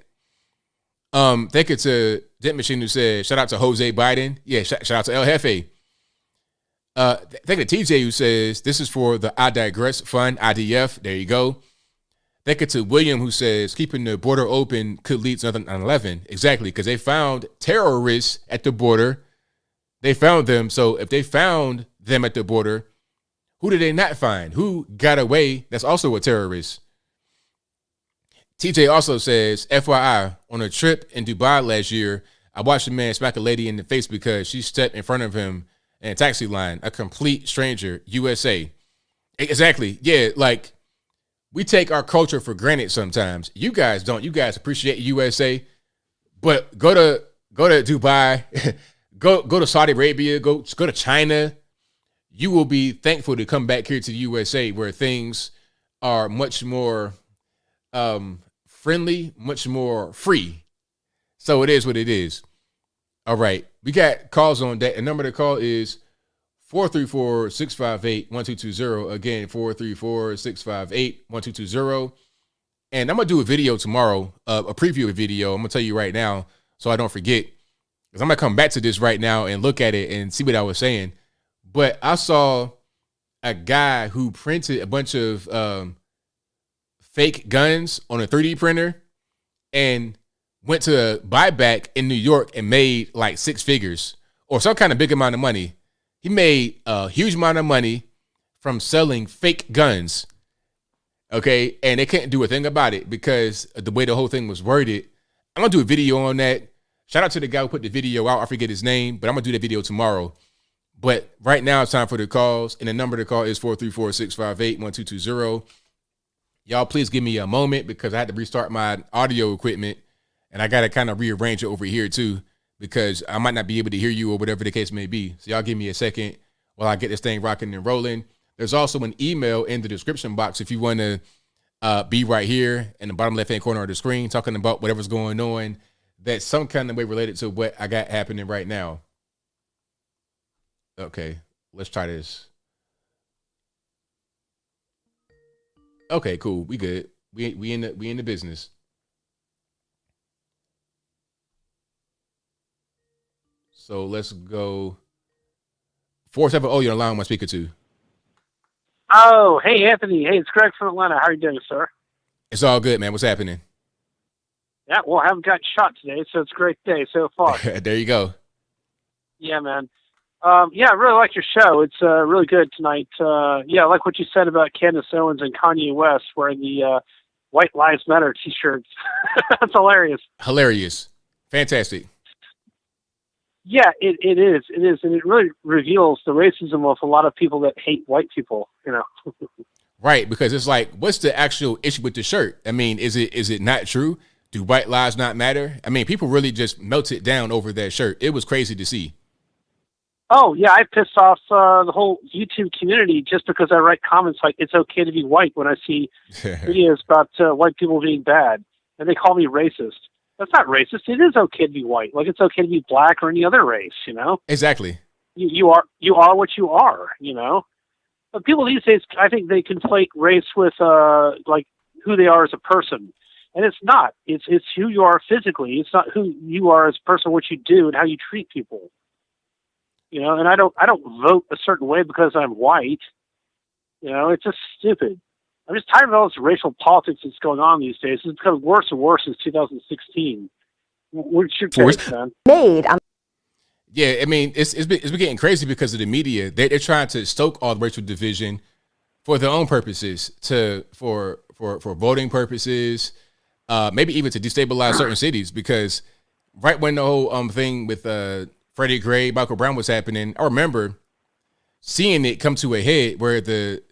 Speaker 1: Thank you to Dent Machine, who said, shout out to Jose Biden. Yeah, shout out to El Jefe. Thank you to TJ, who says, this is for the I Digress Fund, IDF. There you go. Thank you to William, who says, keeping the border open could lead to another 9/11. Exactly, because they found terrorists at the border. They found them. So if they found them at the border, who did they not find? Who got away that's also a terrorist? TJ also says, FYI, on a trip in Dubai last year, I watched a man smack a lady in the face because she stepped in front of him in a taxi line, a complete stranger, USA. Exactly. Yeah, like, we take our culture for granted sometimes. You guys don't. You guys appreciate USA, but go to Dubai, go to Saudi Arabia, go to China. You will be thankful to come back here to the USA, where things are much more friendly, much more free. So it is what it is. All right, we got calls on that. The number to call is 434-658-1220. Again, 434-658-1220. And I'm going to do a video tomorrow, a preview video. I'm going to tell you right now so I don't forget. Because I'm going to come back to this right now and look at it and see what I was saying. But I saw a guy who printed a bunch of fake guns on a 3D printer and went to a buyback in New York and made like six figures or some kind of big amount of money. He made a huge amount of money from selling fake guns. Okay. And they couldn't do a thing about it because of the way the whole thing was worded. I'm going to do a video on that. Shout out to the guy who put the video out. I forget his name, but I'm going to do that video tomorrow. But right now it's time for the calls. And the number to call is 434-658-1220. Y'all please give me a moment because I had to restart my audio equipment and I got to kind of rearrange it over here too, because I might not be able to hear you or whatever the case may be. So y'all give me a second while I get this thing rocking and rolling. There's also an email in the description box if you want to be right here in the bottom left-hand corner of the screen talking about whatever's going on that's some kind of way related to what I got happening right now. Okay, let's try this. Okay, cool. We good. We in the business. So let's go 470. You're on the line with my speaker too.
Speaker 5: Oh, hey, Anthony. Hey, it's Greg from Atlanta. How are you doing, sir?
Speaker 1: It's all good, man. What's happening?
Speaker 5: Yeah, well, I haven't gotten shot today, so it's a great day so far.
Speaker 1: There you go.
Speaker 5: Yeah, man. Yeah, I really like your show. It's really good tonight. Yeah, I like what you said about Candace Owens and Kanye West wearing the White Lives Matter T-shirts. That's hilarious.
Speaker 1: Hilarious. Fantastic.
Speaker 5: Yeah, it is. It is. And it really reveals the racism of a lot of people that hate white people, you know.
Speaker 1: Right, because it's like, what's the actual issue with the shirt? I mean, is it not true? Do white lives not matter? I mean, people really just melted down over that shirt. It was crazy to see.
Speaker 5: Oh, yeah, I pissed off the whole YouTube community just because I write comments like, it's okay to be white when I see videos about white people being bad. And they call me racist. That's not racist. It is okay to be white. Like, it's okay to be black or any other race, you know?
Speaker 1: Exactly.
Speaker 5: You are what you are, you know? But people these days, I think they conflate race with, like, who they are as a person. And it's not. It's who you are physically. It's not who you are as a person, what you do, and how you treat people. You know, and I don't vote a certain way because I'm white. You know, it's just stupid. I'm just tired of all this racial politics that's going on these days. It's become worse and worse since 2016. What's your take, man?
Speaker 1: Yeah, I mean, it's been getting crazy because of the media. They're trying to stoke all the racial division for their own purposes, for voting purposes, maybe even to destabilize certain cities. Because right when the whole thing with Freddie Gray, Michael Brown was happening, I remember seeing it come to a head where the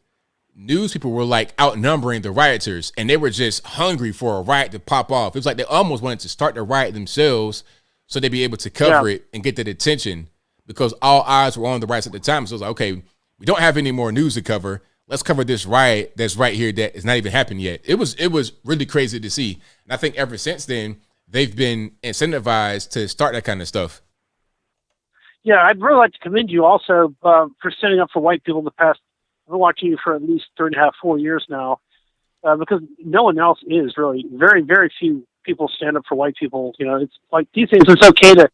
Speaker 1: news people were like outnumbering the rioters, and they were just hungry for a riot to pop off. It was like they almost wanted to start the riot themselves so they'd be able to cover it and get that attention, because all eyes were on the riots at the time. So it was like, okay, we don't have any more news to cover. Let's cover this riot that's right here that is not even happened yet. It was really crazy to see. And I think ever since then, they've been incentivized to start that kind of stuff.
Speaker 5: Yeah, I'd really like to commend you also for standing up for white people in the past. I've been watching you for at least 3.5, 4 years now, because no one else is really. Very, very few people stand up for white people. You know, it's like these days it's okay to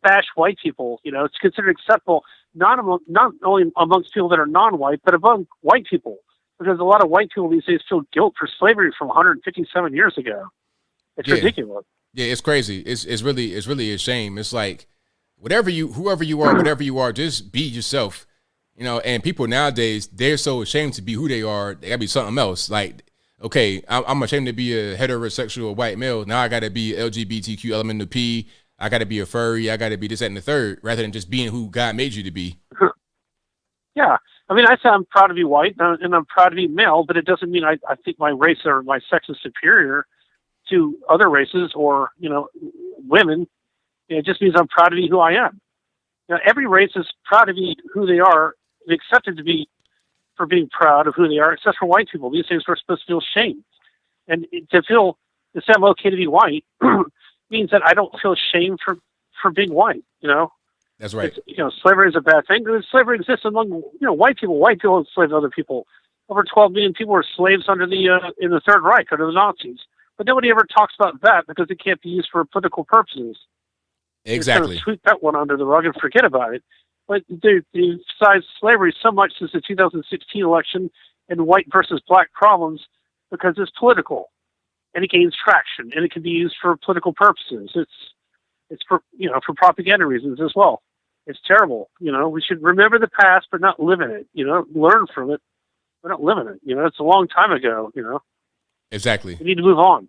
Speaker 5: bash white people. You know, it's considered acceptable not only amongst people that are non-white, but among white people, because a lot of white people these days feel guilt for slavery from 157 years ago. It's ridiculous.
Speaker 1: Yeah, it's crazy. It's really a shame. It's like, whoever you are, just be yourself, you know. And people nowadays, they're so ashamed to be who they are. They gotta be something else. Like, okay, I'm ashamed to be a heterosexual white male. Now I gotta be LGBTQ element of P. I gotta be a furry. I gotta be this, that, and the third, rather than just being who God made you to be.
Speaker 5: Yeah, I mean, I say I'm proud to be white and I'm proud to be male, but it doesn't mean I think my race or my sex is superior to other races or, you know, women. It just means I'm proud to be who I am. You know, every race is proud to be who they are, accepted to be for being proud of who they are, except for white people. These days we're supposed to feel shame. And to say I'm okay to be white means that I don't feel shame for being white, you know?
Speaker 1: That's right.
Speaker 5: You know, slavery is a bad thing. Slavery exists among, you know, white people. White people enslaved other people. Over 12 million people were slaves under in the Third Reich, under the Nazis. But nobody ever talks about that because it can't be used for political purposes.
Speaker 1: Exactly.
Speaker 5: Kind of sweep that one under the rug and forget about it. But they emphasize slavery so much since the 2016 election and white versus black problems because it's political and it gains traction and it can be used for political purposes. It's for, you know, for propaganda reasons as well. It's terrible. You know, we should remember the past but not live in it. You know, learn from it but not live in it. You know, it's a long time ago. You know.
Speaker 1: Exactly.
Speaker 5: We need to move on.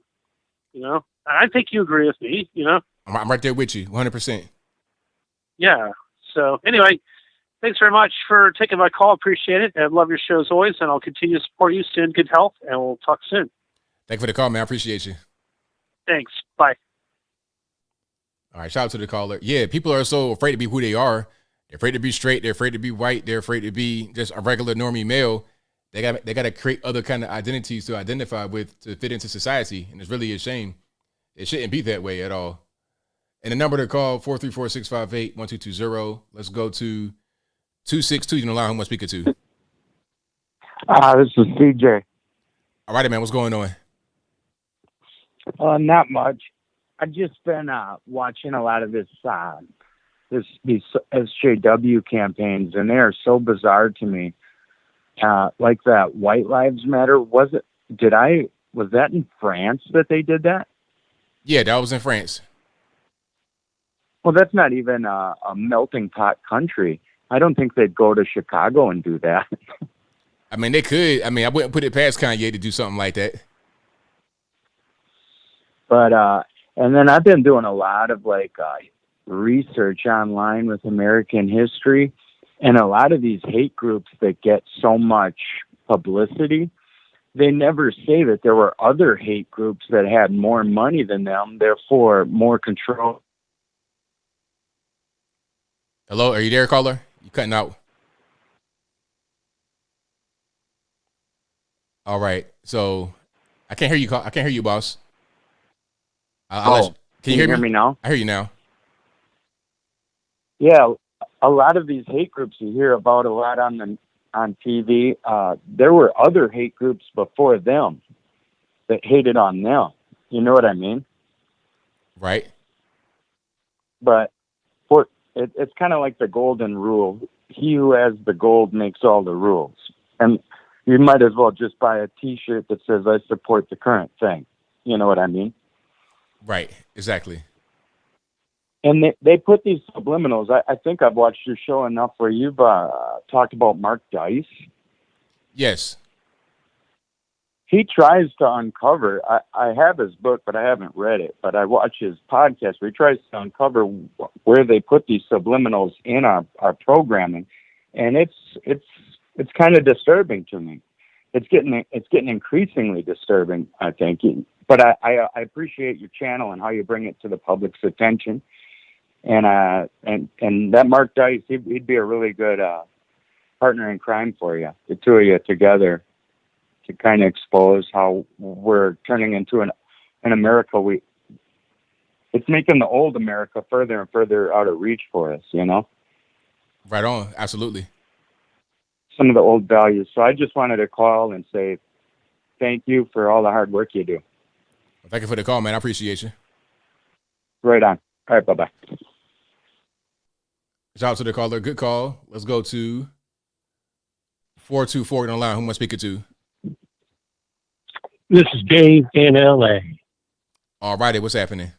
Speaker 5: You know, I think you agree with me. You know.
Speaker 1: I'm right there with you, 100%.
Speaker 5: Yeah. So anyway, thanks very much for taking my call. Appreciate it. I love your show as always, and I'll continue to support you. Stay in good health, and we'll talk soon.
Speaker 1: Thank you for the call, man. I appreciate you.
Speaker 5: Thanks. Bye.
Speaker 1: All right, shout out to the caller. Yeah, people are so afraid to be who they are. They're afraid to be straight. They're afraid to be white. They're afraid to be just a regular normie male. They got to create other kind of identities to identify with to fit into society, and it's really a shame. It shouldn't be that way at all. And the number to call, 434-658-1220. Let's go to 262. You can allow him to speak it to.
Speaker 7: This is CJ.
Speaker 1: All right, man. What's going on?
Speaker 7: Not much. I've just been watching a lot of this these SJW campaigns, and they are so bizarre to me. Like that White Lives Matter, was that in France that they did that?
Speaker 1: Yeah, that was in France.
Speaker 7: Well, that's not even a melting pot country. I don't think they'd go to Chicago and do that.
Speaker 1: I mean, they could. I mean, I wouldn't put it past Kanye to do something like that.
Speaker 7: But and then I've been doing a lot of research online with American history, and a lot of these hate groups that get so much publicity, they never say that there were other hate groups that had more money than them, therefore more control.
Speaker 1: Hello, are you there, caller? You cutting out? All right, so I can't hear you. I can't hear you, boss. Can you hear me
Speaker 7: now?
Speaker 1: I hear you now.
Speaker 7: Yeah, a lot of these hate groups you hear about a lot on TV. There were other hate groups before them that hated on them. You know what I mean?
Speaker 1: Right.
Speaker 7: But it's kind of like the golden rule. He who has the gold makes all the rules. And you might as well just buy a T-shirt that says, I support the current thing. You know what I mean?
Speaker 1: Right. Exactly.
Speaker 7: And they put these subliminals. I think I've watched your show enough where you've talked about Mark Dice.
Speaker 1: Yes.
Speaker 7: He tries to uncover, I have his book, but I haven't read it, but I watch his podcast where he tries to uncover where they put these subliminals in our programming. And it's kind of disturbing to me. It's getting increasingly disturbing, I think. But I appreciate your channel and how you bring it to the public's attention. And that Mark Dice, he'd be a really good partner in crime for you, the two of you together, to kind of expose how we're turning into an America. It's making the old America further and further out of reach for us, you know?
Speaker 1: Right on. Absolutely.
Speaker 7: Some of the old values. So I just wanted to call and say thank you for all the hard work you do.
Speaker 1: Thank you for the call, man. I appreciate you.
Speaker 7: Right on. All right. Bye-bye.
Speaker 1: Shout out to the caller. Good call. Let's go to 424 on the line. Who am I speaking to?
Speaker 8: This is Dave in LA.
Speaker 1: All righty. What's happening?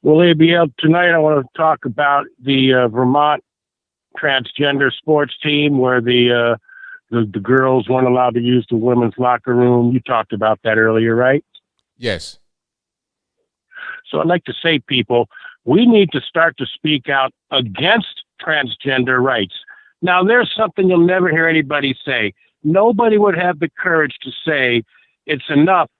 Speaker 8: Well, ABL, tonight I want to talk about the Vermont transgender sports team where the girls weren't allowed to use the women's locker room. You talked about that earlier, right?
Speaker 1: Yes.
Speaker 8: So I'd like to say, people, we need to start to speak out against transgender rights. Now, there's something you'll never hear anybody say. Nobody would have the courage to say it's enough.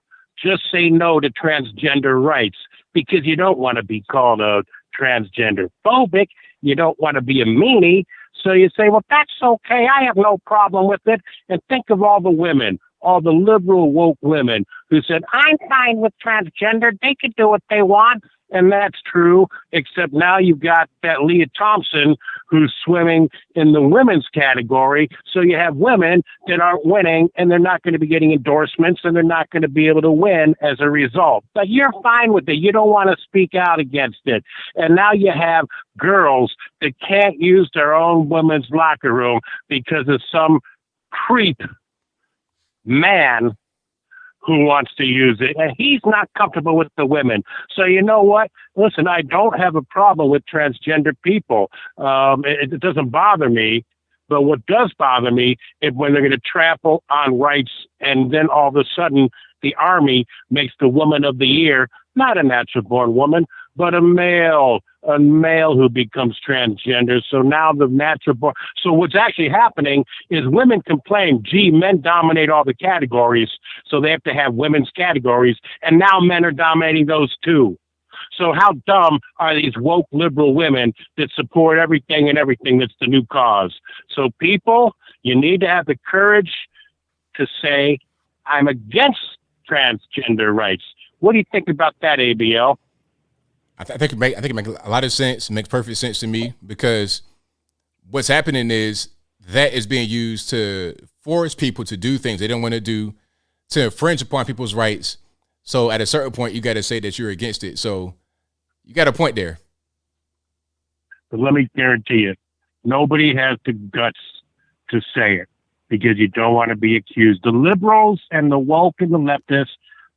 Speaker 8: Just say no to transgender rights because you don't want to be called a transgender phobic. You don't want to be a meanie. So you say, well, that's okay. I have no problem with it. And think of all the women, all the liberal woke women who said, I'm fine with transgender. They can do what they want. And that's true, except now you've got that Leah Thompson who's swimming in the women's category. So you have women that aren't winning and they're not going to be getting endorsements and they're not going to be able to win as a result. But you're fine with it. You don't want to speak out against it. And now you have girls that can't use their own women's locker room because of some creep man who wants to use it, and he's not comfortable with the women. So you know what? Listen, I don't have a problem with transgender people. It doesn't bother me, but what does bother me is when they're going to trample on rights, and then all of a sudden the Army makes the woman of the year not a natural-born woman, but a male who becomes transgender. So now the natural born. So what's actually happening is women complain, gee, men dominate all the categories. So they have to have women's categories. And now men are dominating those too. So how dumb are these woke liberal women that support everything that's the new cause? So people, you need to have the courage to say, I'm against transgender rights. What do you think about that, ABL?
Speaker 1: I think it makes a lot of sense. It makes perfect sense to me because what's happening is that is being used to force people to do things they don't want to do, to infringe upon people's rights. So at a certain point, you got to say that you're against it. So you got a point there.
Speaker 8: But let me guarantee you, nobody has the guts to say it because you don't want to be accused. The liberals and the woke and the leftists,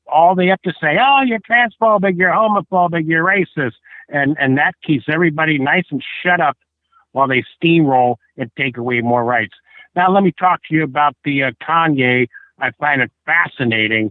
Speaker 8: all they have to say, oh, you're transphobic, you're homophobic, you're racist. And that keeps everybody nice and shut up while they steamroll and take away more rights. Now, let me talk to you about the Kanye. I find it fascinating.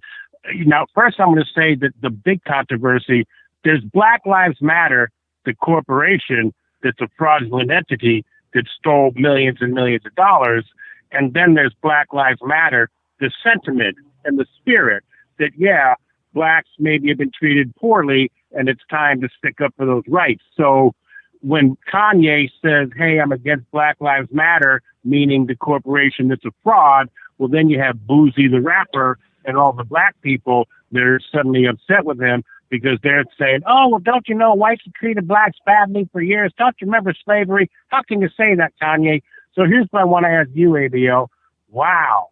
Speaker 8: Now, first, I'm going to say that the big controversy, there's Black Lives Matter, the corporation that's a fraudulent entity that stole millions and millions of dollars. And then there's Black Lives Matter, the sentiment and the spirit that, yeah, blacks maybe have been treated poorly and it's time to stick up for those rights. So when Kanye says, hey, I'm against Black Lives Matter, meaning the corporation that's a fraud, well, then you have Boozy the rapper and all the black people that are suddenly upset with him because they're saying, oh, well, don't you know whites have treated blacks badly for years? Don't you remember slavery? How can you say that, Kanye? So here's what I want to ask you, ABL. Wow,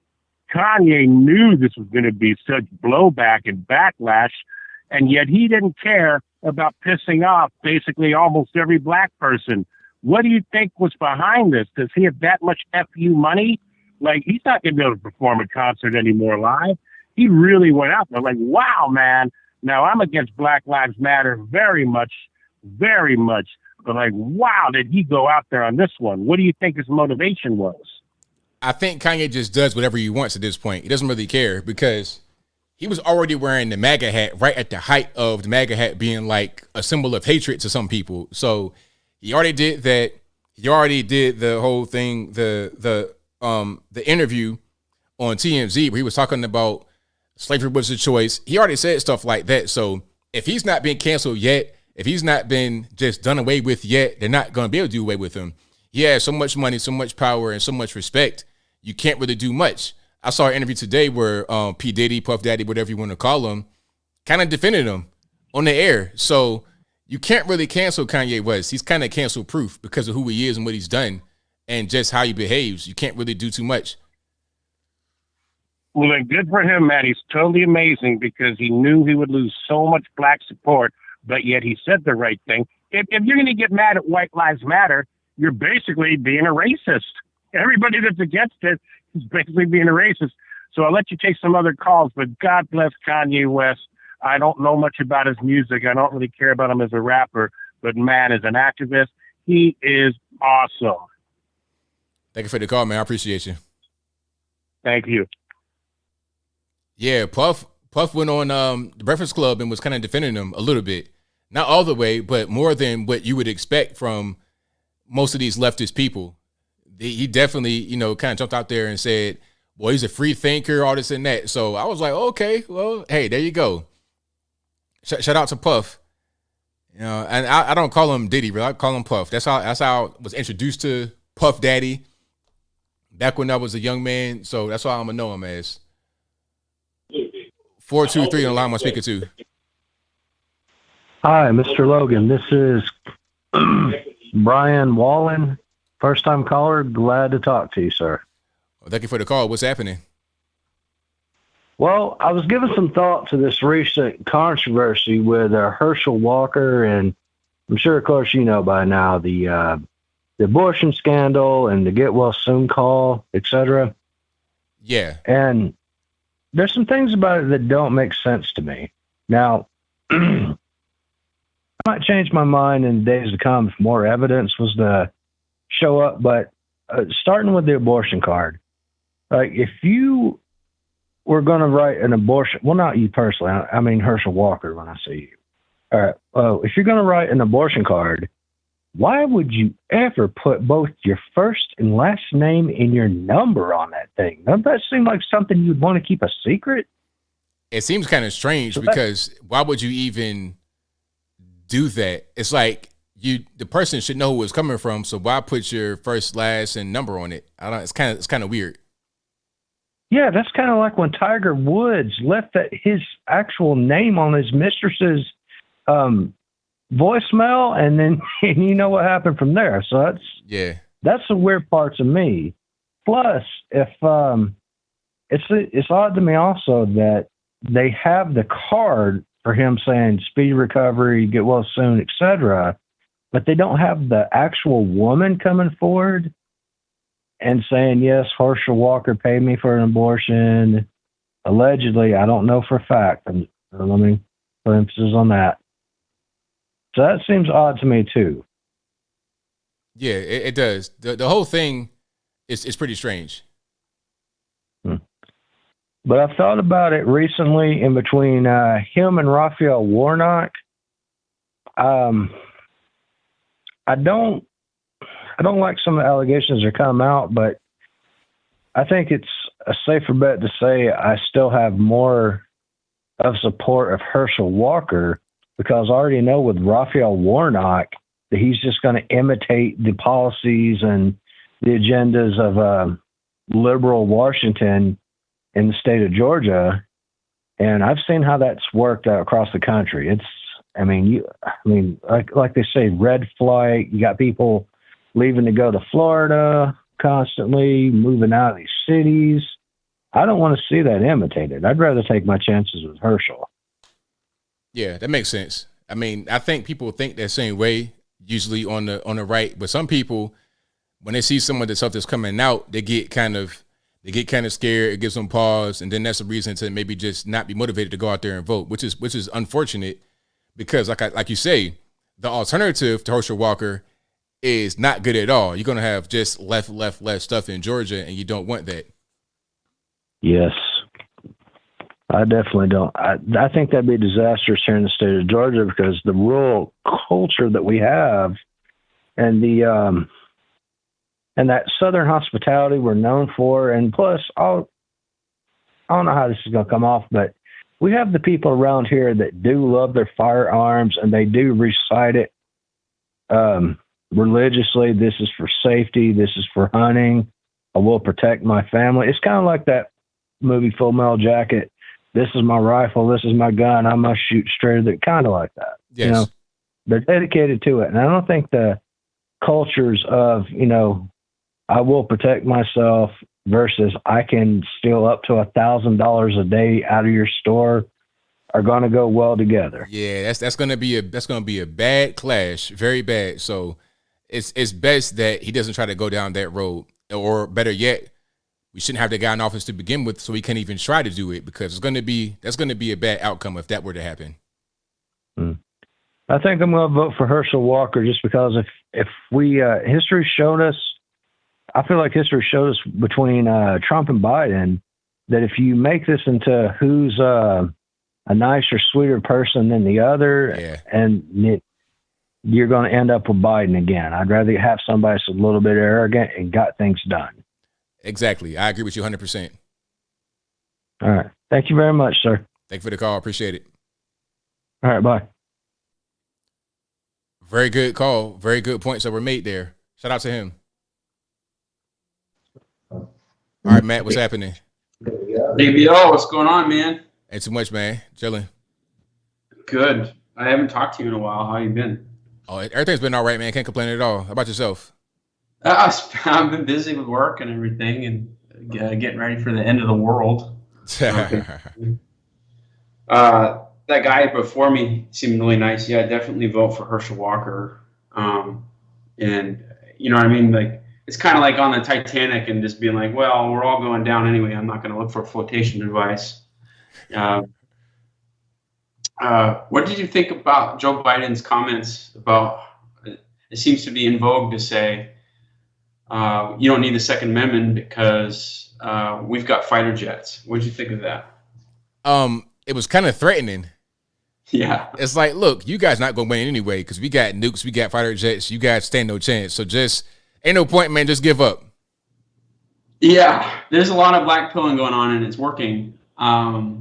Speaker 8: Kanye knew this was going to be such blowback and backlash, and yet he didn't care about pissing off basically almost every black person. What do you think was behind this? Does he have that much FU money? Like, he's not going to be able to perform a concert anymore live. He really went out there like, wow, man. Now, I'm against Black Lives Matter very much. But like, wow, did he go out there on this one? What do you think his motivation was?
Speaker 1: I think Kanye just does whatever he wants at this point. He doesn't really care because he was already wearing the MAGA hat right at the height of the MAGA hat being like a symbol of hatred to some people. So he already did that. He already did the whole thing, the interview on TMZ where he was talking about slavery was a choice. He already said stuff like that. So if he's not been canceled yet, if he's not been just done away with yet, they're not going to be able to do away with him. He has so much money, so much power, and so much respect. You can't really do much. I saw an interview today where P. Diddy, Puff Daddy, whatever you want to call him, kind of defended him on the air. So you can't really cancel Kanye West. He's kind of cancel proof because of who he is and what he's done and just how he behaves. You can't really do too much.
Speaker 8: Well, then good for him, man. He's totally amazing because he knew he would lose so much black support, but yet he said the right thing. If you're going to get mad at White Lives Matter, you're basically being a racist. Everybody that's against it is basically being a racist. So I'll let you take some other calls, but God bless Kanye West. I don't know much about his music. I don't really care about him as a rapper, but man, as an activist, he is awesome.
Speaker 1: Thank you for the call, man. I appreciate you.
Speaker 8: Thank you.
Speaker 1: Yeah, Puff went on the Breakfast Club and was kind of defending him a little bit. Not all the way, but more than what you would expect from most of these leftist people. He definitely, kind of jumped out there and said, boy, he's a free thinker, all this and that. So I was like, okay, well, hey, there you go. Shout out to Puff. And I don't call him Diddy, but I call him Puff. That's how I was introduced to Puff Daddy back when I was a young man. So that's why I'm going to know him as. 423 on the line I'm speaking to.
Speaker 6: Hi, Mr. Logan. This is Brian Wallen. First time caller. Glad to talk to you, sir.
Speaker 1: Well, thank you for the call. What's happening?
Speaker 6: Well, I was giving some thought to this recent controversy with Herschel Walker, and I'm sure, of course, you know by now the abortion scandal and the get well soon call, etc.
Speaker 1: Yeah.
Speaker 6: And there's some things about it that don't make sense to me. Now, I might change my mind in days to come if more evidence was to show up, but starting with the abortion card, like if you were going to write an abortion, well, not you personally, I mean Herschel Walker when I say you. All right, well, if you're going to write an abortion card, why would you ever put both your first and last name and your number on that thing? Doesn't that seem like something you'd want to keep a secret?
Speaker 1: It seems kind of strange because why would you even do that? It's like the person should know who it's coming from, so why put your first, last, and number on it? It's kind of weird.
Speaker 6: Yeah, that's kind of like when Tiger Woods left his actual name on his mistress's voicemail, and then you know what happened from there. So that's the weird part to me. Plus, if it's odd to me also that they have the card for him saying speedy recovery, get well soon, etc. but they don't have the actual woman coming forward and saying, yes, Herschel Walker paid me for an abortion. Allegedly, I don't know for a fact. And let me put emphasis on that. So that seems odd to me too.
Speaker 1: Yeah, it does. The whole thing is pretty strange.
Speaker 6: But I've thought about it recently in between him and Rafael Warnock. I don't like some of the allegations that come out, but I think it's a safer bet to say I still have more of support of Herschel Walker, because I already know with Rafael Warnock that he's just going to imitate the policies and the agendas of liberal Washington in the state of Georgia. And I've seen how that's worked out across the country. Like they say, red flight. You got people leaving to go to Florida constantly, moving out of these cities. I don't want to see that imitated. I'd rather take my chances with Herschel.
Speaker 1: Yeah, that makes sense. I mean, I think people think that same way, usually on the right, but some people, when they see some of the stuff that's coming out, they get kind of scared. It gives them pause, and then that's a reason to maybe just not be motivated to go out there and vote, which is unfortunate, because like you say, the alternative to Herschel Walker is not good at all. You're gonna have just left stuff in Georgia, and you don't want that.
Speaker 6: Yes, I definitely don't. I think that'd be disastrous here in the state of Georgia, because the rural culture that we have and the and that Southern hospitality we're known for, and plus, I don't know how this is going to come off, but we have the people around here that do love their firearms, and they do recite it religiously. This is for safety. This is for hunting. I will protect my family. It's kind of like that movie Full Metal Jacket. This is my rifle. This is my gun. I must shoot straight. They're kind of like that.
Speaker 1: Yes.
Speaker 6: You know, they're dedicated to it. And I don't think the cultures of, I will protect myself versus I can steal up to $1,000 a day out of your store are going to go well together.
Speaker 1: Yeah, that's going to be a bad clash, very bad. So it's best that he doesn't try to go down that road, or better yet, we shouldn't have the guy in office to begin with, so he can't even try to do it, because that's going to be a bad outcome if that were to happen.
Speaker 6: I think I'm going to vote for Herschel Walker, just because if we history showed us, I feel like history showed us between Trump and Biden that if you make this into who's a nicer, sweeter person than the other, you're going to end up with Biden again. I'd rather have somebody that's a little bit arrogant and got things done.
Speaker 1: Exactly. I agree with you 100%.
Speaker 6: All right. Thank you very much, sir.
Speaker 1: Thank you for the call. Appreciate it.
Speaker 6: All right. Bye.
Speaker 1: Very good call. Very good points that were made there. Shout out to him. All right, Matt, what's happening?
Speaker 9: ABL, what's going on, man?
Speaker 1: Ain't too much, man. Chilling.
Speaker 9: Good. I haven't talked to you in a while. How you been?
Speaker 1: Oh, everything's been all right, man. Can't complain at all. How about yourself?
Speaker 9: I've been busy with work and everything, and getting ready for the end of the world. That guy before me seemed really nice. Yeah, I'd definitely vote for Herschel Walker. And you know what I mean? Like, it's kind of like on the Titanic and just being like, well, we're all going down anyway. I'm not going to look for a flotation device. What did you think about Joe Biden's comments about, it seems to be in vogue to say, you don't need the Second Amendment because we've got fighter jets. What did you think of that?
Speaker 1: It was kind of threatening.
Speaker 9: Yeah.
Speaker 1: It's like, look, you guys not going to win anyway, because we got nukes, we got fighter jets. You guys stand no chance. So just ain't no point, man. Just give up.
Speaker 9: Yeah. There's a lot of black pilling going on, and it's working. But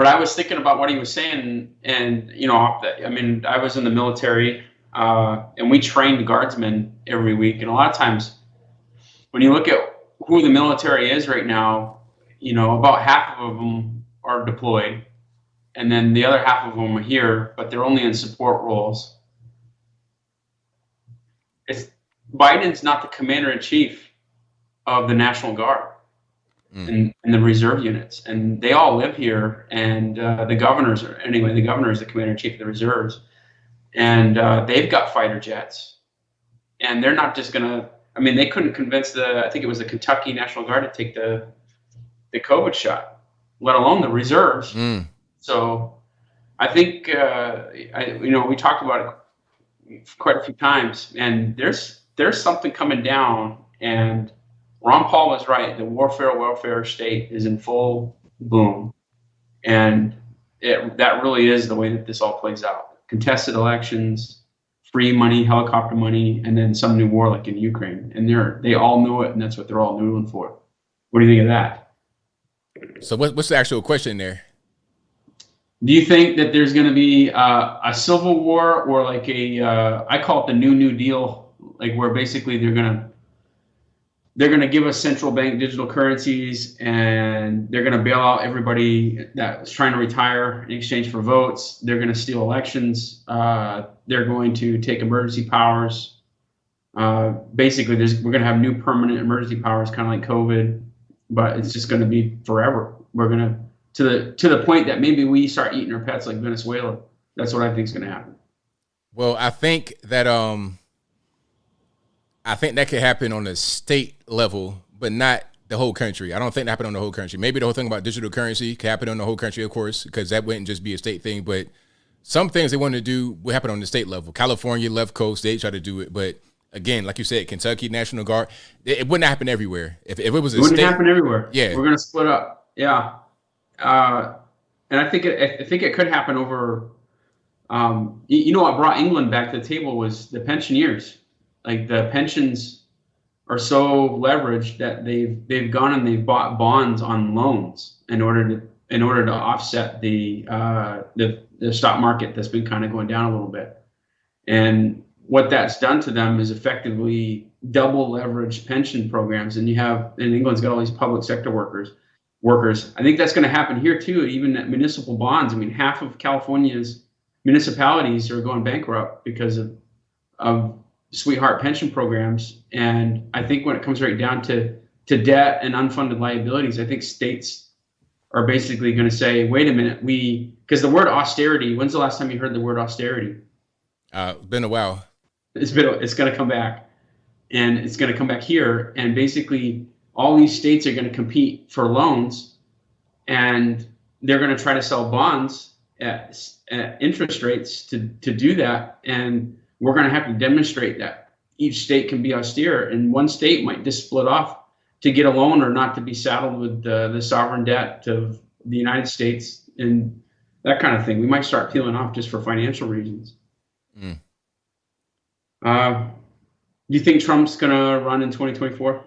Speaker 9: I was thinking about what he was saying, and, I mean, I was in the military, and we trained guardsmen every week. And a lot of times when you look at who the military is right now, about half of them are deployed, and then the other half of them are here, but they're only in support roles. Biden's not the commander-in-chief of the National Guard and the reserve units, and they all live here, and the governor is the commander-in-chief of the reserves. and they've got fighter jets, and they're not just gonna. I mean, they couldn't convince I think it was the Kentucky National Guard to take the COVID shot, let alone the reserves. So I think we talked about it quite a few times, and there's something coming down. And Ron Paul was right. The welfare state is in full boom, and that really is the way that this all plays out. Contested elections, free money, helicopter money, and then some new war like in Ukraine. And they all know it, and that's what they're all noodling for. What do you think of that?
Speaker 1: So what's the actual question there?
Speaker 9: Do you think that there's going to be a civil war, or like I call it the New Deal, like where basically they're going to give us central bank digital currencies, and they're going to bail out everybody that's trying to retire in exchange for votes. They're going to steal elections. They're going to take emergency powers. Basically, we're going to have new permanent emergency powers, kind of like COVID, but it's just going to be forever. We're going to the point that maybe we start eating our pets like Venezuela. That's what I think is going to happen.
Speaker 1: Well, I think that could happen on a state level, but not the whole country. I don't think that happened on the whole country. Maybe the whole thing about digital currency could happen on the whole country, of course, because that wouldn't just be a state thing. But some things they wanted to do would happen on the state level. California, left coast, they try to do it. But again, like you said, Kentucky, National Guard, it wouldn't happen everywhere. If it was a
Speaker 9: wouldn't
Speaker 1: state,
Speaker 9: happen everywhere.
Speaker 1: Yeah.
Speaker 9: We're going to split up. Yeah. And I think it could happen over, what brought England back to the table was the pensioners. Like the pensions are so leveraged that they've gone and they've bought bonds on loans in order to offset the stock market that's been kind of going down a little bit. And what that's done to them is effectively double leveraged pension programs. And England's got all these public sector workers. I think that's going to happen here too, even at municipal bonds. I mean, half of California's municipalities are going bankrupt because of sweetheart pension programs. And I think when it comes right down to debt and unfunded liabilities, I think states are basically going to say, wait a minute, because the word austerity, when's the last time you heard the word austerity?
Speaker 1: Been a while.
Speaker 9: It's going to come back, and it's going to come back here. And basically all these states are going to compete for loans, and they're going to try to sell bonds at interest rates to do that. And we're going to have to demonstrate that each state can be austere, and one state might just split off to get a loan or not to be saddled with the sovereign debt of the United States and that kind of thing. We might start peeling off just for financial reasons. Do you think Trump's going to run in 2024?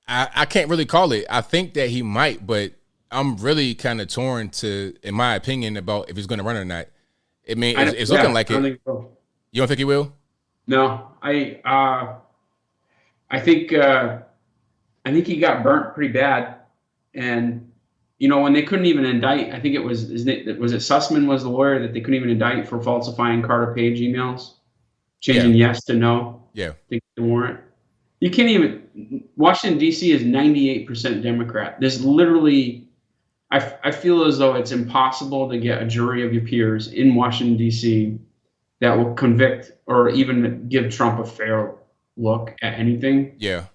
Speaker 1: I can't really call it. I think that he might, but I'm really kind of torn in my opinion, about if he's going to run or not. I mean, it's looking like it. You don't think he will?
Speaker 9: No, I think he got burnt pretty bad, and when they couldn't even indict, I think it was Sussman was the lawyer that they couldn't even indict for falsifying Carter Page emails, changing yes to no.
Speaker 1: Yeah,
Speaker 9: to get the warrant. You can't even. Washington D.C. is 98% Democrat. There's literally, I feel as though it's impossible to get a jury of your peers in Washington D.C. that will convict or even give Trump a fair look at anything.
Speaker 1: Yeah.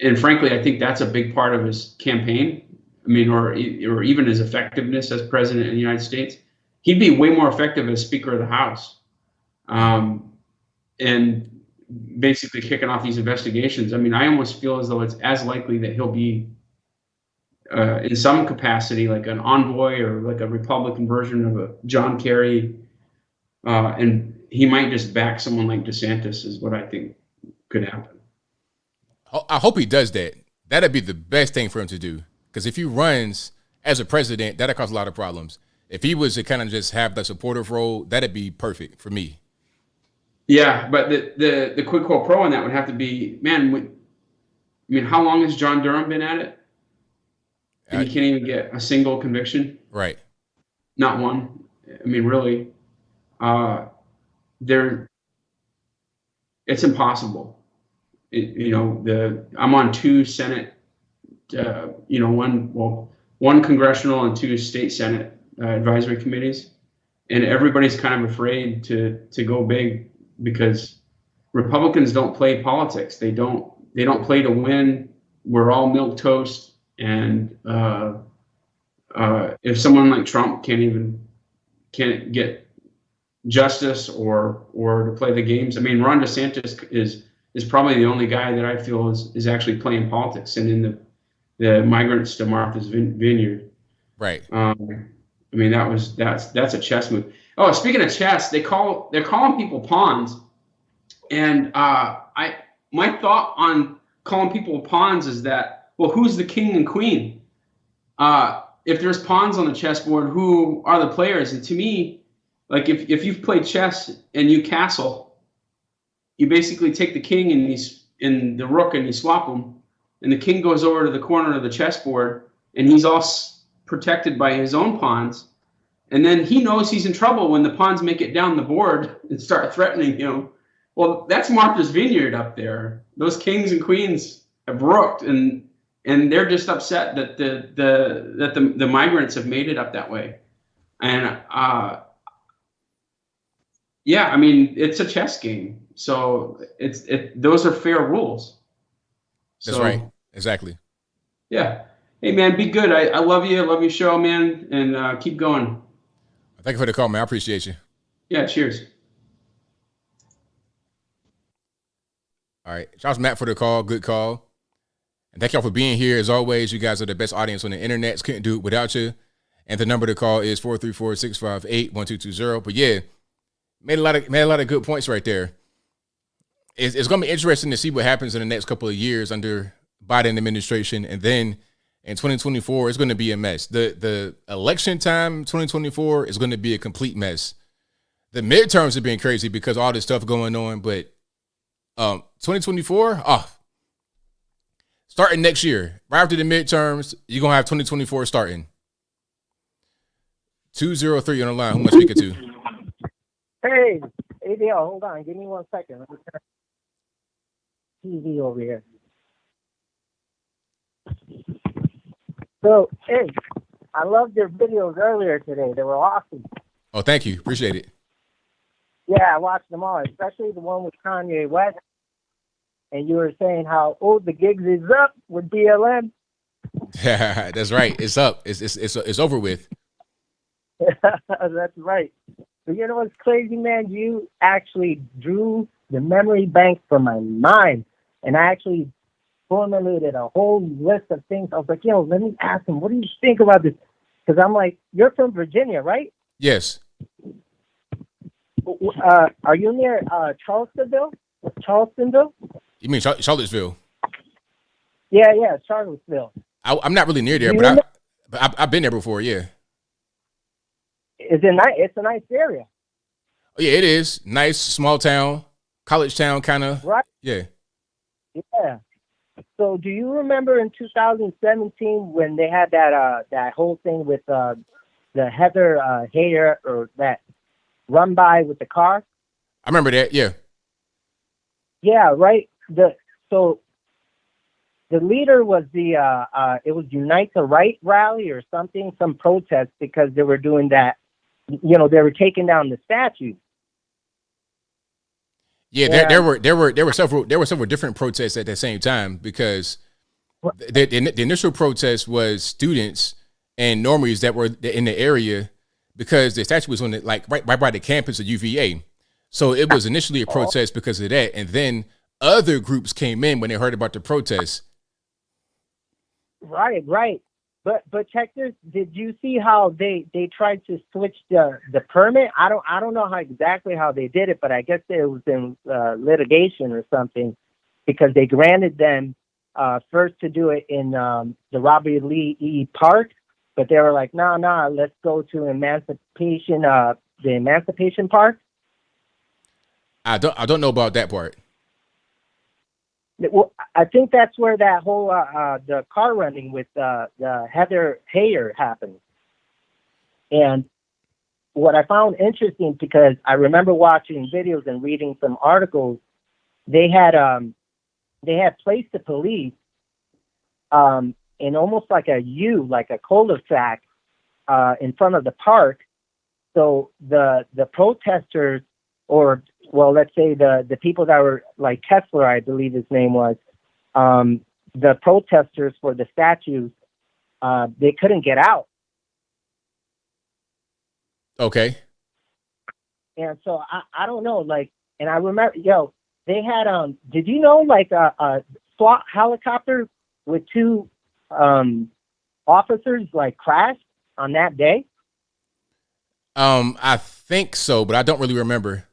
Speaker 9: And frankly, I think that's a big part of his campaign. I mean, or even his effectiveness as president of the United States. He'd be way more effective as Speaker of the House. And basically kicking off these investigations. I mean, I almost feel as though it's as likely that he'll be in some capacity like an envoy or like a Republican version of a John Kerry. And he might just back someone like DeSantis is what I think could happen.
Speaker 1: I hope he does that. That'd be the best thing for him to do. Because if he runs as a president, that'd cause a lot of problems. If he was to kind of just have the supportive role, that'd be perfect for me.
Speaker 9: Yeah, but the quid pro quo on that would have to be, man, how long has John Durham been at it? And he can't even get a single conviction?
Speaker 1: Right.
Speaker 9: Not one. I mean, really. It's impossible. I'm on two Senate, one congressional and two state Senate advisory committees. and everybody's kind of afraid to go big because Republicans don't play politics. They don't play to win. We're all milquetoast, and if someone like Trump can't get justice or to play the games. I mean, Ron DeSantis is probably the only guy that I feel is actually playing politics and in the migrants to Martha's Vineyard.
Speaker 1: Right.
Speaker 9: I mean, that's a chess move. Oh, speaking of chess, they're calling people pawns, and my thought on calling people pawns is that, well, who's the king and queen? If there's pawns on the chessboard, who are the players? And to me, like if you've played chess and you castle, you basically take the king and the rook and you swap them, and the king goes over to the corner of the chessboard and he's all protected by his own pawns, and then he knows he's in trouble when the pawns make it down the board and start threatening him. Well, that's Martha's Vineyard up there. Those kings and queens have rooked, and they're just upset that the migrants have made it up that way. And yeah, I mean, it's a chess game, so those are fair rules.
Speaker 1: That's right. Exactly.
Speaker 9: Yeah. Hey man, be good. I love you. I love your show, man, and keep going.
Speaker 1: Thank you for the call, man. I appreciate you.
Speaker 9: Yeah. Cheers.
Speaker 1: All right. Shout out to Matt for the call. Good call. And thank y'all for being here. As always, you guys are the best audience on the internet. Couldn't do it without you. And the number to call is 434-658-1220. But yeah, made a lot of good points right there. It's going to be interesting to see what happens in the next couple of years under Biden administration. And then in 2024, it's going to be a mess. The election time, 2024, is going to be a complete mess. The midterms have been crazy because all this stuff going on. But 2024, starting next year, right after the midterms, you're going to have 2024 starting. 203 on the line. Who am I speaking to?
Speaker 10: Hey, ABL, hold on. Give me 1 second. Let me turn TV over here. So, hey, I loved your videos earlier today. They were awesome.
Speaker 1: Oh, thank you. Appreciate it.
Speaker 10: Yeah, I watched them all, especially the one with Kanye West. And you were saying how, the gigs is up with BLM.
Speaker 1: That's right. It's up. It's over with.
Speaker 10: That's right. But you know what's crazy, man? You actually drew the memory bank from my mind. And I actually formulated a whole list of things. I was like, let me ask him, what do you think about this? Because I'm like, you're from Virginia, right?
Speaker 1: Yes.
Speaker 10: Are you near Charlottesville?
Speaker 1: You mean Charlottesville?
Speaker 10: Yeah, Charlottesville.
Speaker 1: I'm not really near there, but I've been there before, yeah.
Speaker 10: Is it nice? It's a nice area.
Speaker 1: Oh, yeah, it is. Nice, small town, college town kind of.
Speaker 10: Right.
Speaker 1: Yeah.
Speaker 10: Yeah. So do you remember in 2017 when they had that whole thing with the Heather Heyer, or that run by with the car?
Speaker 1: I remember that, yeah.
Speaker 10: Yeah, right. So the leader was it was Unite the Right rally or something, some protest, because they were doing that. They were taking down the statue.
Speaker 1: Yeah, there were several different protests at the same time, because the initial protest was students and normies that were in the area, because the statue was on the, like right by the campus of UVA. So it was initially a protest because of that, and then other groups came in when they heard about the protest.
Speaker 10: Right. But check this. Did you see how they tried to switch the permit? I don't know exactly how they did it, but I guess it was in litigation or something, because they granted them first to do it in the Robert Lee Park, but they were like, no, let's go to the Emancipation Park.
Speaker 1: I don't know about that part.
Speaker 10: Well, I think that's where that whole the car running with the Heather Heyer happened. And what I found interesting, because I remember watching videos and reading some articles, they had placed the police in almost like a U, like a cul-de-sac in front of the park, So the protesters, or well, let's say the people that were like Kessler, I believe his name was, the protesters for the statues, they couldn't get out.
Speaker 1: Okay.
Speaker 10: And so I don't know, like, and I remember, they had, did you know, like a SWAT helicopter with two officers like crashed on that day?
Speaker 1: I think so, but I don't really remember.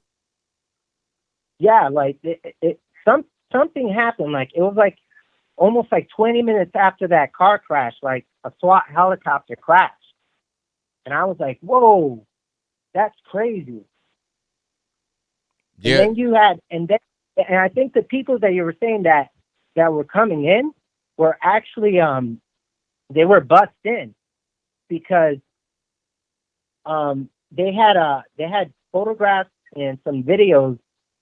Speaker 10: Yeah, like something happened. Like it was like almost like 20 minutes after that car crash, like a SWAT helicopter crashed. And I was like, whoa, that's crazy.
Speaker 1: Yeah.
Speaker 10: And then you had, and I think the people that you were saying that were coming in were actually, they were bussed in because they had photographs and some videos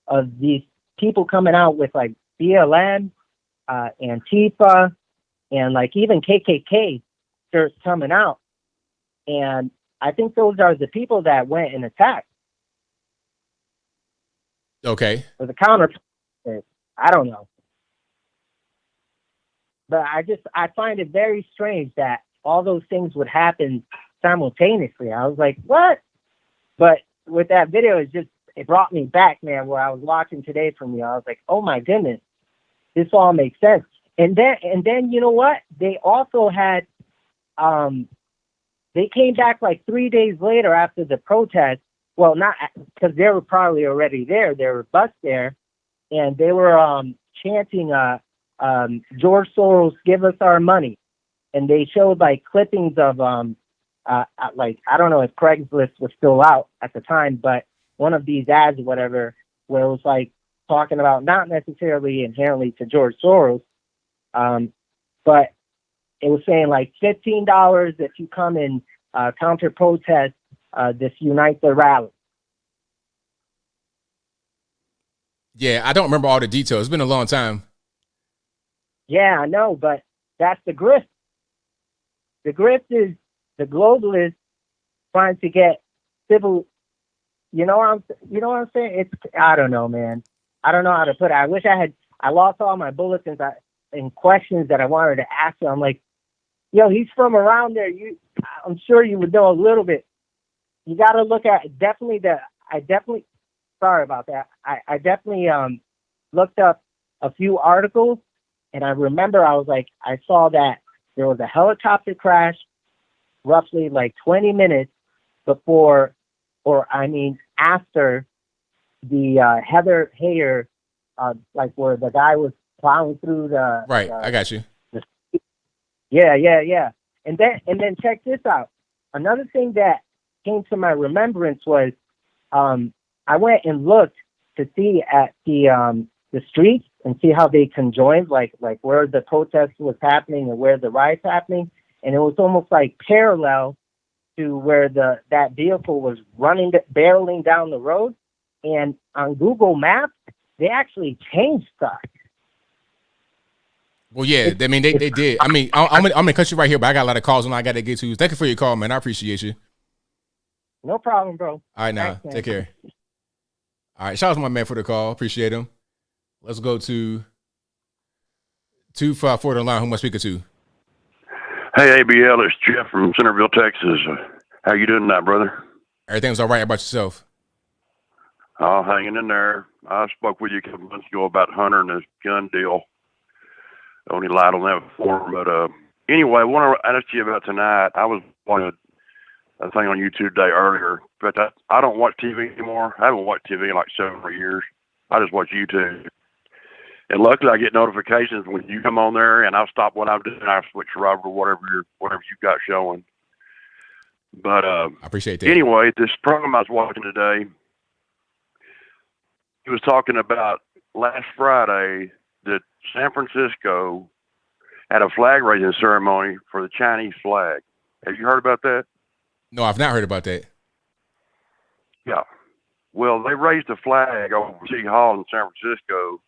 Speaker 10: of these people coming out with like BLM, Antifa, and like even KKK shirts coming out. And I think those are the people that went and attacked.
Speaker 1: Okay.
Speaker 10: Or the counter. I don't know. But I find it very strange that all those things would happen simultaneously. I was like, what? But with that video, it brought me back, man, where I was watching today from you. I was like, oh my goodness, this all makes sense. And then you know what? They also had, they came back like 3 days later after the protest. Well, not because they were probably already there. They were bussed there, and they were chanting, George Soros, give us our money. And they showed like clippings of, like, I don't know if Craigslist was still out at the time, but one of these ads or whatever, where it was like talking about not necessarily inherently to George Soros, but it was saying like $15 if you come and counter protest this Unite the Rally.
Speaker 1: Yeah, I don't remember all the details. It's been a long time.
Speaker 10: Yeah, I know, but that's the grift. The grift is the globalists trying to get civil. You know what I'm saying? I don't know, man. I don't know how to put it. I wish I lost all my bulletins and questions that I wanted to ask you. I'm like, yo, he's from around there. I'm sure you would know a little bit. You got to look at sorry about that. I definitely looked up a few articles, and I remember I was like, I saw that there was a helicopter crash roughly like 20 minutes before, after the Heather Heyer, like where the guy was plowing through the.
Speaker 1: Right, I got you.
Speaker 10: Yeah. And then check this out. Another thing that came to my remembrance was, I went and looked to see at the streets and see how they conjoined, like where the protest was happening and where the riots happening, and it was almost like parallel to where that vehicle was barreling down the road. And on Google Maps, they actually changed stuff.
Speaker 1: Well, yeah, I mean, they did. I mean, I'm gonna cut you right here, but I got a lot of calls and I got to get to. Thank you for your call, man. I appreciate you.
Speaker 10: No problem, bro.
Speaker 1: All right, now.
Speaker 10: Thanks,
Speaker 1: take care. All right, shout out to my man for the call. Appreciate him. Let's go to 254 on the line. Who am I speaking to?
Speaker 11: Hey, ABL, it's Jeff from Centerville, Texas. How you doing tonight, brother?
Speaker 1: Everything's all right. How about yourself?
Speaker 11: Oh, hanging in there. I spoke with you a couple months ago about Hunter and his gun deal. Only lied on that before, but anyway, I want to ask you about tonight. I was watching a thing on YouTube today earlier, but I don't watch TV anymore. I haven't watched TV in like 7 years. I just watch YouTube. And luckily, I get notifications when you come on there, and I'll stop what I'm doing. I'll switch right over whatever you've got showing. But
Speaker 1: I appreciate that.
Speaker 11: Anyway, this program I was watching today, he was talking about last Friday that San Francisco had a flag raising ceremony for the Chinese flag. Have you heard about that?
Speaker 1: No, I've not heard about that.
Speaker 11: Yeah. Well, they raised a flag over City Hall in San Francisco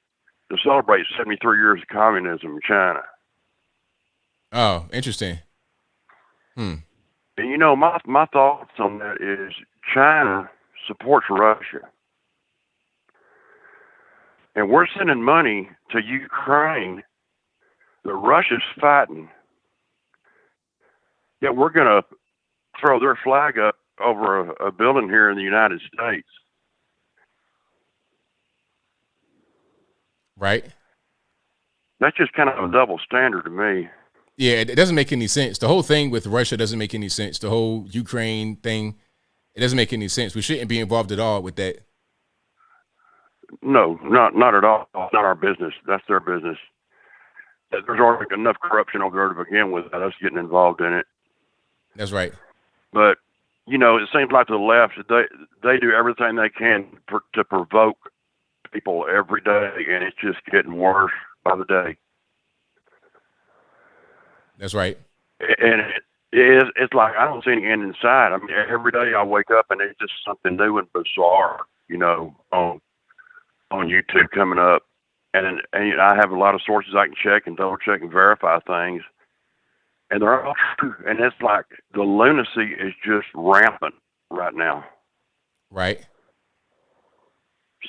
Speaker 11: to celebrate 73 years of communism in China.
Speaker 1: Oh, interesting.
Speaker 11: And you know, my thoughts on that is China supports Russia. And we're sending money to Ukraine that Russia's fighting. Yet we're going to throw their flag up over a building here in the United States.
Speaker 1: Right.
Speaker 11: That's just kind of a double standard to me.
Speaker 1: Yeah, it doesn't make any sense. The whole thing with Russia doesn't make any sense. The whole Ukraine thing, it doesn't make any sense. We shouldn't be involved at all with that.
Speaker 11: No, not at all. Not our business. That's their business. There's already enough corruption over there to begin with without us getting involved in it.
Speaker 1: That's right.
Speaker 11: But, you know, it seems like the left, they do everything they can to provoke people every day, and it's just getting worse by the day.
Speaker 1: That's right.
Speaker 11: And it's like I don't see any end in sight. I mean, every day I wake up and it's just something new and bizarre, you know, on YouTube coming up. And I have a lot of sources I can check and double check and verify things. And they're all true. And it's like the lunacy is just rampant right now.
Speaker 1: Right.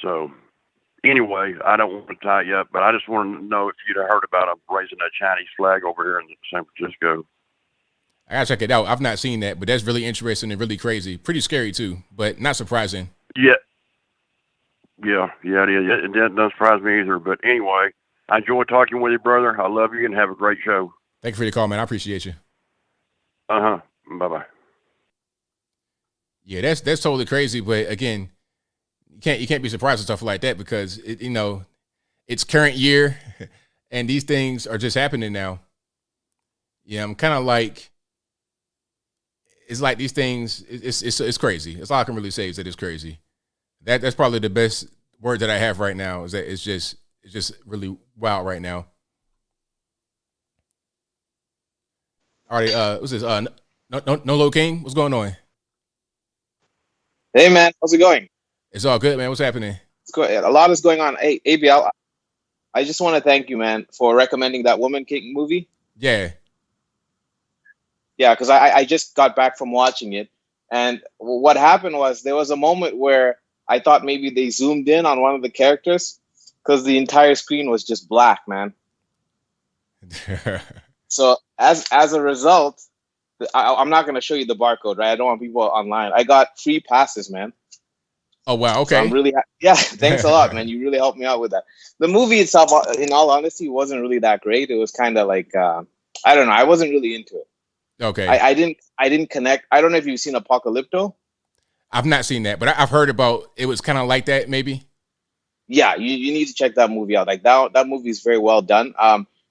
Speaker 11: So anyway, I don't want to tie you up, but I just want to know if you'd have heard about them raising that Chinese flag over here in San Francisco. I
Speaker 1: gotta check it out. I've not seen that, but that's really interesting and really crazy. Pretty scary too, but not surprising.
Speaker 11: Yeah, it is. It doesn't surprise me either. But anyway, I enjoy talking with you, brother. I love you and have a great show.
Speaker 1: Thank you for the call, man. I appreciate you.
Speaker 11: Bye-bye.
Speaker 1: Yeah, that's totally crazy. But again, you can't be surprised at stuff like that because it's current year and these things are just happening now. Yeah, I'm kind of like, it's like these things. It's crazy. That's all I can really say is that it's crazy. That's probably the best word that I have right now. Is that it's just really wild right now. All right, what's this? No King, what's going on?
Speaker 12: Hey man, how's it going?
Speaker 1: It's all good, man. What's happening?
Speaker 12: It's good. A lot is going on. Hey, ABL, I just want to thank you, man, for recommending that Woman King movie.
Speaker 1: Yeah.
Speaker 12: Yeah, because I just got back from watching it, and what happened was there was a moment where I thought maybe they zoomed in on one of the characters because the entire screen was just black, man. So as a result, I'm not going to show you the barcode, right? I don't want people online. I got free passes, man.
Speaker 1: Oh, wow. Okay.
Speaker 12: So I'm really thanks a lot, man. You really helped me out with that. The movie itself, in all honesty, wasn't really that great. It was kind of like, I don't know. I wasn't really into it.
Speaker 1: Okay.
Speaker 12: I didn't connect. I don't know if you've seen Apocalypto.
Speaker 1: I've not seen that, but I've heard about it was kind of like that, maybe.
Speaker 12: Yeah, you need to check that movie out. Like that movie is very well done.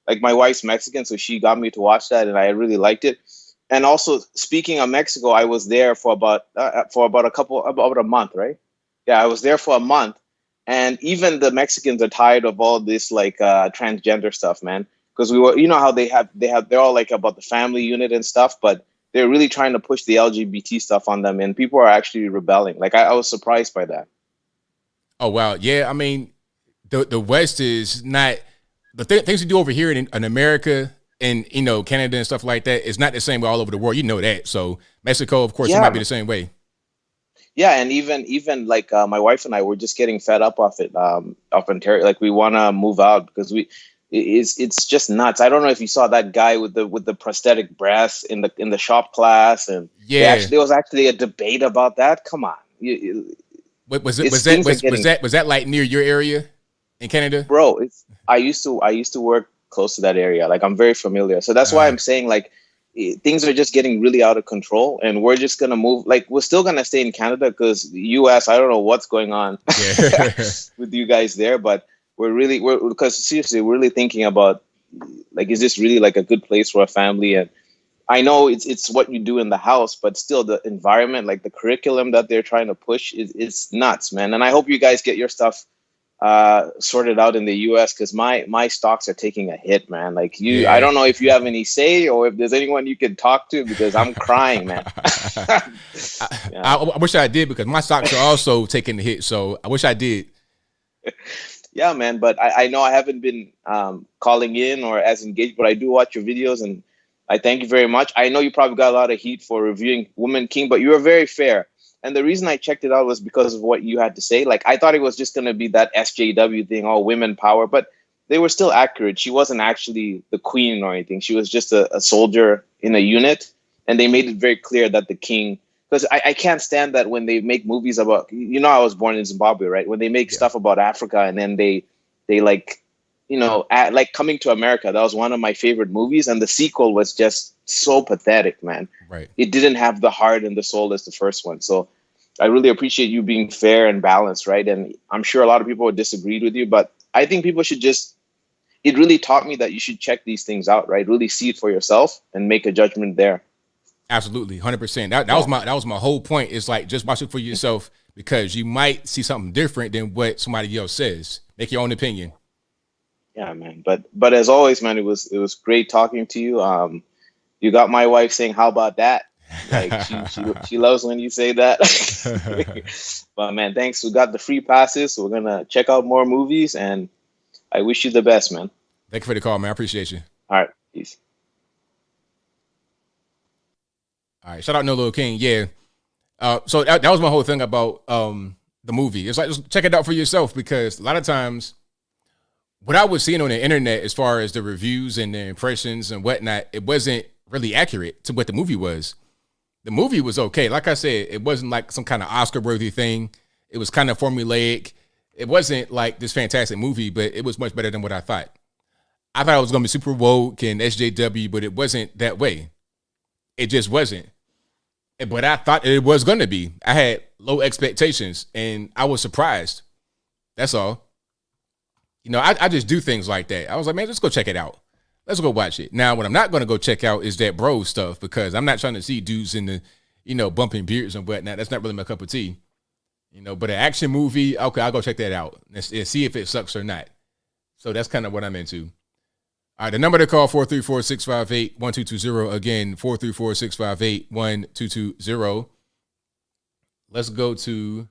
Speaker 12: Like my wife's Mexican, so she got me to watch that, and I really liked it. And also, speaking of Mexico, I was there for about a month, right? Yeah, I was there for a month, and even the Mexicans are tired of all this like transgender stuff, man. Because we were, you know how they're all like about the family unit and stuff, but they're really trying to push the LGBT stuff on them, and people are actually rebelling. Like I was surprised by that.
Speaker 1: Oh wow, yeah. I mean, the West is not the things we do over here in America and Canada and stuff like that is not the same way all over the world. You know that. So Mexico, of course, it might be the same way.
Speaker 12: Yeah, and even like my wife and I were just getting fed up off it, off Ontario. Like we want to move out because it's just nuts. I don't know if you saw that guy with the prosthetic breasts in the shop class, and there was actually a debate about that. Come on,
Speaker 1: was that like near your area in Canada,
Speaker 12: bro? I used to work close to that area. Like I'm very familiar, so that's why I'm saying like things are just getting really out of control, and we're just gonna move. Like we're still gonna stay in Canada because the U.S. I don't know what's going on with you guys there, but. Because seriously, we're really thinking about like, is this really like a good place for a family? And I know it's what you do in the house, but still the environment, like the curriculum that they're trying to push is nuts, man. And I hope you guys get your stuff sorted out in the US because my stocks are taking a hit, man. Like I don't know if you have any say or if there's anyone you can talk to because I'm crying, man.
Speaker 1: I wish I did because my stocks are also taking the hit. So I wish I did.
Speaker 12: Yeah, man, but I know I haven't been calling in or as engaged, but I do watch your videos, and I thank you very much. I know you probably got a lot of heat for reviewing Woman King, but you were very fair. And the reason I checked it out was because of what you had to say. Like, I thought it was just going to be that SJW thing, all women power, but they were still accurate. She wasn't actually the queen or anything. She was just a soldier in a unit. And they made it very clear that the king, because I can't stand that when they make movies about, you know, I was born in Zimbabwe, right? When they make stuff about Africa and then they like, you know, like Coming to America, that was one of my favorite movies. And the sequel was just so pathetic, man.
Speaker 1: Right.
Speaker 12: It didn't have the heart and the soul as the first one. So I really appreciate you being fair and balanced, right? And I'm sure a lot of people would disagree with you, but I think people should just, it really taught me that you should check these things out, right? Really see it for yourself and make a judgment there.
Speaker 1: Absolutely. 100%. That was my whole point. It's like, just watch it for yourself, because you might see something different than what somebody else says. Make your own opinion.
Speaker 12: Yeah, man. But as always, man, it was great talking to you. You got my wife saying, "How about that?" Like she loves when you say that. But man, thanks. We got the free passes, so we're gonna check out more movies, and I wish you the best, man.
Speaker 1: Thank you for the call, man. I appreciate you.
Speaker 12: All right, peace.
Speaker 1: All right, shout out No Little King. Yeah. So that was my whole thing about the movie. It's like, just check it out for yourself, because a lot of times what I was seeing on the internet as far as the reviews and the impressions and whatnot, it wasn't really accurate to what the movie was. The movie was okay. Like I said, it wasn't like some kind of Oscar-worthy thing. It was kind of formulaic. It wasn't like this fantastic movie, but it was much better than what I thought. I thought it was going to be super woke and SJW, but it wasn't that way. It just wasn't. But I thought it was going to be. I had low expectations, and I was surprised. That's all. You know, I just do things like that. I was like, man, let's go check it out. Let's go watch it. Now, what I'm not going to go check out is that bro stuff, because I'm not trying to see dudes in the, you know, bumping beards and whatnot. That's not really my cup of tea. You know, but an action movie, okay, I'll go check that out and see if it sucks or not. So that's kind of what I'm into. All right, the number to call, 434-658-1220. Again, 434-658-1220. Let's go to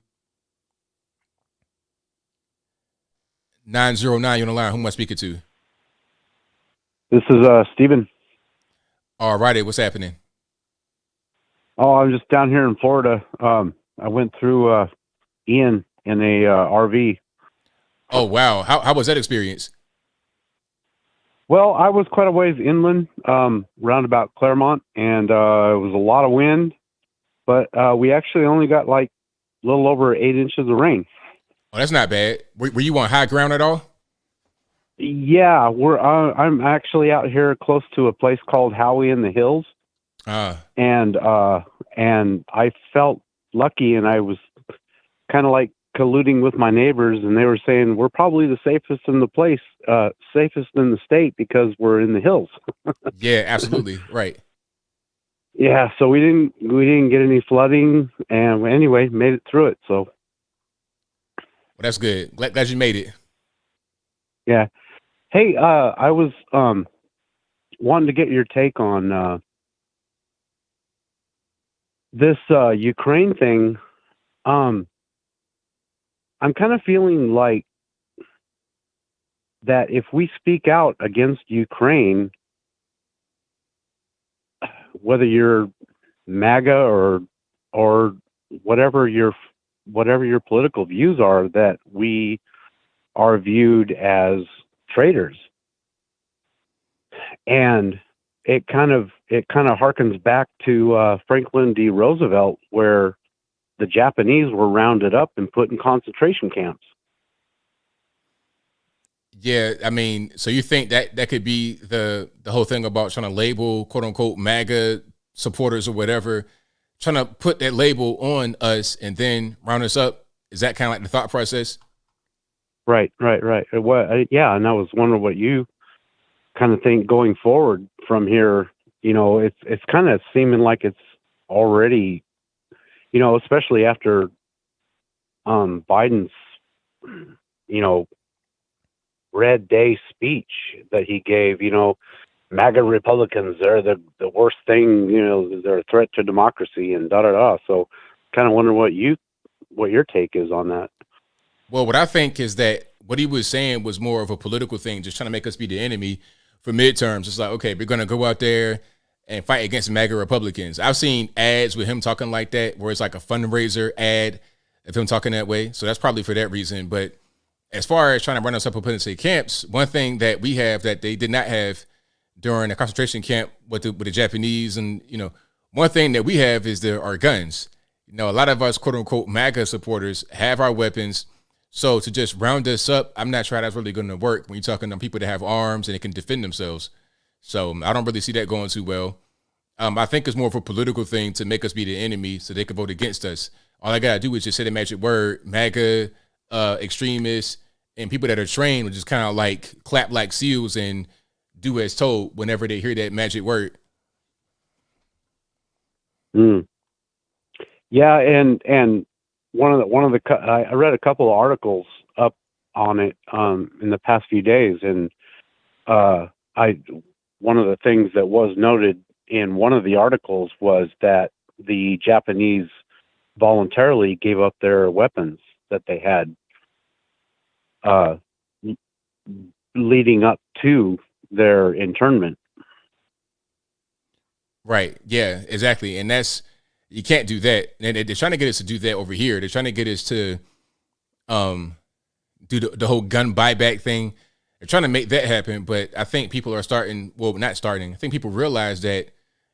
Speaker 1: 909. You're on the line. Who am I speaking to?
Speaker 13: This is Steven.
Speaker 1: All righty, what's happening?
Speaker 13: Oh, I'm just down here in Florida. I went through Ian in a RV.
Speaker 1: Oh, wow. How was that experience?
Speaker 13: Well, I was quite a ways inland, round about Claremont, and it was a lot of wind, but we actually only got like a little over 8 inches of rain.
Speaker 1: Oh, that's not bad. Were you on high ground at all?
Speaker 13: Yeah, I'm actually out here close to a place called Howie in the Hills, and I felt lucky, and I was kind of like colluding with my neighbors, and they were saying we're probably the safest in the place, safest in the state, because we're in the hills.
Speaker 1: Yeah, absolutely, right.
Speaker 13: Yeah, so we didn't get any flooding, and anyway, made it through it. So,
Speaker 1: well, that's good. Glad you made it.
Speaker 13: Yeah. Hey, I was wanting to get your take on this Ukraine thing. I'm kind of feeling like that if we speak out against Ukraine, whether you're MAGA or whatever your political views are, that we are viewed as traitors. And it kind of harkens back to Franklin D. Roosevelt, where the Japanese were rounded up and put in concentration camps.
Speaker 1: Yeah, I mean, so you think that could be the whole thing about trying to label quote unquote MAGA supporters or whatever, trying to put that label on us and then round us up? Is that kind of like the thought process? Right.
Speaker 13: Yeah, and I was wondering what you kind of think going forward from here. You know, it's kind of seeming like it's already, you know, especially after Biden's, you know, Red Day speech that he gave. You know, MAGA Republicans, they're the worst thing, you know, they're a threat to democracy and da-da-da. So kind of wonder what your take is on that.
Speaker 1: Well, what I think is that what he was saying was more of a political thing, just trying to make us be the enemy for midterms. It's like, okay, we're going to go out there and fight against MAGA Republicans. I've seen ads with him talking like that, where it's like a fundraiser ad of him talking that way. So that's probably for that reason. But as far as trying to run us up opponents at camps, one thing that we have that they did not have during the concentration camp with the Japanese, and one thing that we have is our guns. A lot of us quote unquote MAGA supporters have our weapons. So to just round us up, I'm not sure that's really going to work when you're talking to people that have arms and they can defend themselves. So I don't really see that going too well. I think it's more of a political thing to make us be the enemy so they can vote against us. All I got to do is just say the magic word, MAGA, extremists, and people that are trained will just kind of like clap like seals and do as told whenever they hear that magic word.
Speaker 13: Yeah, and I read a couple of articles up on it in the past few days, and one of the things that was noted in one of the articles was that the Japanese voluntarily gave up their weapons that they had leading up to their internment.
Speaker 1: Right. Yeah, exactly. And you can't do that. And they're trying to get us to do that over here. They're trying to get us to do the whole gun buyback thing. They're trying to make that happen. But I think people are not starting. I think people realize that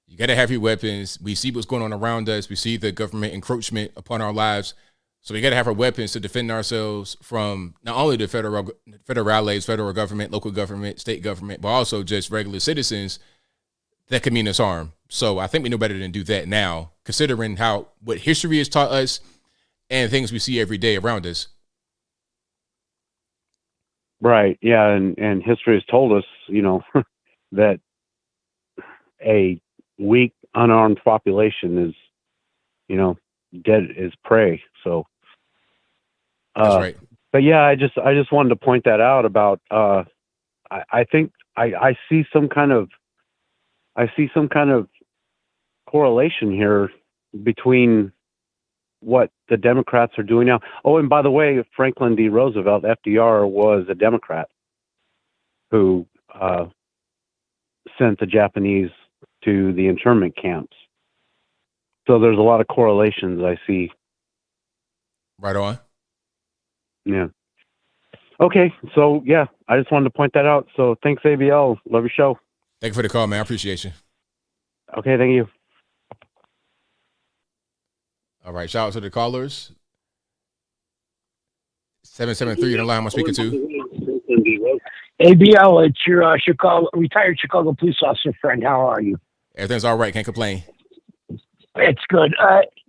Speaker 1: you got to have your weapons. We see what's going on around us. We see the government encroachment upon our lives. So we got to have our weapons to defend ourselves from not only the federal government, local government, state government, but also just regular citizens that can mean us harm. So I think we know better than do that now, considering what history has taught us and things we see every day around us.
Speaker 13: Right. Yeah. And history has told us, that a weak, unarmed population is, dead as prey. So,
Speaker 1: that's right.
Speaker 13: But yeah, I just wanted to point that out about, I think I see some kind of correlation here between what the Democrats are doing now. Oh, and by the way, Franklin D. Roosevelt, FDR, was a Democrat who sent the Japanese to the internment camps. So there's a lot of correlations I see.
Speaker 1: Right on.
Speaker 13: Yeah. Okay. So yeah, I just wanted to point that out. So thanks, ABL. Love your show.
Speaker 1: Thank you for the call, man. I appreciate you.
Speaker 13: Okay. Thank you.
Speaker 1: All right. Shout out to the callers. 773 in the line I'm speaking to.
Speaker 16: ABL, it's your retired Chicago police officer friend. How are you?
Speaker 1: Everything's all right. Can't complain.
Speaker 16: It's good.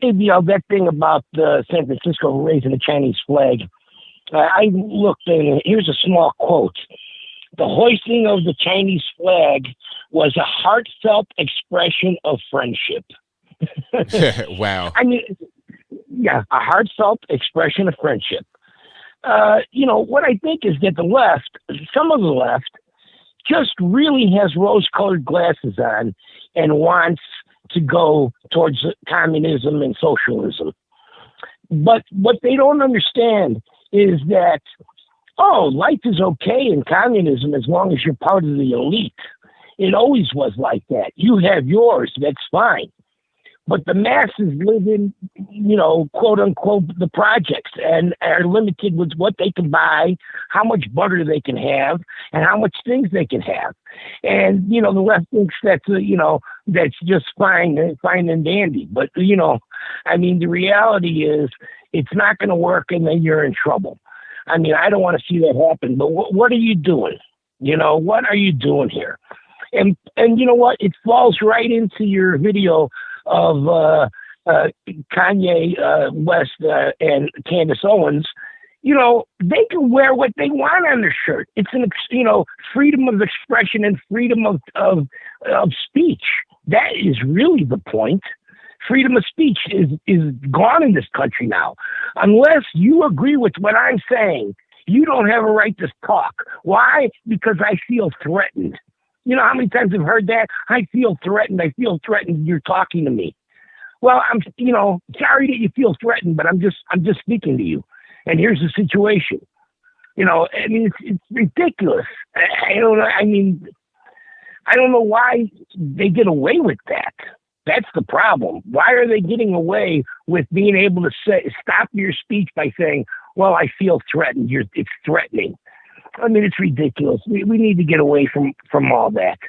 Speaker 16: ABL, that thing about San Francisco raising the Chinese flag, I looked and here's a small quote. The hoisting of the Chinese flag was a heartfelt expression of friendship.
Speaker 1: Wow.
Speaker 16: I mean, yeah, a heartfelt expression of friendship. What I think is that the left, some of the left, just really has rose-colored glasses on and wants to go towards communism and socialism. But what they don't understand is that, life is okay in communism as long as you're part of the elite. It always was like that. You have yours, that's fine. But the masses live in, quote unquote, the projects and are limited with what they can buy, how much butter they can have, and how much things they can have. And, the left thinks that's, that's just fine and dandy. But, the reality is it's not going to work and then you're in trouble. I don't want to see that happen. But what are you doing? What are you doing here? And you know what? It falls right into your video of Kanye West and Candace Owens. They can wear what they want on their shirt. It's freedom of expression and freedom of speech. That is really the point. Freedom of speech is gone in this country now. Unless you agree with what I'm saying, you don't have a right to talk. Why? Because I feel threatened. You know how many times I've heard that? I feel threatened. I feel threatened. You're talking to me. Well, I'm, sorry that you feel threatened, but I'm just speaking to you. And here's the situation. It's ridiculous. I don't know. I don't know why they get away with that. That's the problem. Why are they getting away with being able to stop your speech by saying, well, I feel threatened. It's threatening. I mean, it's ridiculous. We need to get away from all that.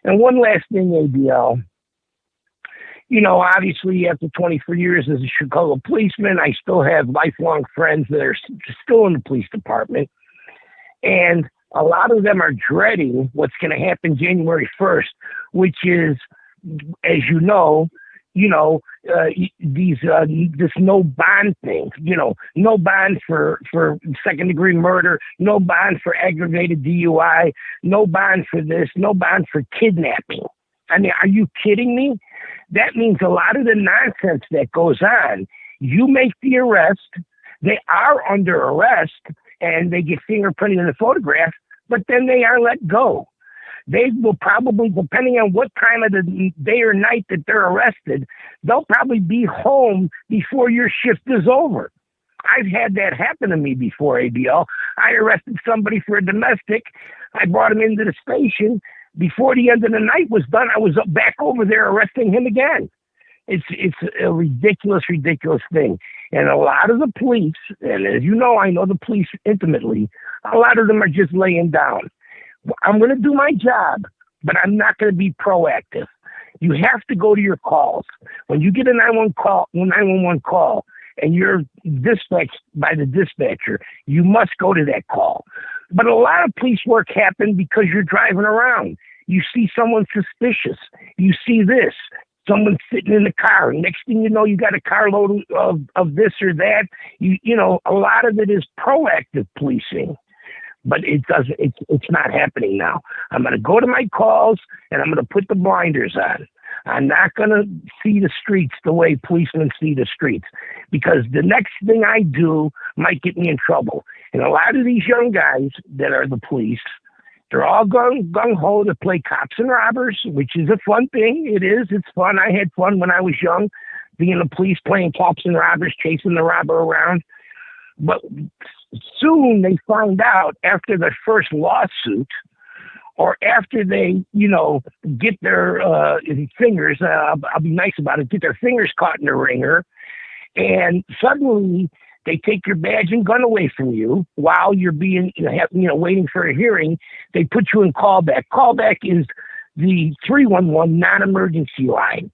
Speaker 16: And one last thing, ABL. You know, obviously, after 24 years as a Chicago policeman, I still have lifelong friends that are still in the police department. And a lot of them are dreading what's going to happen January 1st, which is, as you know, this no bond thing, no bond for second degree murder, no bond for aggravated DUI, no bond for this, no bond for kidnapping. I mean, are you kidding me? That means a lot of the nonsense that goes on, you make the arrest, they are under arrest, and they get fingerprinted in the photograph, but then they are let go. They will probably, depending on what time of the day or night that they're arrested, they'll probably be home before your shift is over. I've had that happen to me before, ABL. I arrested somebody for a domestic. I brought him into the station. Before the end of the night was done, I was back over there arresting him again. It's a ridiculous thing. And a lot of the police, and as you know, I know the police intimately, a lot of them are just laying down. I'm going to do my job, but I'm not going to be proactive. You have to go to your calls. When you get a 911 call and you're dispatched by the dispatcher, you must go to that call. But a lot of police work happens because you're driving around. You see someone suspicious. You see this. Someone sitting in the car. Next thing you know, you got a carload of this or that. You know, a lot of it is proactive policing. But it's not happening now. I'm going to go to my calls and I'm going to put the blinders on. I'm not going to see the streets the way policemen see the streets, because the next thing I do might get me in trouble. And a lot of these young guys that are the police, they're all gung-ho to play cops and robbers, which is a fun thing. It is. It's fun. I had fun when I was young, being the police, playing cops and robbers, chasing the robber around. But soon they find out, after their first lawsuit, or after they, get their fingers, I'll be nice about it, get their fingers caught in the ringer, and suddenly they take your badge and gun away from you while you're being, waiting for a hearing. They put you in callback. Callback is the 311 non-emergency line.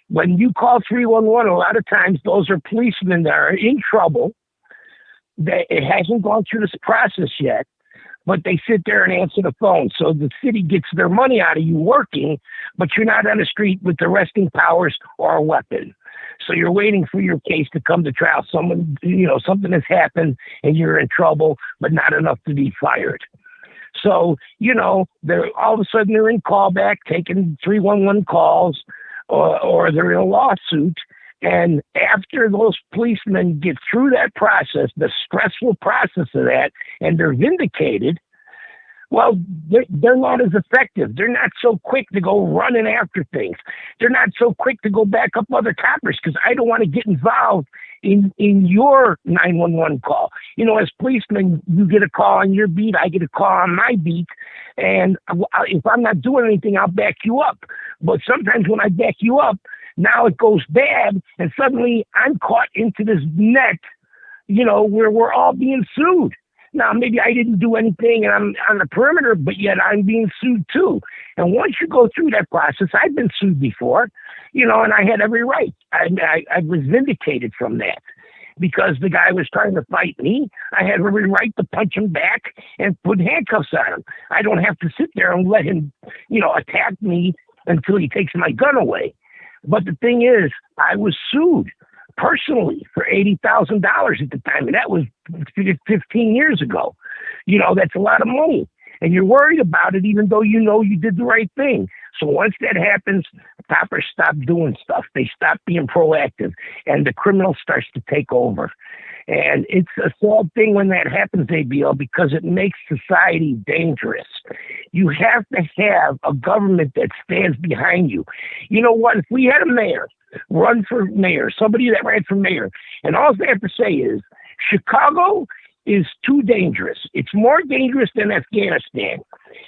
Speaker 16: When you call 311, a lot of times those are policemen that are in trouble. It hasn't gone through this process yet, but they sit there and answer the phone. So the city gets their money out of you working, but you're not on the street with arresting powers or a weapon. So you're waiting for your case to come to trial. Something has happened and you're in trouble, but not enough to be fired. So, they're all of a sudden they're in callback, taking 311 calls, or they're in a lawsuit. And after those policemen get through that process, the stressful process of that, and they're vindicated, well, they're not as effective. They're not so quick to go running after things. They're not so quick to go back up other coppers, because I don't want to get involved in your 911 call. As policemen, you get a call on your beat, I get a call on my beat, and if I'm not doing anything, I'll back you up. But sometimes when I back you up, now it goes bad, and suddenly I'm caught into this net, where we're all being sued. Now, maybe I didn't do anything and I'm on the perimeter, but yet I'm being sued too. And once you go through that process, I've been sued before, and I had every right. I was vindicated from that, because the guy was trying to fight me. I had every right to punch him back and put handcuffs on him. I don't have to sit there and let him, attack me until he takes my gun away. But the thing is, I was sued personally for $80,000 at the time, and that was 15 years ago. That's a lot of money, and you're worried about it, even though you did the right thing. So once that happens, coppers stop doing stuff. They stop being proactive, and the criminal starts to take over. And it's a sad thing when that happens, ABL, because it makes society dangerous. You have to have a government that stands behind you. You know what? If we had a mayor run for mayor, somebody that ran for mayor, and all they have to say is, Chicago is too dangerous. It's more dangerous than Afghanistan.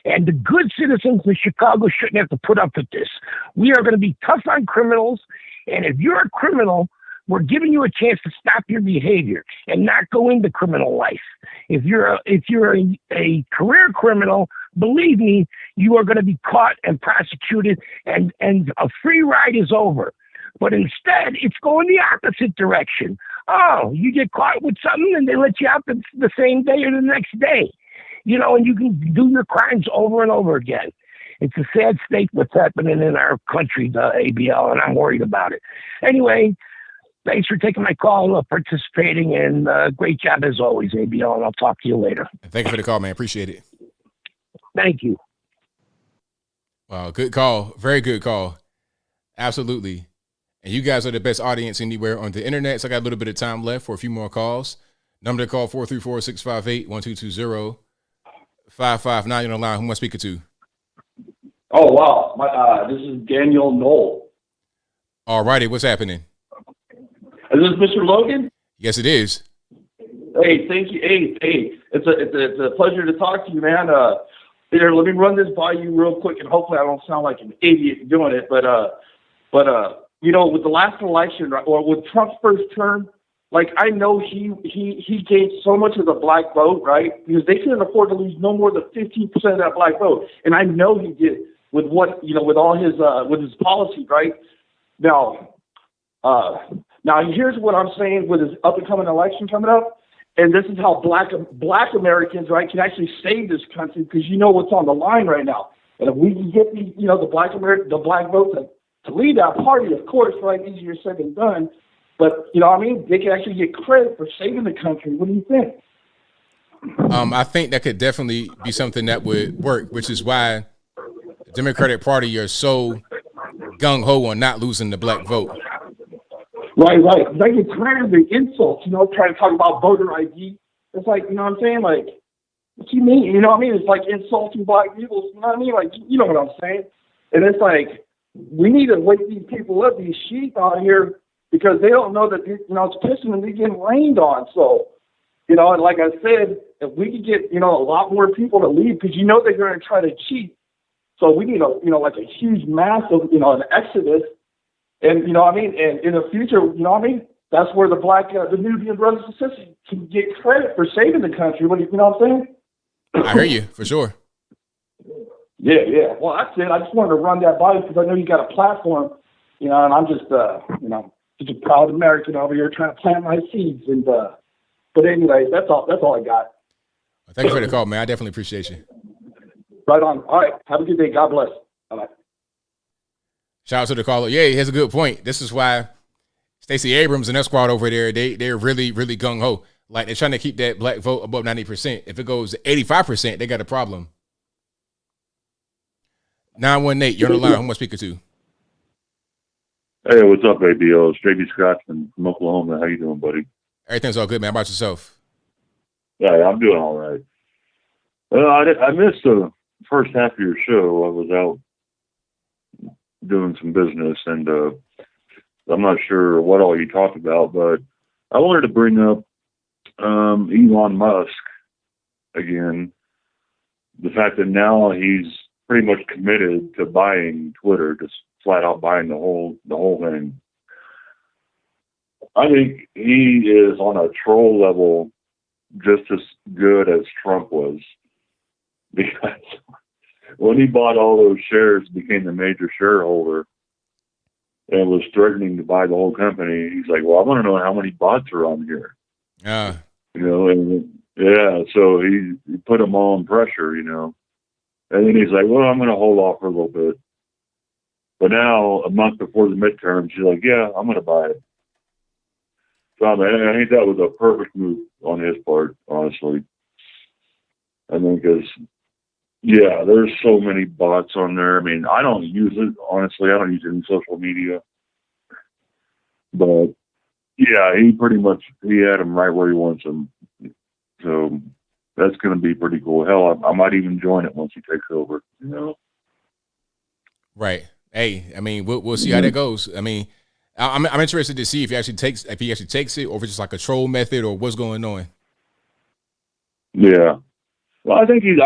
Speaker 16: And the good citizens of Chicago shouldn't have to put up with this. We are going to be tough on criminals. And if you're a criminal, we're giving you a chance to stop your behavior and not go into criminal life. If you're a career criminal, believe me, you are going to be caught and prosecuted, and a free ride is over. But instead, it's going the opposite direction. Oh, you get caught with something and they let you out the same day or the next day. And you can do your crimes over and over again. It's a sad state what's happening in our country, the ABL, and I'm worried about it. Anyway, thanks for taking my call, participating, and great job as always, ABL, and I'll talk to you later.
Speaker 1: Thank you for the call, man. Appreciate it.
Speaker 16: Thank you.
Speaker 1: Wow, good call. Very good call. Absolutely. And you guys are the best audience anywhere on the internet, so I got a little bit of time left for a few more calls. Number to call, 434-658-1220. 559 on the line. Who am I speaking to?
Speaker 15: Oh, wow. This is Daniel Knoll.
Speaker 1: All righty. What's happening?
Speaker 15: Is this Mr. Logan?
Speaker 1: Yes, it is.
Speaker 15: Hey, thank you. Hey, it's a pleasure to talk to you, man. Here, let me run this by you real quick, and hopefully I don't sound like an idiot doing it. But with the last election, or with Trump's first term, I know he gained so much of the black vote, right? Because they couldn't afford to lose no more than 15% of that black vote, and I know he did with with all his with his policy, right? Now here's what I'm saying with his up and coming election coming up, and this is how black Americans, right, can actually save this country, because what's on the line right now, and if we can get the black vote to lead that party, of course, right, easier said than done. But, they can actually get credit for saving the country. What do you think?
Speaker 1: I think that could definitely be something that would work, which is why the Democratic Party are so gung-ho on not losing the black vote.
Speaker 15: Right. I get tired of the insults, trying to talk about voter ID. It's like, what I'm saying? Like, what do you mean? It's like insulting black people. You know what I mean? Like, you know what I'm saying? And it's like, we need to wake these people up, these sheep out here, because they don't know that, it's pissing and they're getting rained on. So, and like I said, if we could get, a lot more people to leave, because they're going to try to cheat. So we need a huge mass of, an exodus. And, and in the future, that's where the Nubian brothers and sisters can get credit for saving the country. You know what I'm saying?
Speaker 1: I hear you, for sure.
Speaker 15: Yeah. Well, that's it. I just wanted to run that by you because I know you got a platform, and I'm just, just a proud American over here trying to plant my seeds. And but anyway, that's all I got.
Speaker 1: Thank you for the call, man. I definitely appreciate you.
Speaker 15: Right on. All right. Have a good day. God bless. Bye-bye.
Speaker 1: Shout out to the caller. Yeah, he has a good point. This is why Stacey Abrams and that squad over there, they're really, really gung-ho. Like, they're trying to keep that black vote above 90%. If it goes to 85%, they got a problem. 918, you're on the line. Who am I speaking to?
Speaker 17: Hey, what's up, ABL? It's JB Scotsman from Oklahoma. How you doing, buddy?
Speaker 1: Everything's all good, man. How about yourself?
Speaker 17: Yeah, I'm doing all right. I missed the first half of your show. I was out doing some business, and I'm not sure what all you talked about, but I wanted to bring up Elon Musk again. The fact that now he's pretty much committed to buying Twitter, just flat out buying the whole thing. I think he is on a troll level just as good as Trump was, because when he bought all those shares, became the major shareholder, and was threatening to buy the whole company, he's like, well, I want to know how many bots are on here.
Speaker 1: Yeah.
Speaker 17: And yeah, so he put them all in pressure, and then he's like, well, I'm going to hold off for a little bit. But now, a month before the midterms, he's like, yeah, I'm going to buy it. So I think that was a perfect move on his part, honestly. I think because, yeah, there's so many bots on there. I mean, I don't use it, honestly. I don't use any social media. But, yeah, he had him right where he wants him. So that's going to be pretty cool. Hell, I might even join it once he takes over,
Speaker 1: Right. Hey, I mean, we'll see how that goes. I mean, I'm interested to see if he actually takes it, or if it's just like a troll method, or what's going on.
Speaker 17: Yeah. Well, I think he's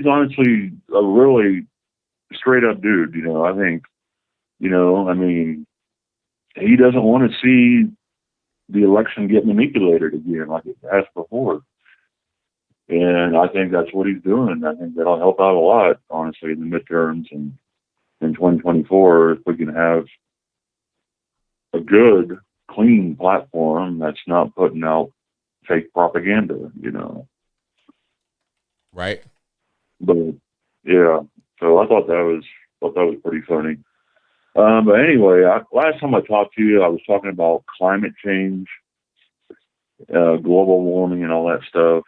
Speaker 17: honestly a really straight up dude. I think, I mean, he doesn't want to see the election get manipulated again like it has before. And I think that's what he's doing. I think that'll help out a lot, honestly, in the midterms and in 2024, if we can have a good, clean platform that's not putting out fake propaganda,
Speaker 1: Right.
Speaker 17: But yeah, so I thought that was pretty funny. But anyway, last time I talked to you, I was talking about climate change, global warming, and all that stuff.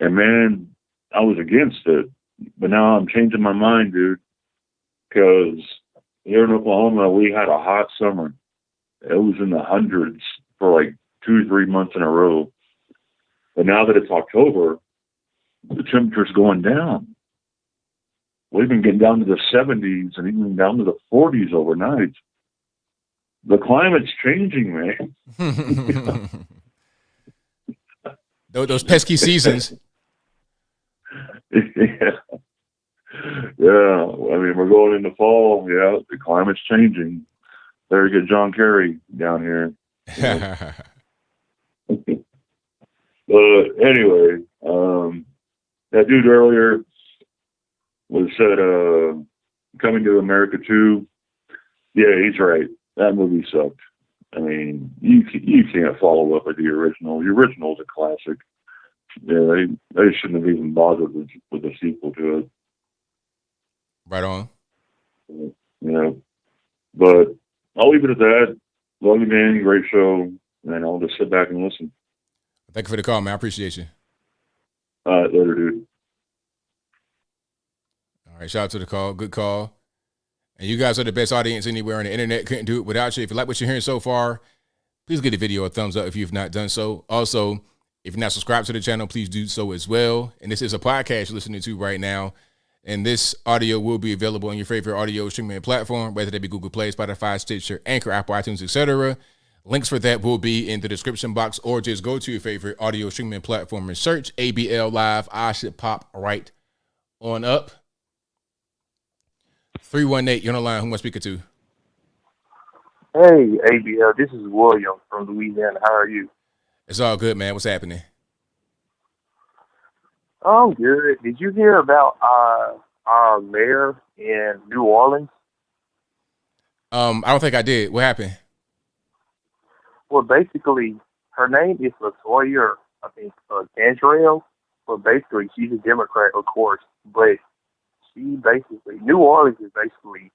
Speaker 17: And man, I was against it, but now I'm changing my mind, dude. Because here in Oklahoma, we had a hot summer. It was in the hundreds for like 2-3 months in a row. But now that it's October, the temperature's going down. We've been getting down to the 70s and even down to the 40s overnight. The climate's changing, man.
Speaker 1: Those pesky seasons.
Speaker 17: Yeah. I mean, we're going into fall. Yeah, the climate's changing. Better get John Kerry down here. But anyway, that dude earlier said Coming to America 2. Yeah, he's right. That movie sucked. I mean, you can't follow up with the original. The original's a classic. Yeah, they shouldn't have even bothered with a sequel to it.
Speaker 1: Right on.
Speaker 17: Yeah. But I'll leave it at that. Love you, man. Great show. And I'll just sit back and listen.
Speaker 1: Thank you for the call, man. I appreciate you.
Speaker 17: All right, later, dude.
Speaker 1: All right, shout out to the call. Good call. And you guys are the best audience anywhere on the internet. Couldn't do it without you. If you like what you're hearing so far, please give the video a thumbs up if you've not done so. Also, if you're not subscribed to the channel, please do so as well. And this is a podcast you're listening to right now. And this audio will be available on your favorite audio streaming platform, whether that be Google Play, Spotify, Stitcher, Anchor, Apple, iTunes, etc. Links for that will be in the description box, or just go to your favorite audio streaming platform and search ABL Live. I should pop right on up. 318, you're on the line. Who am I speaking to?
Speaker 14: Hey, ABL, this is William from Louisiana. How are you?
Speaker 1: It's all good, man. What's happening?
Speaker 14: I'm good. Did you hear about our mayor in New Orleans?
Speaker 1: I don't think I did. What happened?
Speaker 14: Well, basically, her name is Latoya, I think, Cantrell. But basically, she's a Democrat, of course. But she basically, New Orleans is basically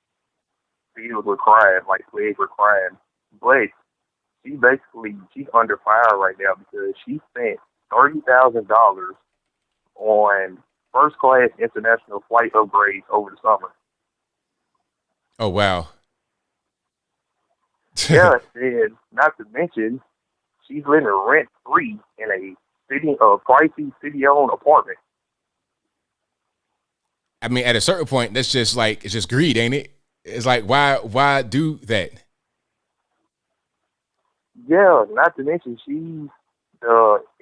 Speaker 14: filled with crime, like slaves were crime. But she's under fire right now because she spent $30,000 on first-class international flight upgrades over the summer.
Speaker 1: Oh, wow.
Speaker 14: Yeah, and not to mention, she's living rent-free in a pricey city-owned apartment.
Speaker 1: I mean, at a certain point, that's just like, it's just greed, ain't it? It's like, why do that?
Speaker 14: Yeah, not to mention she's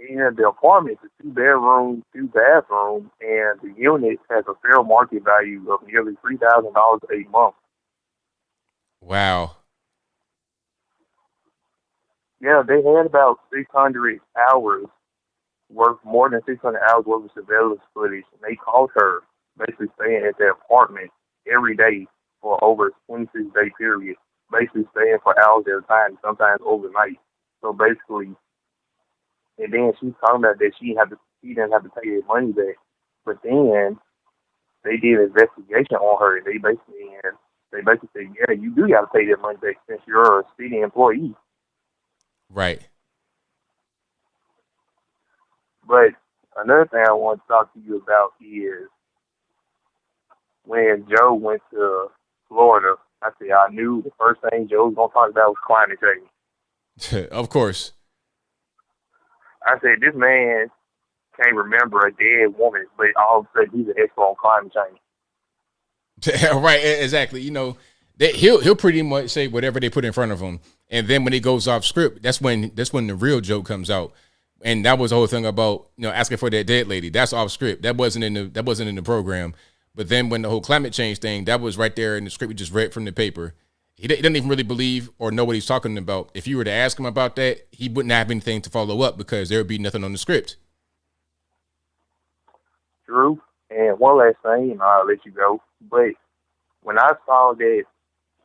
Speaker 14: in the apartment, it's a 2-bedroom, 2-bathroom, and the unit has a fair market value of nearly $3,000 a month.
Speaker 1: Wow.
Speaker 14: Yeah, they had about 600 hours worth, more than 600 hours worth of surveillance footage, and they caught her basically staying at their apartment every day for over a 26-day period, basically staying for hours at a time, sometimes overnight. So basically, and then she's talking about that she didn't have to pay her money back. But then they did an investigation on her, and they basically said, yeah, you do got to pay that money back since you're a city employee.
Speaker 1: Right.
Speaker 14: But another thing I want to talk to you about is when Joe went to Florida, I said I knew the first thing Joe was going to talk about was climate change.
Speaker 1: Of course.
Speaker 14: I said, this man can't remember a dead woman, but all of a sudden he's an expert on climate change.
Speaker 1: Right, exactly. You know, he'll pretty much say whatever they put in front of him, and then when he goes off script, that's when the real joke comes out. And that was the whole thing about, asking for that dead lady. That's off script. That wasn't in the program. But then when the whole climate change thing, that was right there in the script we just read from the paper. He doesn't even really believe or know what he's talking about. If you were to ask him about that, he wouldn't have anything to follow up because there would be nothing on the script.
Speaker 14: True. And one last thing, and I'll let you go. But when I saw that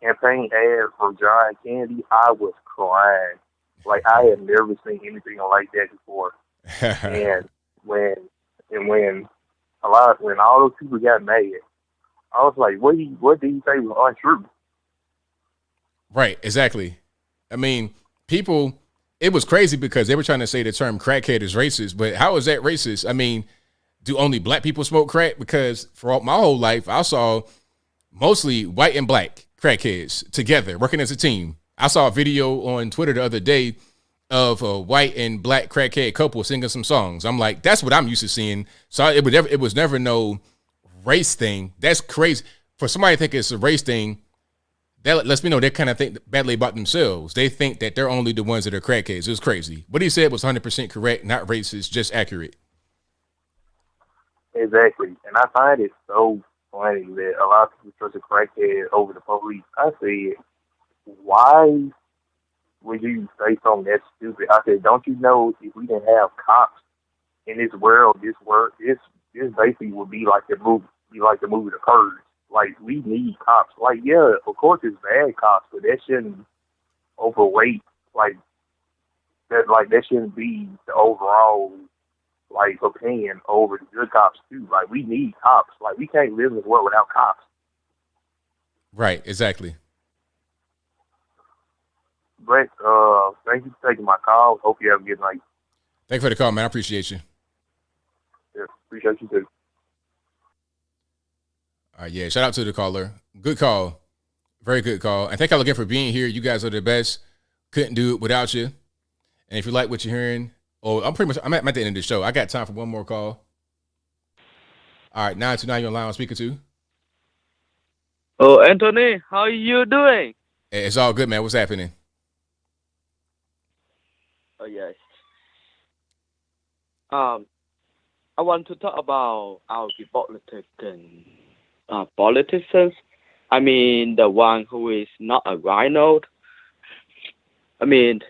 Speaker 14: campaign ad for John Kennedy, I was crying. Like I had never seen anything like that before. And when all those people got mad, I was like, what did he say was untrue?
Speaker 1: Right, exactly. I mean, people, it was crazy because they were trying to say the term crackhead is racist, but how is that racist? I mean, do only black people smoke crack? Because for my whole life, I saw mostly white and black crackheads together working as a team. I saw a video on Twitter the other day of a white and black crackhead couple singing some songs. I'm like, that's what I'm used to seeing. So it was never no race thing. That's crazy. For somebody to think it's a race thing, that lets me know they kind of think badly about themselves. They think that they're only the ones that are crackheads. It was crazy. What he said was 100% correct, not racist, just accurate.
Speaker 14: Exactly. And I find it so funny that a lot of people trust a crackhead over the police. I said, why would you say something that stupid? I said, don't you know if we didn't have cops in this world, this basically would be like the movie The Purge. Like, we need cops. Like, yeah, of course it's bad cops, but that shouldn't overweight. Like that shouldn't be the overall opinion over the good cops too. Like, we need cops. Like, we can't live in this world without cops.
Speaker 1: Right, exactly.
Speaker 14: Brett, thank you for taking my call. Hope you have a good night.
Speaker 1: Thank you for the call, man. I appreciate you.
Speaker 14: Yeah, appreciate you too.
Speaker 1: All right, yeah, shout out to the caller. Good call. Very good call. And thank y'all again for being here. You guys are the best. Couldn't do it without you. And if you like what you're hearing, I'm at the end of the show. I got time for one more call. All right, 929, you're on line I'm speaking to.
Speaker 18: Oh, Anthony, how are you doing?
Speaker 1: Hey, it's all good, man. What's happening?
Speaker 18: Oh, yes. I want to talk about our politicians. I mean, the one who is not a rhino. I mean,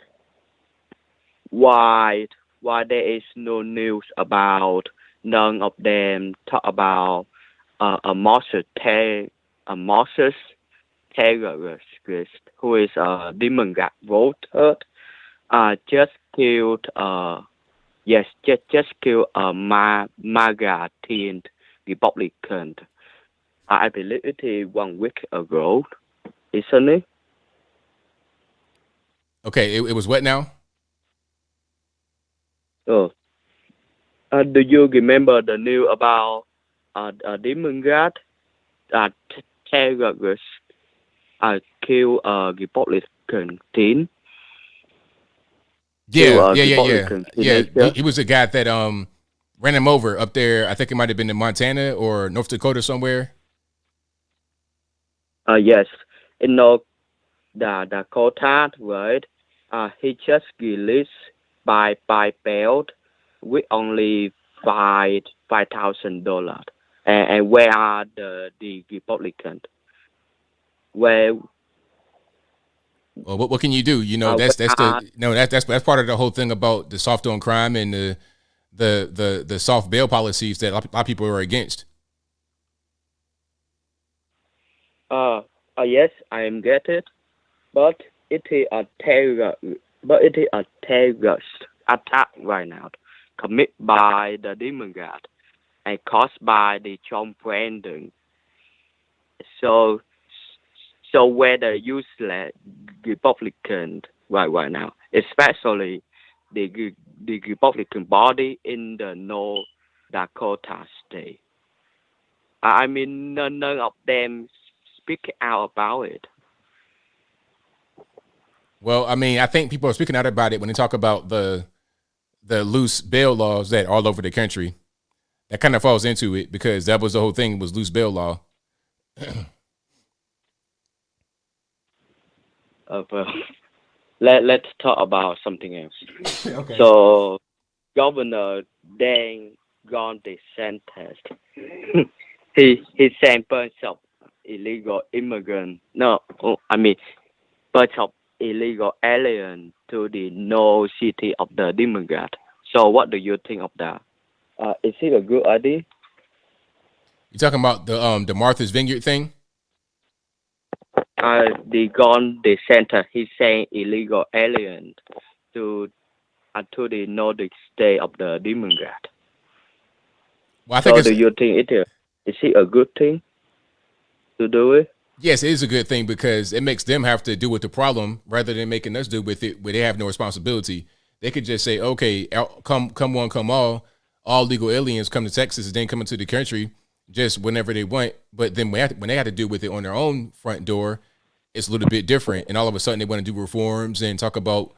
Speaker 18: why there is no news about none of them talk about a Marxist terrorist who is a Democrat voter just killed a MAGA teen Republican. I believe it is 1 week ago, isn't it?
Speaker 1: Okay, it was what now?
Speaker 18: Oh, do you remember the news about a Democrat terrorist killed a Republican teen?
Speaker 1: Yeah. He was a guy that ran him over up there. I think it might have been in Montana or North Dakota somewhere.
Speaker 18: Yes, in North Dakota, right? He just released by bail with only $5,000. And where are the Republicans? Well,
Speaker 1: what can you do? That's part of the whole thing about the soft on crime and the soft bail policies that a lot of people are against.
Speaker 18: Yes, I am get it, but it is a terrorist attack right now, committed by the Democrat and caused by the Trump president. So whether you select Republican right now, especially the Republican body in the North Dakota state, I mean, none of them speak out about it.
Speaker 1: Well, I mean, I think people are speaking out about it when they talk about the loose bail laws that are all over the country. That kind of falls into it because that was the whole thing, was loose bail law.
Speaker 18: Well, let's talk about something else.
Speaker 1: Okay.
Speaker 18: So Governor Dan Gon DeSantis. he sent bunch of illegal immigrants. No, bunch of illegal aliens to the north city of the Democrat. So what do you think of that? Is it a good idea?
Speaker 1: You talking about the Martha's Vineyard thing?
Speaker 18: The Gon DeSantis, he sent illegal aliens to the northern state of the Democrat.
Speaker 1: Well, I think
Speaker 18: so do you think is it a good thing to do it?
Speaker 1: Yes, it is a good thing because it makes them have to deal with the problem rather than making us deal with it where they have no responsibility. They could just say, okay, come one, come all legal aliens come to Texas and then come into the country just whenever they want. But then when they have to deal with it on their own front door, it's a little bit different. And all of a sudden they want to do reforms and talk about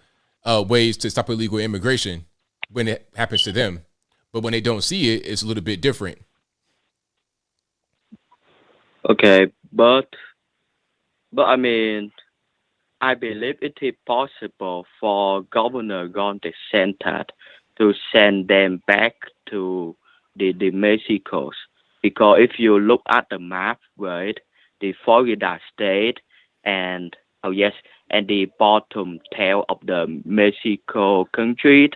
Speaker 1: ways to stop illegal immigration when it happens to them. But when they don't see it, it's a little bit different.
Speaker 18: Okay, but I mean, I believe it is possible for Governor Gon DeSantis to send them back to the Mexico, because if you look at the map, right, the Florida state and the bottom tail of the Mexico country,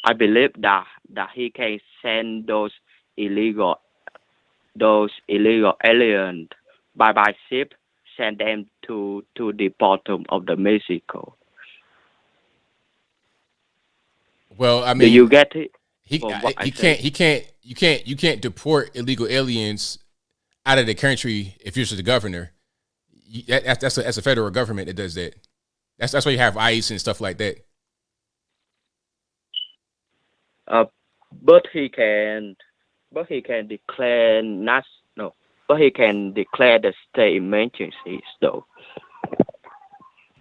Speaker 18: I believe that he can send those illegal aliens by ship, send them to the bottom of the Mexico.
Speaker 1: Well, I mean,
Speaker 18: do you get it?
Speaker 1: You can't deport illegal aliens out of the country if you're just the governor. That's a federal government that does that. That's why you have ICE and stuff like that.
Speaker 18: But he can declare but he can declare the state emergencies though.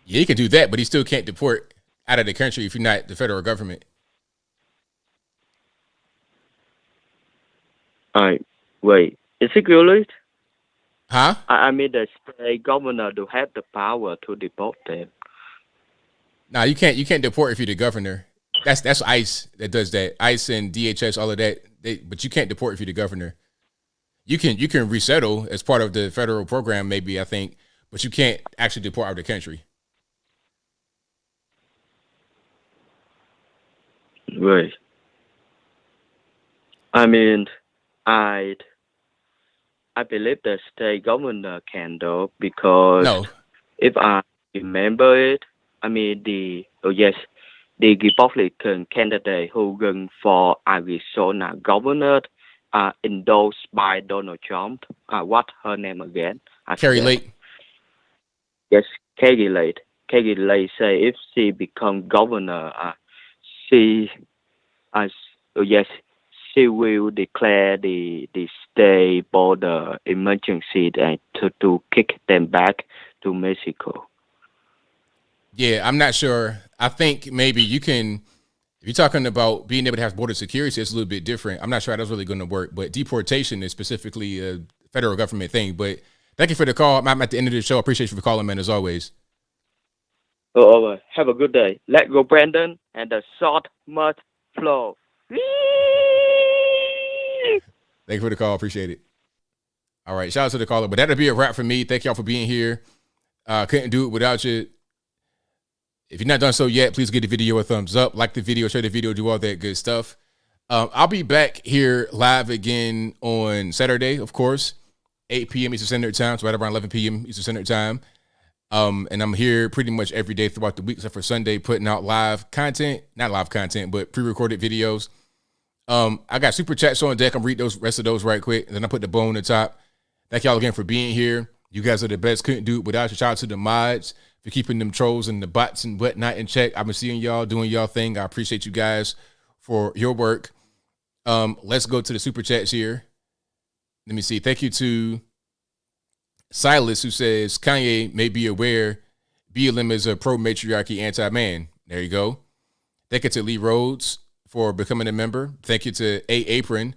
Speaker 1: Yeah, he can do that, but he still can't deport out of the country if you're not the federal government.
Speaker 18: Wait, is it really?
Speaker 1: Huh?
Speaker 18: I mean, the state governor do have the power to deport them.
Speaker 1: No, you can't deport if you're the governor. That's ICE that does that. ICE and DHS, all of that. But you can't deport if you're the governor. You can resettle as part of the federal program, maybe, I think, but you can't actually deport out of the country.
Speaker 18: Right. I mean, I believe the state governor can do, because if I remember it, I mean the Republican candidate who ran for Arizona governor endorsed by Donald Trump. What her name again?
Speaker 1: Carrie Lake.
Speaker 18: Yes, Carrie Lake. Carrie Lake say if she become governor, she will declare the state border emergency and to kick them back to Mexico.
Speaker 1: Yeah, I'm not sure. I think maybe you can, if you're talking about being able to have border security, it's a little bit different. I'm not sure how that's really going to work, but deportation is specifically a federal government thing. But thank you for the call. I'm at the end of the show. I appreciate you for calling, man, as always.
Speaker 18: All right. Have a good day. Let go, Brandon, and the short must flow.
Speaker 1: Thank you for the call. Appreciate it. All right. Shout out to the caller. But that'll be a wrap for me. Thank y'all for being here. Couldn't do it without you. If you're not done so yet, please give the video a thumbs up. Like the video, share the video, do all that good stuff. I'll be back here live again on Saturday, of course, 8 p.m. Eastern Standard Time, so right around 11 p.m. Eastern Standard Time. And I'm here pretty much every day throughout the week, except for Sunday, putting out live content. Not live content, but pre-recorded videos. I got super chats on deck. I'm read those rest of those right quick, and then I put the bow on the top. Thank y'all again for being here. You guys are the best. Couldn't do it without you. Shout out to the mods for keeping them trolls and the bots and whatnot in check. I've been seeing y'all doing y'all thing. I appreciate you guys for your work. Let's go to the super chats here. Let me see. Thank you to Silas, who says Kanye may be aware BLM is a pro-matriarchy anti-man. There you go. Thank you to Lee Rhodes for becoming a member. Thank you to A. Apron,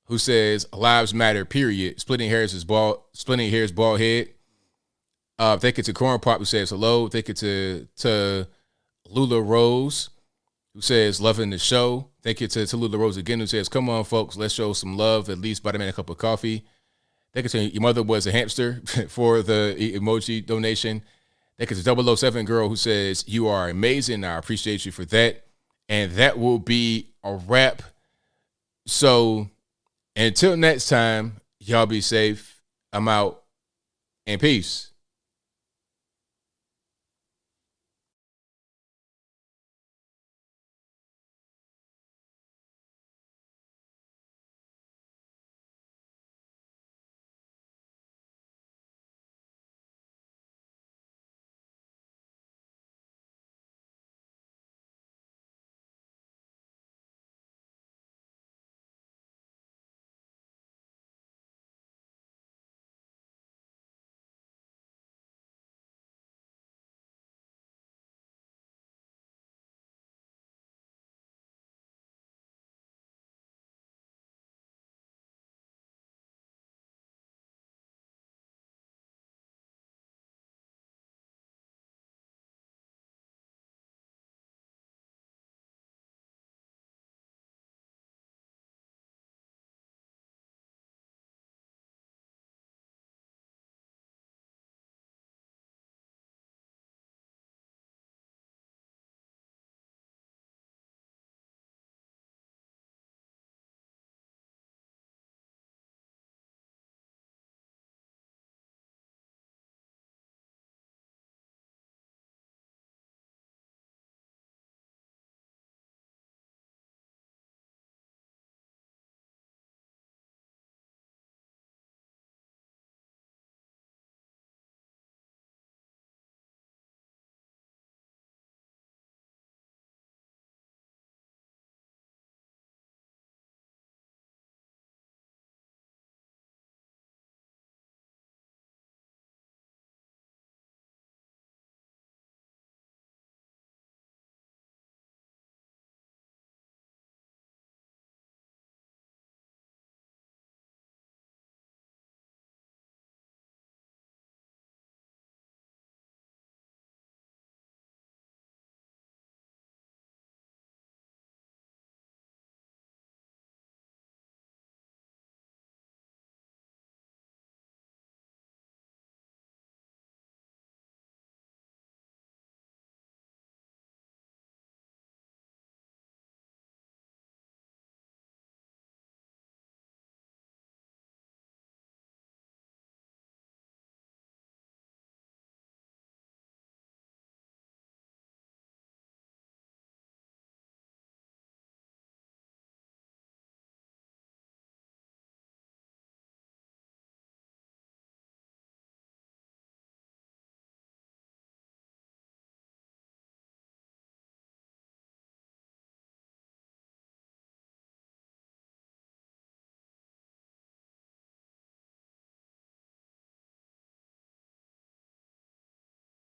Speaker 1: who says lives matter, period. Splitting hairs, bald head. Thank you to Corn Pop, who says hello. Thank you to Lula Rose, who says, loving the show. Thank you to Tallulah Rose again, who says, come on, folks, let's show some love, at least buy the man a cup of coffee. Thank you to your mother was a hamster for the emoji donation. Thank you to 007 girl who says, you are amazing. I appreciate you for that. And that will be a wrap. So until next time, y'all be safe. I'm out, and peace.